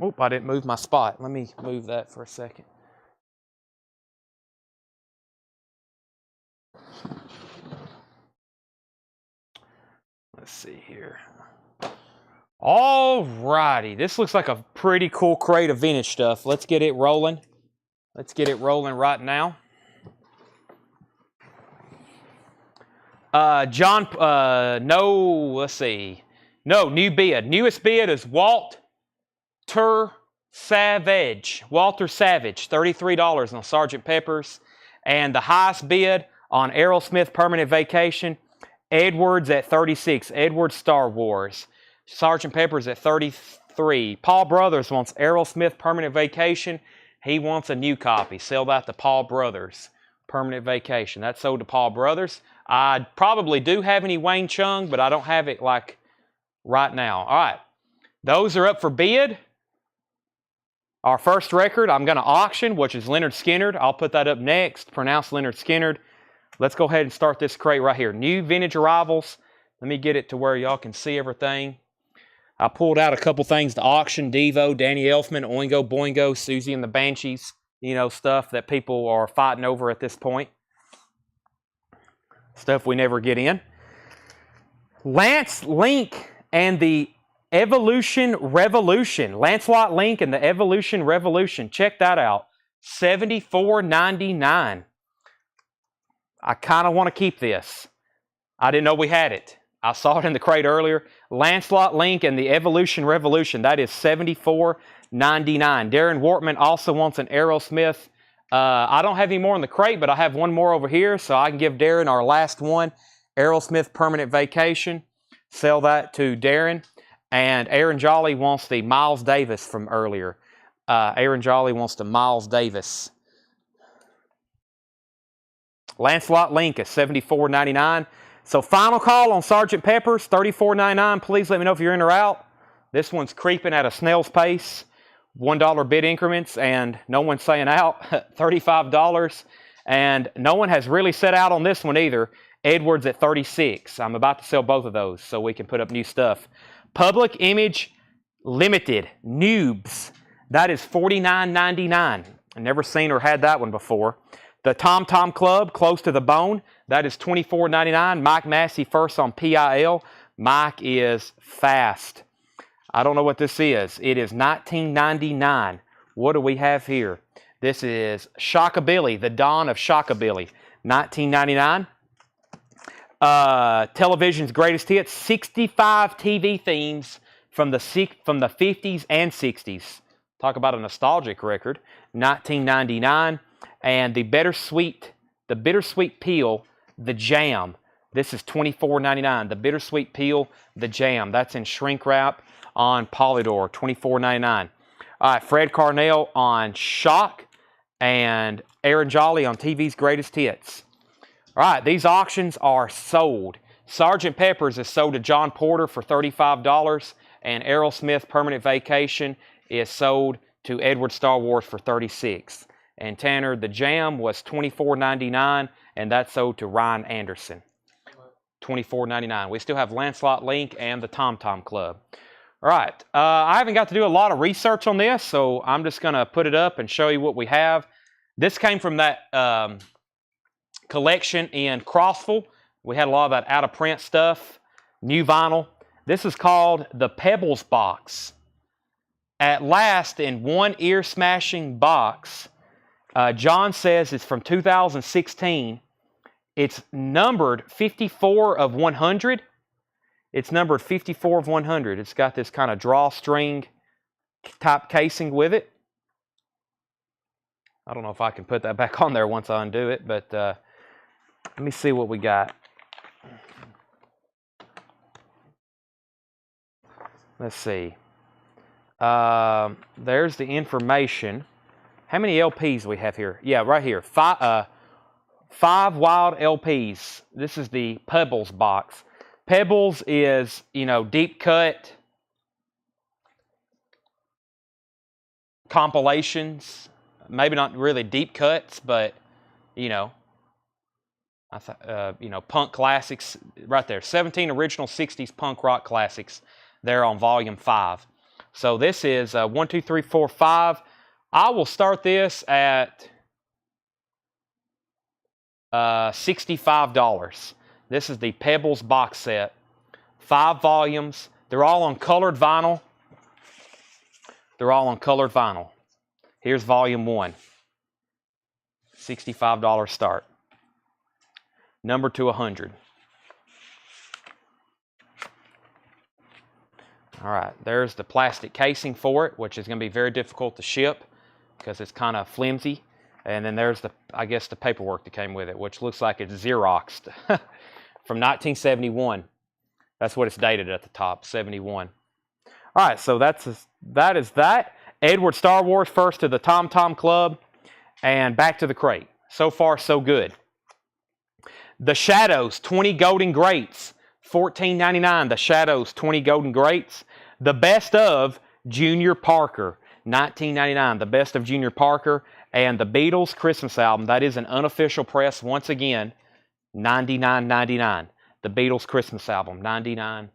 Oop, I didn't move my spot. Let me move that for a second. Let's see here. All righty. This looks like a pretty cool crate of vintage stuff. Let's get it rolling. Let's get it rolling right now. Let's see. No, new bid. Newest bid is Walter Savage. Walter Savage, $33 on Sgt. Pepper's. And the highest bid on Aerosmith Permanent Vacation, Edwards at 36. Edwards Star Wars. Sgt. Pepper's at 33. Paul Brothers wants Aerosmith Permanent Vacation. He wants a new copy. Sell that to Paul Brothers. Permanent Vacation. That's sold to Paul Brothers. I probably do have any Wayne Chung, but I don't have it like right now. All right. Those are up for bid. Our first record I'm going to auction, which is Leonard Skinner. I'll put that up next. Pronounce Leonard Skinner. Let's go ahead and start this crate right here. New vintage arrivals. Let me get it to where y'all can see everything. I pulled out a couple things to auction. Devo, Danny Elfman, Oingo Boingo, Susie and the Banshees. You know, stuff that people are fighting over at this point. Stuff we never get in. Lance Link and the Evolution Revolution. Lancelot Link and the Evolution Revolution. Check that out. $74.99. I kind of want to keep this. I didn't know we had it. I saw it in the crate earlier. Lancelot Link and the Evolution Revolution. That is $74.99. Darren Wortman also wants an Aerosmith. I don't have any more in the crate, but I have one more over here, so I can give Darren our last one. Aerosmith Permanent Vacation. Sell that to Darren. And Aaron Jolly wants the Miles Davis from earlier. Aaron Jolly wants the Miles Davis. Lancelot Link is $74.99. So final call on Sgt. Pepper's, $34.99. Please let me know if you're in or out. This one's creeping at a snail's pace. $1 bid increments, and no one's saying out. $35. And no one has really set out on this one either. Edwards at 36. I'm about to sell both of those so we can put up new stuff. Public Image Limited, Noobs. That is $49.99. I've never seen or had that one before. The Tom Tom Club, Close to the Bone. That is $24.99. Mike Massey first on PIL. Mike is fast. I don't know what this is. It is $19.99. What do we have here? This is Shockabilly, the Dawn of Shockabilly. $19.99. Television's Greatest Hits. 65 TV themes from the 50s and 60s. Talk about a nostalgic record. $19.99. And the Bittersweet Peel, The Jam. This is $24.99. The Bittersweet Peel, The Jam. That's in shrink wrap on Polydor, $24.99. All right, Fred Carnell on Shock and Aaron Jolly on TV's Greatest Hits. All right, these auctions are sold. Sgt. Pepper's is sold to John Porter for $35, and Aerosmith Permanent Vacation is sold to Edward Star Wars for $36. And Tanner, the Jam was $24.99, and that's sold to Ryan Anderson. $24.99. We still have Lancelot Link and the Tom Tom Club. All right. I haven't got to do a lot of research on this, so I'm just going to put it up and show you what we have. This came from that collection in Crossville. We had a lot of that out-of-print stuff, new vinyl. This is called the Pebbles Box. At last, in one ear-smashing box, John says it's from 2016. It's numbered 54 of 100. It's numbered 54 of 100. It's got this kind of drawstring type casing with it. I don't know if I can put that back on there once I undo it, but let me see what we got. Let's see. There's the information. How many LPs do we have here? Yeah, right here. Five wild LPs. This is the Pebbles box. Pebbles is, deep cut compilations. Maybe not really deep cuts, but, punk classics right there. 17 original 60s punk rock classics there on volume 5. So this is 1, 2, 3, 4, 5. I will start this at $65. This is the Pebbles box set. 5 volumes. They're all on colored vinyl. Here's volume 1. $65 start. Number to 100. All right, there's the plastic casing for it, which is going to be very difficult to ship because it's kind of flimsy. And then there's the, I guess, the paperwork that came with it, which looks like it's Xeroxed from 1971. That's what it's dated at the top, 71. All right, so that is that. Edward Star Wars first to the Tom Tom Club and back to the crate. So far, so good. The Shadows 20 Golden Greats, $14.99. The Shadows 20 Golden Greats. The Best of Junior Parker, $19.99. The Best of Junior Parker. And the Beatles Christmas album. That is an unofficial press once again, $99.99. The Beatles Christmas album, $99.99.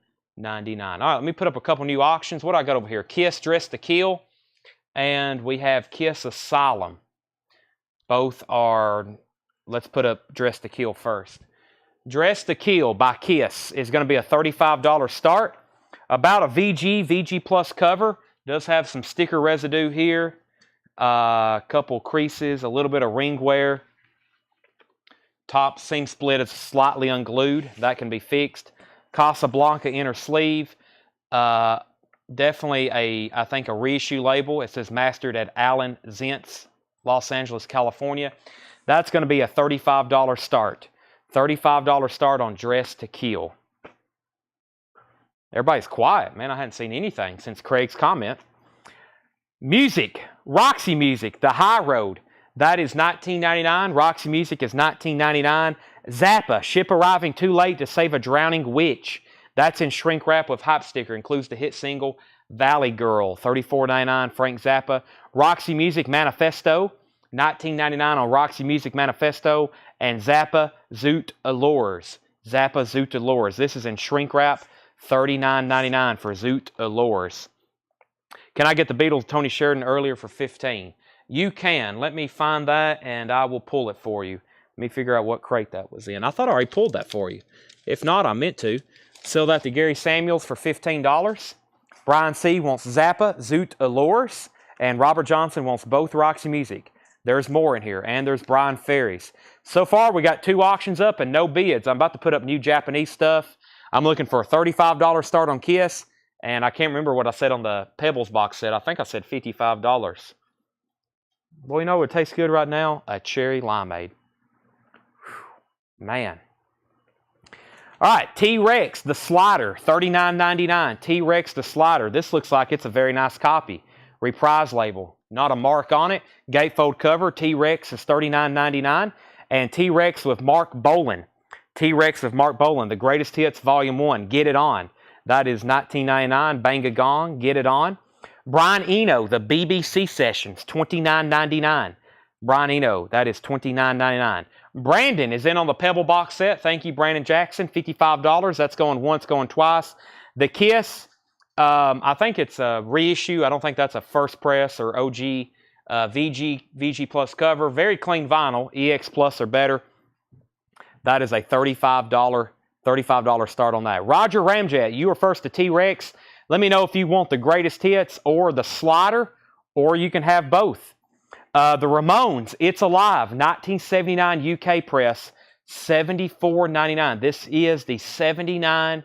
All right, let me put up a couple new auctions. What do I got over here? Kiss Dress to Kill. And we have Kiss Asylum. Both are, let's put up Dress to Kill first. Dress to Kill by Kiss is going to be a $35 start. About a VG Plus cover. Does have some sticker residue here. A couple creases, a little bit of ring wear. Top seam split is slightly unglued. That can be fixed. Casablanca inner sleeve. Definitely I think a reissue label. It says mastered at Allen Zentz, Los Angeles, California. That's going to be a $35 start. $35 start on Dress to Kill. Everybody's quiet, man. I hadn't seen anything since Craig's comment. Music, Roxy Music, The High Road. That is $19.99. Roxy Music is $19.99. Zappa, Ship Arriving Too Late to Save a Drowning Witch. That's in shrink wrap with hype sticker. Includes the hit single Valley Girl, $34.99. Frank Zappa. Roxy Music Manifesto, $19.99 on Roxy Music Manifesto. And Zappa Zoot Allures. Zappa Zoot Allures. This is in shrink wrap, $39.99 for Zoot Allures. Can I get the Beatles Tony Sheridan earlier for $15? You can. Let me find that and I will pull it for you. Let me figure out what crate that was in. I thought I already pulled that for you. If not, I meant to. Sell that to Gary Samuels for $15. Brian C. wants Zappa, Zoot Allures, and Robert Johnson wants both Roxy Music. There's more in here, and there's Brian Ferries. So far, we got 2 auctions up and no bids. I'm about to put up new Japanese stuff. I'm looking for a $35 start on Kiss. And I can't remember what I said on the Pebbles box set. I think I said $55. Boy, you know what tastes good right now? A cherry limeade. Whew, man. All right, T-Rex, the slider, $39.99. T-Rex, the slider. This looks like it's a very nice copy. Reprise label, not a mark on it. Gatefold cover, T-Rex is $39.99. And T-Rex with Mark Bolan. T-Rex with Mark Bolan, the Greatest Hits Volume 1. Get it on. That is $19.99. Bang a Gong, Get It On. Brian Eno, the BBC Sessions, $29.99. Brian Eno, that is $29.99. Brandon is in on the Pebble box set. Thank you, Brandon Jackson, $55. That's going once, going twice. The Kiss, I think it's a reissue. I don't think that's a first press or OG VG Plus cover. Very clean vinyl, EX Plus or better. That is a $35 start on that. Roger Ramjet, you are first to T-Rex. Let me know if you want the Greatest Hits or the slider, or you can have both. The Ramones, It's Alive, 1979 UK press, $74.99. This is the 79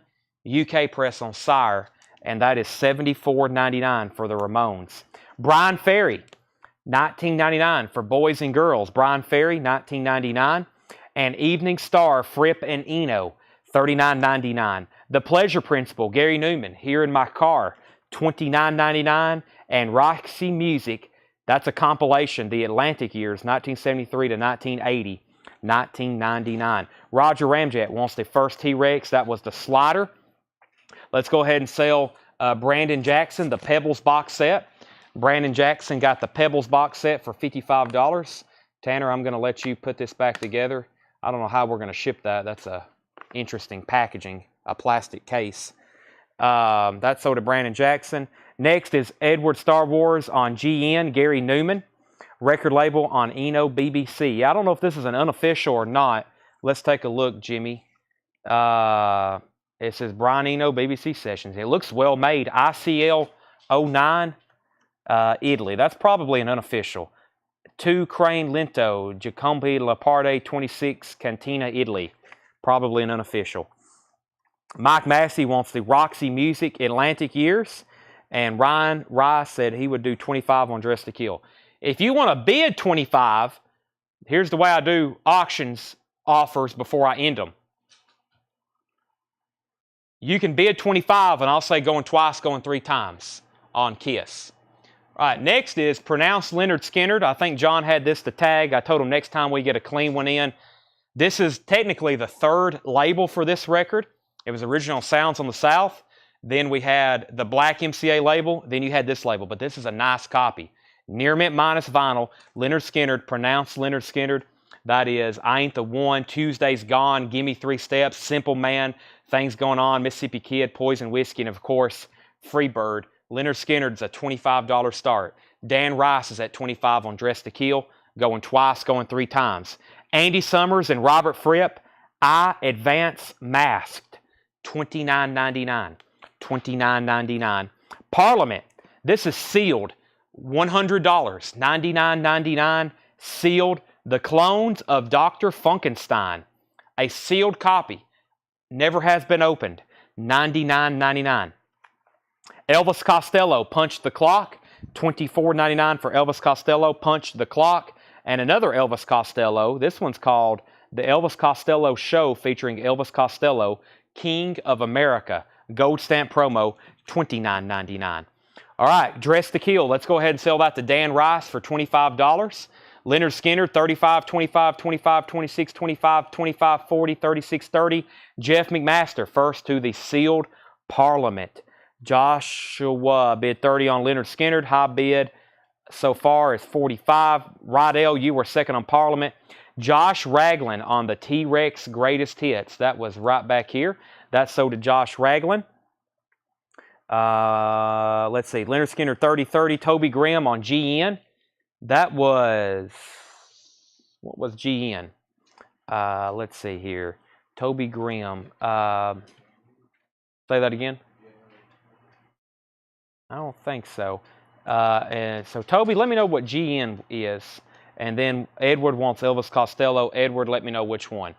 UK press on Sire, and that is $74.99 for the Ramones. Brian Ferry, $19.99 for Boys and Girls. Brian Ferry, $19.99. And Evening Star, Fripp and Eno, $39.99. The Pleasure Principle, Gary Newman, Here in My Car, $29.99. And Roxy Music, that's a compilation, the Atlantic years, 1973 to 1980, $19.99. Roger Ramjet wants the first T-Rex. That was the slider. Let's go ahead and sell Brandon Jackson, the Pebbles box set. Brandon Jackson got the Pebbles box set for $55. Tanner, I'm going to let you put this back together. I don't know how we're going to ship that. That's a interesting packaging, a plastic case. That's sold to Brandon Jackson. Next is Edward Star Wars on GN, Gary Newman. Record label on Eno BBC. I don't know if this is an unofficial or not. Let's take a look, Jimmy. It says Brian Eno BBC Sessions. It looks well made. ICL 09, Italy. That's probably an unofficial. 2 Crane Lento, Giacombi La Parte 26, Cantina, Italy. Probably an unofficial. Mike Massey wants the Roxy Music Atlantic Years. And Ryan Rice said he would do 25 on Dress to Kill. If you want to bid 25, here's the way I do auctions offers before I end them. You can bid 25, and I'll say going twice, going 3 times on Kiss. All right, next is Pronounce Leonard Skinner. I think John had this to tag. I told him next time we get a clean one in. This is technically the 3rd label for this record. It was original Sounds on the South. Then we had the black MCA label. Then you had this label, but this is a nice copy. Near mint minus vinyl, Leonard Skinner, Pronounce Leonard Skinner. That is I Ain't the One, Tuesday's Gone, Gimme 3 Steps, Simple Man, Things Going On, Mississippi Kid, Poison Whiskey, and of course, Freebird. Leonard Skinner's a $25 start. Dan Rice is at $25 on Dress to Kill, going twice, going 3 times. Andy Summers and Robert Fripp, I Advance Masked, $29.99. $29.99. Parliament, this is sealed, $100, $99.99, sealed. The Clones of Dr. Funkenstein, a sealed copy, never has been opened, $99.99. Elvis Costello, Punch the Clock, $24.99 for Elvis Costello, Punch the Clock. And another Elvis Costello, this one's called The Elvis Costello Show, featuring Elvis Costello, King of America, gold stamp promo, $29.99. All right, Dress to Kill. Let's go ahead and sell that to Dan Rice for $25. Leonard Skinner, 35, 25, 25, 26, 25, 25, 40, 36, 30. Jeff McMaster, first to the sealed Parliament. Joshua bid 30 on Leonard Skinner. High bid so far is 45. Rydell, you were second on Parliament. Josh Ragland on the T-Rex Greatest Hits. That was right back here. That's sold to Josh Ragland. Let's see. Leonard Skinner, 30-30. Toby Graham on GN. That was... What was GN? Let's see here. Toby Graham. Say that again? I don't think so. And so, Toby, let me know what GN is. And then Edward wants Elvis Costello. Edward, let me know which one.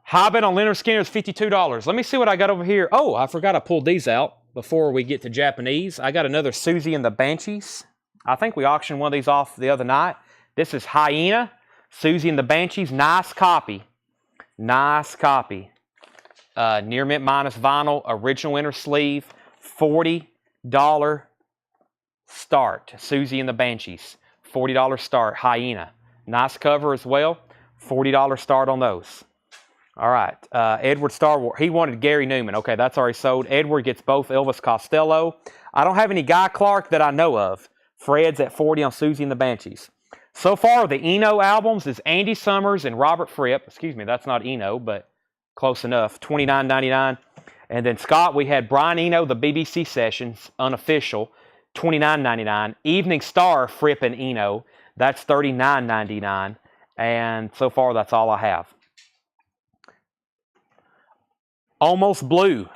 High bid on Leonard Skinner is $52. Let me see what I got over here. Oh, I forgot I pulled these out before we get to Japanese. I got another Susie and the Banshees. I think we auctioned one of these off the other night. This is Hyena, Susie and the Banshees. Nice copy. Nice copy. Near mint minus vinyl, original inner sleeve, $40 start. Susie and the Banshees, $40 start. Hyena. Nice cover as well. $40 start on those. All right. Edward Star Wars. He wanted Gary Newman. Okay, that's already sold. Edward gets both Elvis Costello. I don't have any Guy Clark that I know of. Fred's at 40 on Susie and the Banshees. So far, the Eno albums is Andy Summers and Robert Fripp. Excuse me, that's not Eno, but close enough. $29.99. And then Scott, we had Brian Eno, the BBC Sessions, unofficial, $29.99. Evening Star, Fripp and Eno, that's $39.99. And so far, that's all I have. Almost Blue,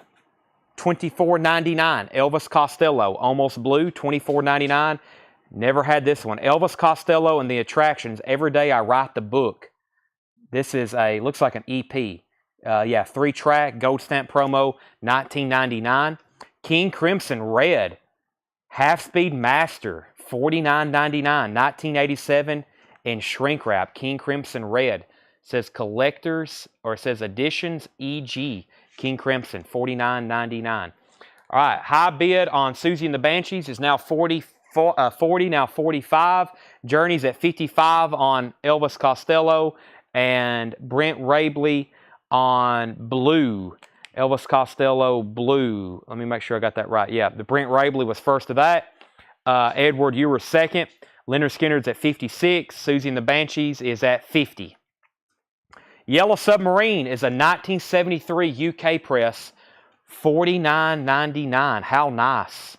$24.99. Elvis Costello, Almost Blue, $24.99. Never had this one. Elvis Costello and the Attractions, Every Day I Write the Book. This is looks like an EP. 3-track, gold stamp promo, $19.99. King Crimson Red, Half Speed Master, $49.99. 1987 in shrink wrap. King Crimson Red. It says collectors, or it says editions, EG. King Crimson, $49.99. All right, high bid on Susie and the Banshees is now 40, now 45. Journey's at 55 on Elvis Costello, and Brent Rabley on Blue. Elvis Costello, Blue. Let me make sure I got that right. Yeah, the Brent Rabley was first of that. Edward, you were second. Leonard Skinner's at 56. Susie and the Banshees is at 50. Yellow Submarine is a 1973 UK press, $49.99. How nice.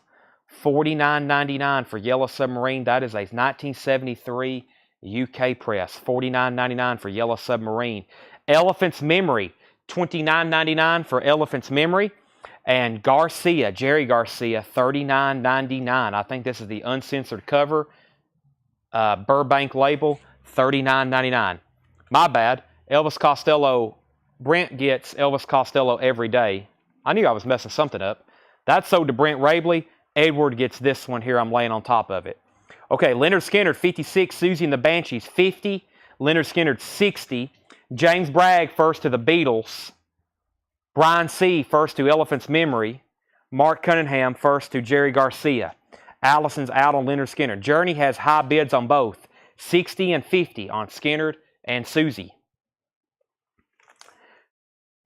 $49.99 for Yellow Submarine. That is a 1973 UK press. $49.99 for Yellow Submarine. Elephant's Memory, $29.99 for Elephant's Memory. And Garcia, Jerry Garcia, $39.99. I think this is the uncensored cover. Burbank label, $39.99. My bad. Elvis Costello Brent gets Elvis Costello every day. I knew I was messing something up. That's sold to Brent Rabley. Edward gets this one here. I'm laying on top of it. Okay, Leonard Skinner, 56. Susie and the Banshees, 50. Leonard Skinner, 60. James Bragg, first to the Beatles. Brian C., first to Elephant's Memory. Mark Cunningham, first to Jerry Garcia. Allison's out on Leonard Skinner. Journey has high bids on both, 60 and 50 on Skinner and Susie.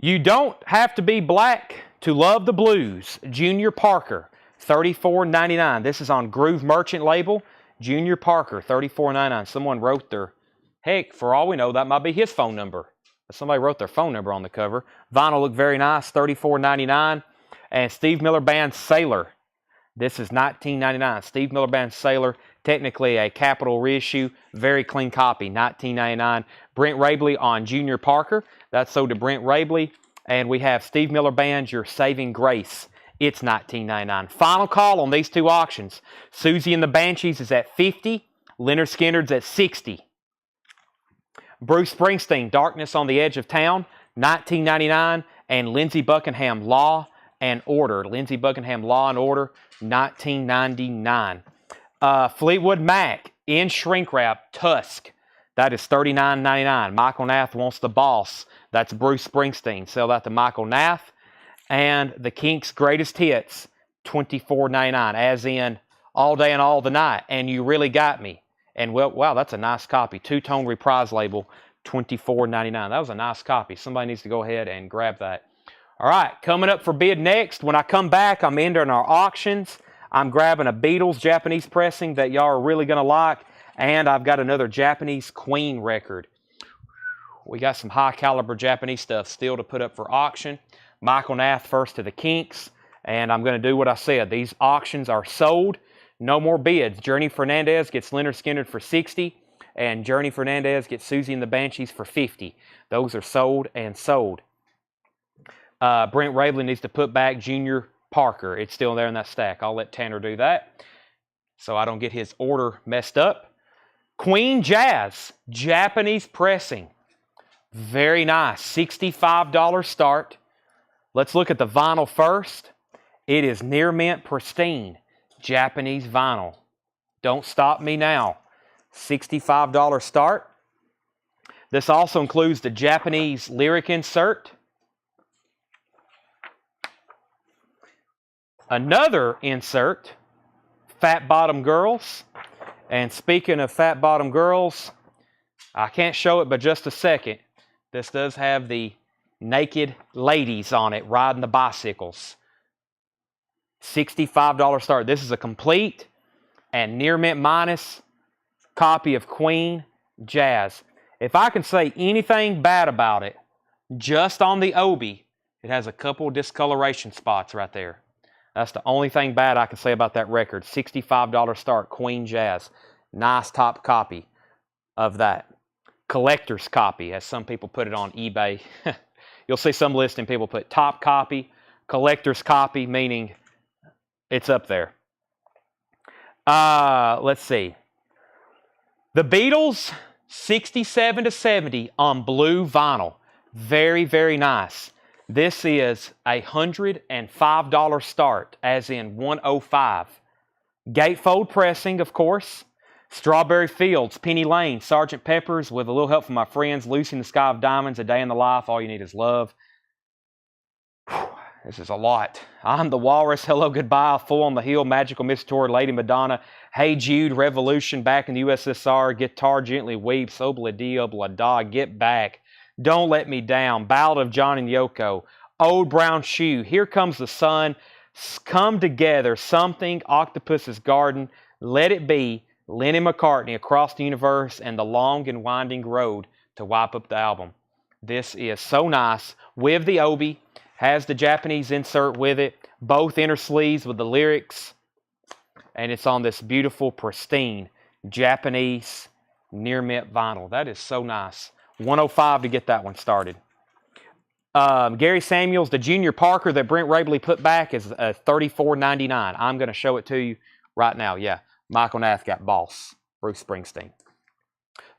You don't have to be black to love the blues. Junior Parker, $34.99. This is on Groove Merchant label. Junior Parker, $34.99. Someone wrote their, heck, for all we know, that might be his phone number. Somebody wrote their phone number on the cover. Vinyl looked very nice, $34.99. And Steve Miller Band Sailor. This is $19.99. Steve Miller Band Sailor, technically a capital reissue, very clean copy, $19.99. Brent Rabley on Junior Parker. That's sold to Brent Rabley. And we have Steve Miller Band, Your Saving Grace. It's $19.99. Final call on these two auctions. Susie and the Banshees is at $50. Leonard Skinner's at $60. Bruce Springsteen, Darkness on the Edge of Town, $19.99. And Lindsey Buckingham, Law and Order. Lindsey Buckingham, Law and Order, $19.99. Fleetwood Mac, in shrink wrap, Tusk. That is $39.99. Michael Nath Wants the Boss. That's Bruce Springsteen. Sell that to Michael Nath. And the Kinks' Greatest Hits, $24.99. As in, All Day and All the Night. And You Really Got Me. And, well, wow, that's a nice copy. Two-tone reprise label, $24.99. That was a nice copy. Somebody needs to go ahead and grab that. All right, coming up for bid next. When I come back, I'm entering our auctions. I'm grabbing a Beatles Japanese pressing that y'all are really going to like. And I've got another Japanese Queen record. We got some high-caliber Japanese stuff still to put up for auction. Michael Nath first to the Kinks. And I'm going to do what I said. These auctions are sold. No more bids. Journey Fernandez gets Leonard Skinner for $60. And Journey Fernandez gets Susie and the Banshees for $50. Those are sold and sold. Brent Rabley needs to put back Junior Parker. It's still there in that stack. I'll let Tanner do that so I don't get his order messed up. Queen Jazz, Japanese pressing. Very nice. $65 start. Let's look at the vinyl first. It is near mint pristine. Japanese vinyl. Don't stop me now. $65 start. This also includes the Japanese lyric insert. Another insert, Fat Bottom Girls. And speaking of Fat Bottom Girls, I can't show it but just a second. This does have the naked ladies on it riding the bicycles. $65 start. This is a complete and near mint minus copy of Queen Jazz. If I can say anything bad about it, just on the obi, it has a couple discoloration spots right there. That's the only thing bad I can say about that record. $65 start, Queen Jazz. Nice top copy of that. Collector's copy, as some people put it on eBay. You'll see some listing people put top copy, collector's copy, meaning it's up there. Let's see. The Beatles, 67 to 70 on blue vinyl. Very, very nice. This is a $105 start, as in 105. Gatefold pressing, of course. Strawberry Fields, Penny Lane, Sgt. Pepper's, with a little help from my friends, Lucy in the Sky of Diamonds, A Day in the Life, All You Need Is Love. Whew, this is a lot. I'm the Walrus, Hello Goodbye, Full on the Hill, Magical Miss Tour, Lady Madonna, Hey Jude, Revolution, Back in the USSR, Guitar Gently Weeps, Obla Di Obla Da, Get Back, Don't Let Me Down, Ballad of John and Yoko, Old Brown Shoe, Here Comes the Sun, Come Together, Something, Octopus's Garden, Let It Be, Lenny McCartney, Across the Universe, and The Long and Winding Road to wipe up the album. This is so nice. With the obi, has the Japanese insert with it, both inner sleeves with the lyrics, and it's on this beautiful, pristine Japanese near mint vinyl. That is so nice. $105 to get that one started. Gary Samuels, the Junior Parker that Brent Rabley put back is $34.99. I'm going to show it to you right now. Yeah, Michael Nath got Boss, Bruce Springsteen.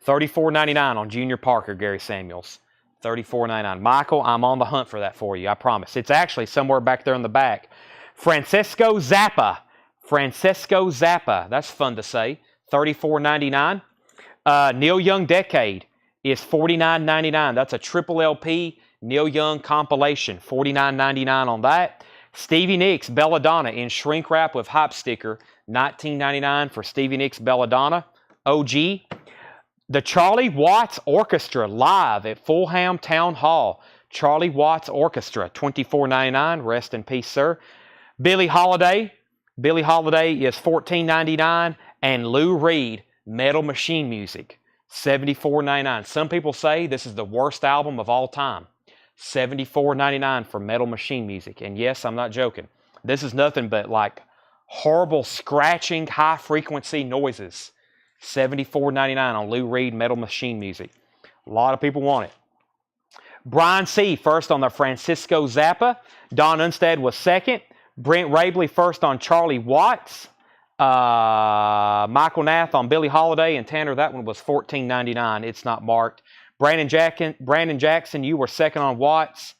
$34.99 on Junior Parker, Gary Samuels. $34.99. Michael, I'm on the hunt for that for you, I promise. It's actually somewhere back there in the back. Francesco Zappa. Francesco Zappa. That's fun to say. $34.99. Neil Young Decade is $49.99. That's a triple LP Neil Young compilation. $49.99 on that. Stevie Nicks Belladonna in shrink wrap with hype sticker. $19.99 for Stevie Nicks Belladonna. OG. The Charlie Watts Orchestra live at Fulham Town Hall. Charlie Watts Orchestra, $24.99. Rest in peace, sir. Billie Holiday. Billie Holiday is $14.99. And Lou Reed, Metal Machine Music, $74.99. Some people say this is the worst album of all time. $74.99 for Metal Machine Music. And yes, I'm not joking. This is nothing but like horrible scratching, high-frequency noises. $74.99 on Lou Reed Metal Machine Music. A lot of people want it. Brian C. first on the Francisco Zappa. Don Unstad was second. Brent Rabley first on Charlie Watts. Michael Nath on Billie Holiday. And Tanner, that one was $14.99. It's not marked. Brandon Jackson, you were second on Watts.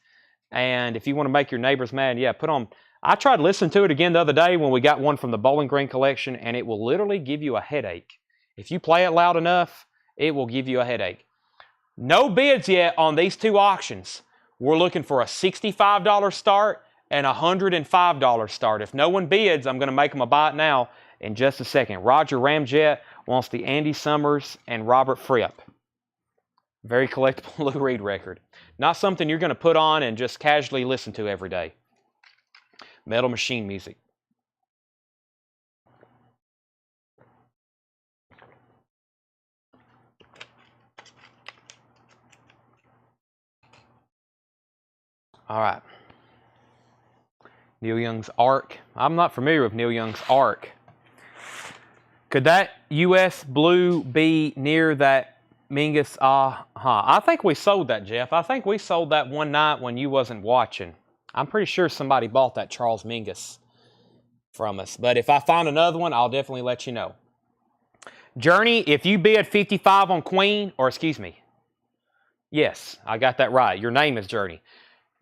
And if you want to make your neighbors mad, yeah, put on... I tried to listen to it again the other day when we got one from the Bowling Green collection, and it will literally give you a headache. If you play it loud enough, it will give you a headache. No bids yet on these two auctions. We're looking for a $65 start and a $105 start. If no one bids, I'm going to make them a buy it now in just a second. Roger Ramjet wants the Andy Summers and Robert Fripp. Very collectible Lou Reed record. Not something you're going to put on and just casually listen to every day. Metal Machine Music. All right. Neil Young's Ark. I'm not familiar with Neil Young's Ark. Could that US Blue be near that Mingus? I think we sold that, Jeff. I think we sold that one night when you wasn't watching. I'm pretty sure somebody bought that Charles Mingus from us. But if I find another one, I'll definitely let you know. Journey, if you bid 55 on Queen, or excuse me. Yes, I got that right. Your name is Journey.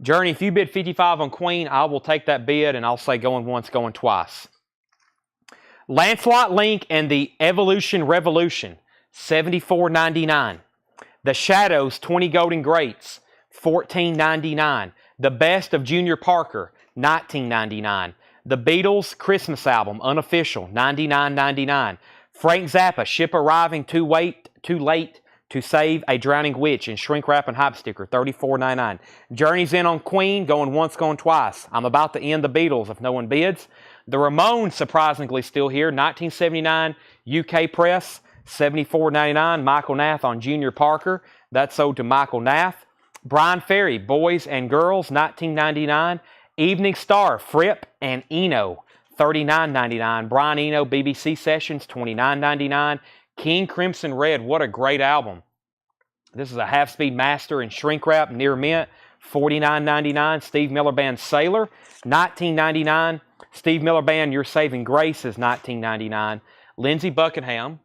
Journey, if you bid 55 on Queen, I will take that bid and I'll say going once, going twice. Lancelot Link and the Evolution Revolution, $74.99. The Shadows 20 Golden Greats, $14.99. The Best of Junior Parker, $19.99. The Beatles Christmas Album, unofficial, $99.99. Frank Zappa, Ship Arriving Too Late to Save a Drowning Witch in shrink wrap and hype sticker, $34.99. Journey's in on Queen, going once, going twice. I'm about to end the Beatles if no one bids. The Ramones, surprisingly still here, 1979 UK Press, $74.99. Michael Nath on Junior Parker. That's sold to Michael Nath. Brian Ferry, Boys and Girls, $19.99. Evening Star, Fripp and Eno, $39.99. Brian Eno, BBC Sessions, $29.99. King Crimson Red, what a great album. This is a half-speed master in shrink wrap, near mint, $49.99. Steve Miller Band Sailor, $19.99. Steve Miller Band Your Saving Grace is $19.99. Lindsey Buckingham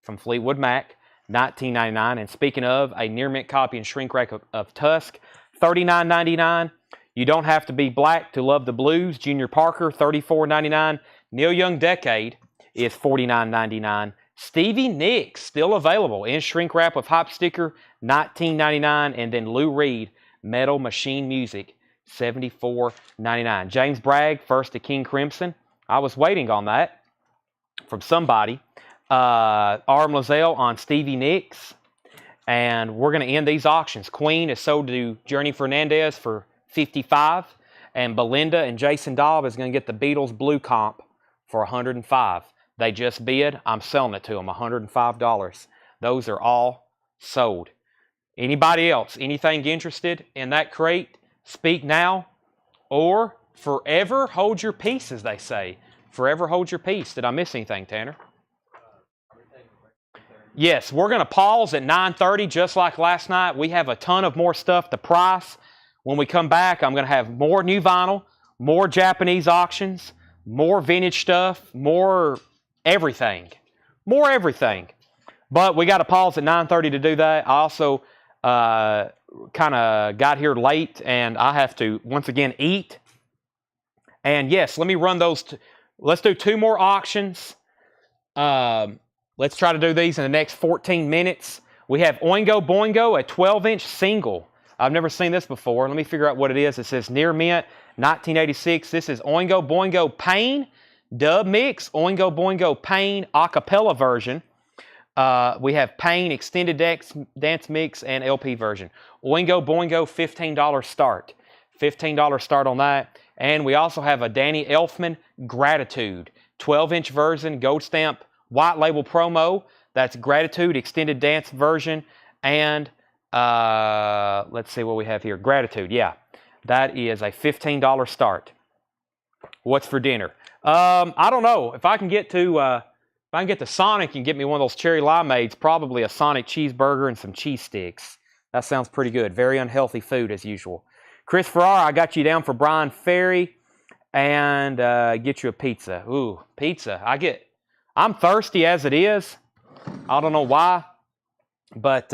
from Fleetwood Mac, $19.99. And speaking of, a near mint copy in shrink wrap of Tusk, $39.99. You Don't Have to Be Black to Love the Blues, Junior Parker, $34.99. Neil Young Decade is $49.99. Stevie Nicks, still available in shrink wrap with hype sticker, $19.99. And then Lou Reed, Metal Machine Music, $74.99. James Bragg, first to King Crimson. I was waiting on that from somebody. Arm Lozelle on Stevie Nicks. And we're going to end these auctions. Queen is sold to Journey Fernandez for $55. And Belinda and Jason Daub is going to get the Beatles Blue Comp for $105. They just bid. I'm selling it to them, $105. Those are all sold. Anybody else, anything interested in that crate, speak now or forever hold your peace, as they say. Forever hold your peace. Did I miss anything, Tanner? Yes, we're going to pause at 9:30 just like last night. We have a ton of more stuff to price. When we come back, I'm going to have more new vinyl, more Japanese auctions, more vintage stuff, more everything. More everything. But we got to pause at 9:30 to do that. I also kind of got here late, and I have to once again eat. And yes, let me run those. Let's do 2 more auctions. Let's try to do these in the next 14 minutes. We have Oingo Boingo, a 12-inch single. I've never seen this before. Let me figure out what it is. It says Near Mint, 1986. This is Oingo Boingo Pain, dub mix, Oingo Boingo Pain, acapella version. We have Pain, extended dance mix, and LP version. Oingo Boingo, $15 start. $15 start on that. And we also have a Danny Elfman Gratitude, 12-inch version, gold stamp, white label promo. That's Gratitude, extended dance version, and let's see what we have here. Gratitude, yeah. That is a $15 start. What's for dinner? I don't know. If I can get to Sonic and get me one of those cherry limeades, probably a Sonic cheeseburger and some cheese sticks. That sounds pretty good. Very unhealthy food as usual. Chris Ferrara, I got you down for Brian Ferry, and get you a pizza. Ooh, pizza. I'm thirsty as it is. I don't know why, but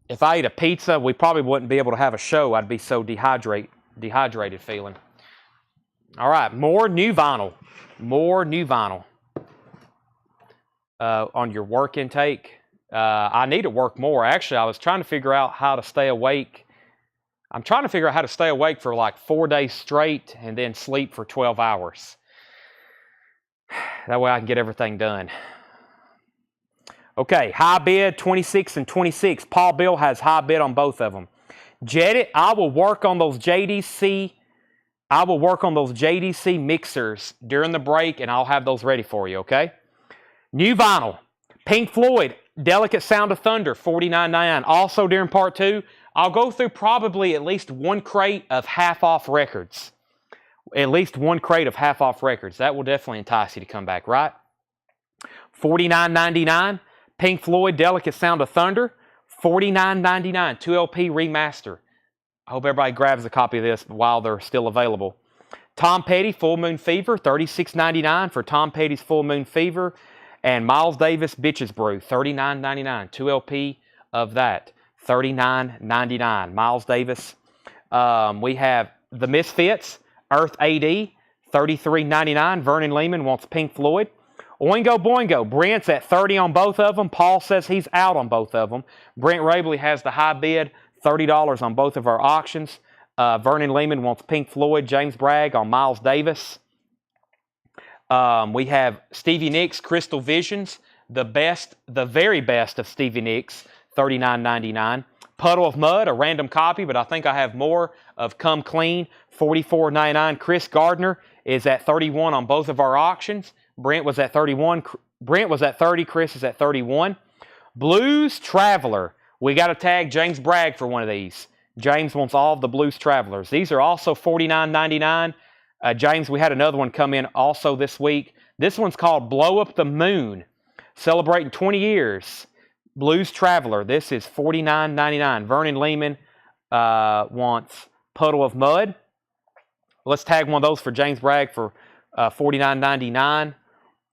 if I ate a pizza, we probably wouldn't be able to have a show. I'd be so dehydrated feeling. All right, more new vinyl. More new vinyl. On your work intake. I need to work more. Actually, I was trying to figure out how to stay awake. I'm trying to figure out how to stay awake for like 4 days straight and then sleep for 12 hours. That way I can get everything done. Okay, high bid, 26 and 26. Paul Bill has high bid on both of them. Jetted, I will work on those JDC mixers during the break, and I'll have those ready for you, okay? New vinyl. Pink Floyd, Delicate Sound of Thunder, $49.99. Also during part 2, I'll go through probably at least 1 crate of half-off records. At least 1 crate of half-off records. That will definitely entice you to come back, right? $49.99. Pink Floyd, Delicate Sound of Thunder, $49.99. 2LP remaster. I hope everybody grabs a copy of this while they're still available. Tom Petty, Full Moon Fever, $36.99 for Tom Petty's Full Moon Fever. And Miles Davis, Bitches Brew, $39.99. 2LP of that, $39.99. Miles Davis. We have The Misfits, Earth AD, $33.99. Vernon Lehman wants Pink Floyd. Oingo Boingo, Brent's at 30 on both of them. Paul says he's out on both of them. Brent Rabley has the high bid, $30 on both of our auctions. Vernon Lehman wants Pink Floyd. James Bragg on Miles Davis. We have Stevie Nicks, Crystal Visions, the very best of Stevie Nicks, $39.99. Puddle of Mud, a random copy, but I think I have more of Come Clean, $44.99. Chris Gardner is at 31 on both of our auctions. Brent was at 31. Brent was at 30. Chris is at 31. Blues Traveler. We got to tag James Bragg for one of these. James wants all of the Blues Travelers. These are also $49.99. James, we had another one come in also this week. This one's called Blow Up the Moon, celebrating 20 years. Blues Traveler. This is $49.99. Vernon Lehman wants Puddle of Mud. Let's tag one of those for James Bragg for $49.99.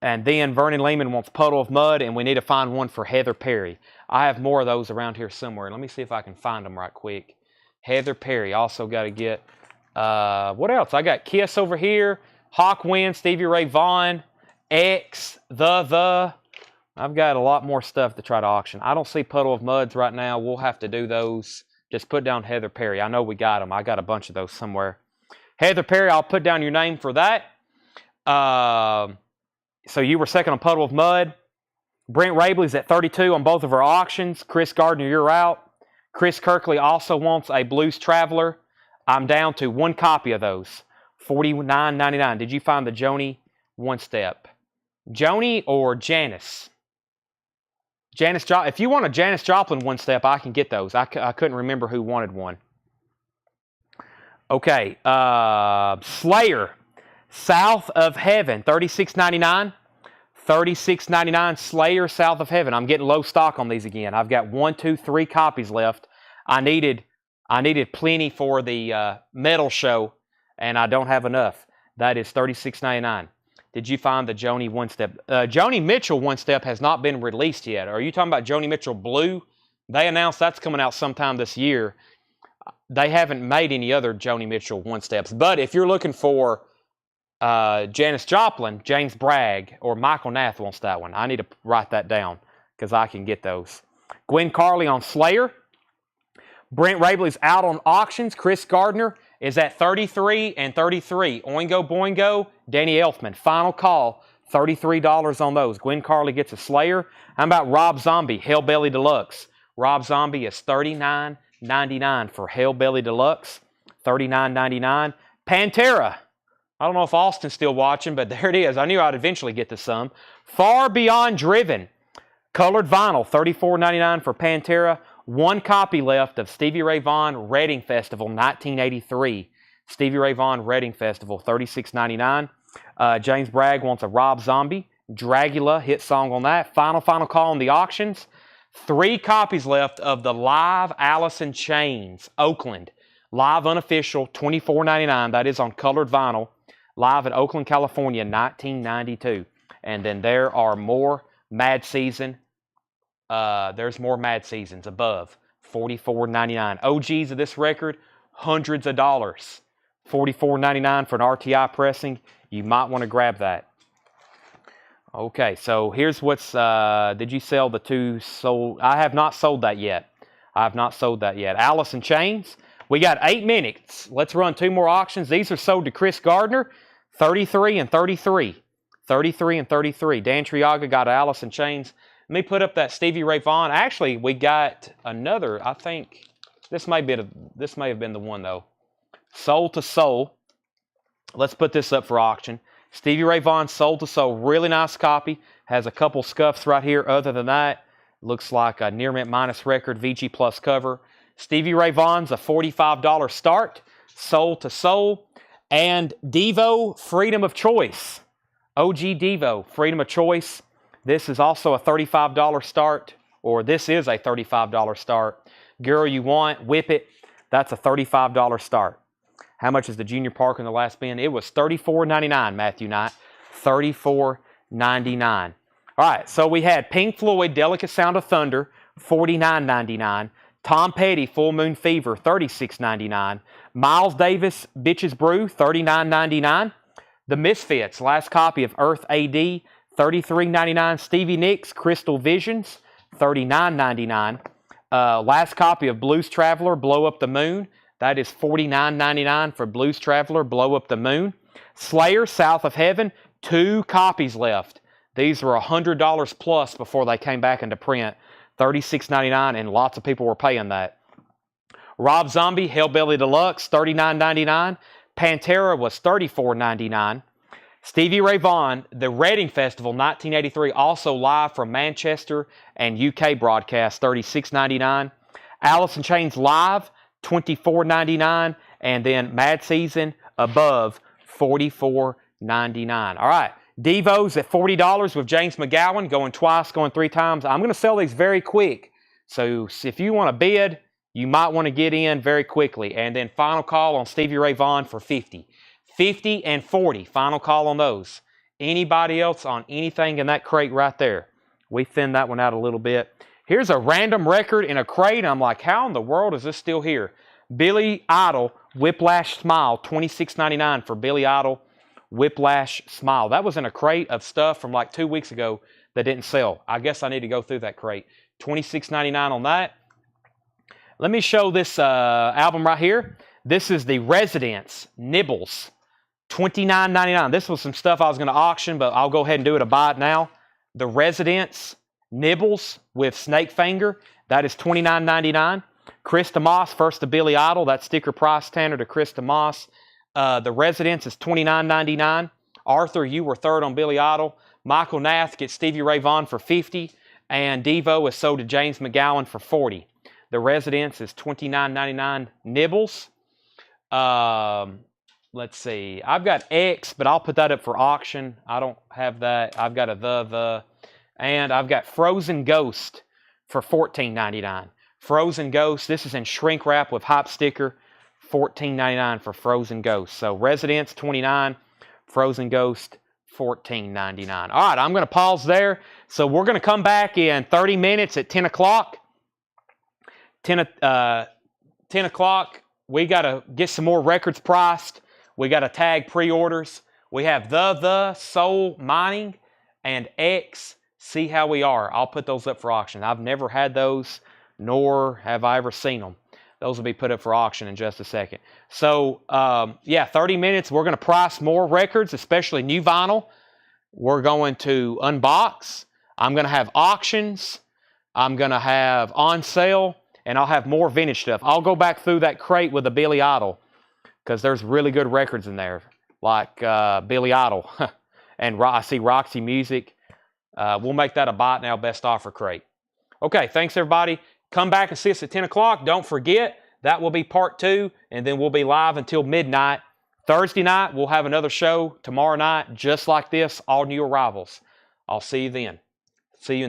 And then Vernon Lehman wants Puddle of Mud, and we need to find one for Heather Perry. I have more of those around here somewhere. Let me see if I can find them right quick. Heather Perry. Also got to get, what else? I got Kiss over here, Hawkwind, Stevie Ray Vaughan, X, The. I've got a lot more stuff to try to auction. I don't see Puddle of Muds right now. We'll have to do those. Just put down Heather Perry. I know we got them. I got a bunch of those somewhere. Heather Perry, I'll put down your name for that. So you were second on Puddle of Mud. Brent Rabley's at 32 on both of our auctions. Chris Gardner, you're out. Chris Kirkley also wants a Blues Traveler. I'm down to 1 copy of those. $49.99. Did you find the Joni One Step? Joni or Janis? If you want a Janis Joplin One Step, I can get those. I couldn't remember who wanted one. Okay. Slayer. South of Heaven, $36.99. $36.99 Slayer, South of Heaven. I'm getting low stock on these again. I've got 1, 2, 3 copies left. I needed plenty for the metal show, and I don't have enough. That is $36.99. Did you find the Joni One Step? Joni Mitchell One Step has not been released yet. Are you talking about Joni Mitchell Blue They announced that's coming out sometime this year. They haven't made any other Joni Mitchell one-steps. But if you're looking for Janis Joplin, James Bragg, or Michael Nath wants that one. I need to write that down because I can get those. Gwen Carley on Slayer. Brent Rabley's out on auctions. Chris Gardner is at 33 and 33. Oingo Boingo, Danny Elfman. Final call, $33 on those. Gwen Carley gets a Slayer. How about Rob Zombie, Hellbelly Deluxe? Rob Zombie is $39.99 for Hellbelly Deluxe. $39.99. Pantera. I don't know if Austin's still watching, but there it is. I knew I'd eventually get to some. Far Beyond Driven. Colored vinyl, $34.99 for Pantera. One copy left of Stevie Ray Vaughan Reading Festival 1983. Stevie Ray Vaughan Reading Festival, $36.99. James Bragg wants a Rob Zombie. Dragula, hit song on that. Final call on the auctions. 3 copies left of the live Alice in Chains, Oakland. Live unofficial, $24.99. That is on colored vinyl. Live in Oakland, California, 1992. And then there are more Mad Season. There's more Mad Seasons above. $44.99. OGs of this record, hundreds of dollars. $44.99 for an RTI pressing. You might want to grab that. Okay, so here's what's... did you sell the 2 sold? I have not sold that yet. Alice in Chains. We got 8 minutes. Let's run 2 more auctions. These are sold to Chris Gardner. 33 and 33. 33 and 33. Dan Triaga got Alice in Chains. Let me put up that Stevie Ray Vaughan. Actually, we got another. I think this may have been the one though. Soul to Soul. Let's put this up for auction. Stevie Ray Vaughan Soul to Soul. Really nice copy. Has a couple scuffs right here. Other than that, looks like a Near Mint Minus record VG Plus cover. Stevie Ray Vaughan's a $45 start. Soul to Soul. And Devo Freedom of Choice. OG Devo Freedom of Choice. This is also a $35 start, or this is a $35 start. Girl You Want, Whip It, that's a $35 start. How much is the Junior Parker in the last bin? It was $34.99, Matthew Knight. $34.99. All right, so we had Pink Floyd, Delicate Sound of Thunder, $49.99. Tom Petty, Full Moon Fever, $36.99. Miles Davis, Bitches Brew, $39.99. The Misfits, last copy of Earth AD, $33.99. Stevie Nicks, Crystal Visions, $39.99. Last copy of Blues Traveler, Blow Up the Moon. That is $49.99 for Blues Traveler, Blow Up the Moon. Slayer, South of Heaven, 2 copies left. These were $100 plus before they came back into print. $36.99, and lots of people were paying that. Rob Zombie, Hellbelly Deluxe, $39.99. Pantera was $34.99. Stevie Ray Vaughan, the Reading Festival 1983, also live from Manchester and UK broadcast, $36.99. Alice in Chains live, $24.99. And then Mad Season above, $44.99. All right, Devo's at $40 with James McGowan, going twice, going 3 times. I'm going to sell these very quick. So if you want to bid, you might want to get in very quickly. And then final call on Stevie Ray Vaughan for $50. $50 and $40. Final call on those. Anybody else on anything in that crate right there? We thinned that one out a little bit. Here's a random record in a crate. And I'm like, how in the world is this still here? Billy Idol, Whiplash Smile, $26.99 for Billy Idol, Whiplash Smile. That was in a crate of stuff from like 2 weeks ago that didn't sell. I guess I need to go through that crate. $26.99 on that. Let me show this album right here. This is the Residents, Nibbles, $29.99. This was some stuff I was going to auction, but I'll go ahead and do it to buy it now. The Residents, Nibbles with Snake Finger, that is $29.99. Chris DeMoss, first to Billy Idol, that sticker price standard to Chris DeMoss. The Residents is $29.99. Arthur, you were third on Billy Idol. Michael Nath gets Stevie Ray Vaughan for $50. And Devo is sold to James McGowan for $40. The Residents is $29.99. Nibbles. Let's see. I've got X, but I'll put that up for auction. I don't have that. I've got a and I've got Frozen Ghost for $14.99. Frozen Ghost. This is in shrink wrap with hype sticker. $14.99 for Frozen Ghost. So Residents $29. Frozen Ghost $14.99. All right, I'm going to pause there. So we're going to come back in 30 minutes at 10 o'clock. 10 o'clock, we got to get some more records priced. We got to tag pre-orders. We have the Soul Mining and X. See How We Are. I'll put those up for auction. I've never had those, nor have I ever seen them. Those will be put up for auction in just a second. So, yeah, 30 minutes. We're going to price more records, especially new vinyl. We're going to unbox. I'm going to have auctions. I'm going to have on sale. And I'll have more vintage stuff. I'll go back through that crate with the Billy Idol, because there's really good records in there, like Billy Idol. And I see Roxy Music. We'll make that a Bot Now Best Offer crate. Okay, thanks everybody. Come back and see us at 10 o'clock. Don't forget, that will be part 2, and then we'll be live until midnight. Thursday night, we'll have another show. Tomorrow night, just like this, all new arrivals. I'll see you then. See you in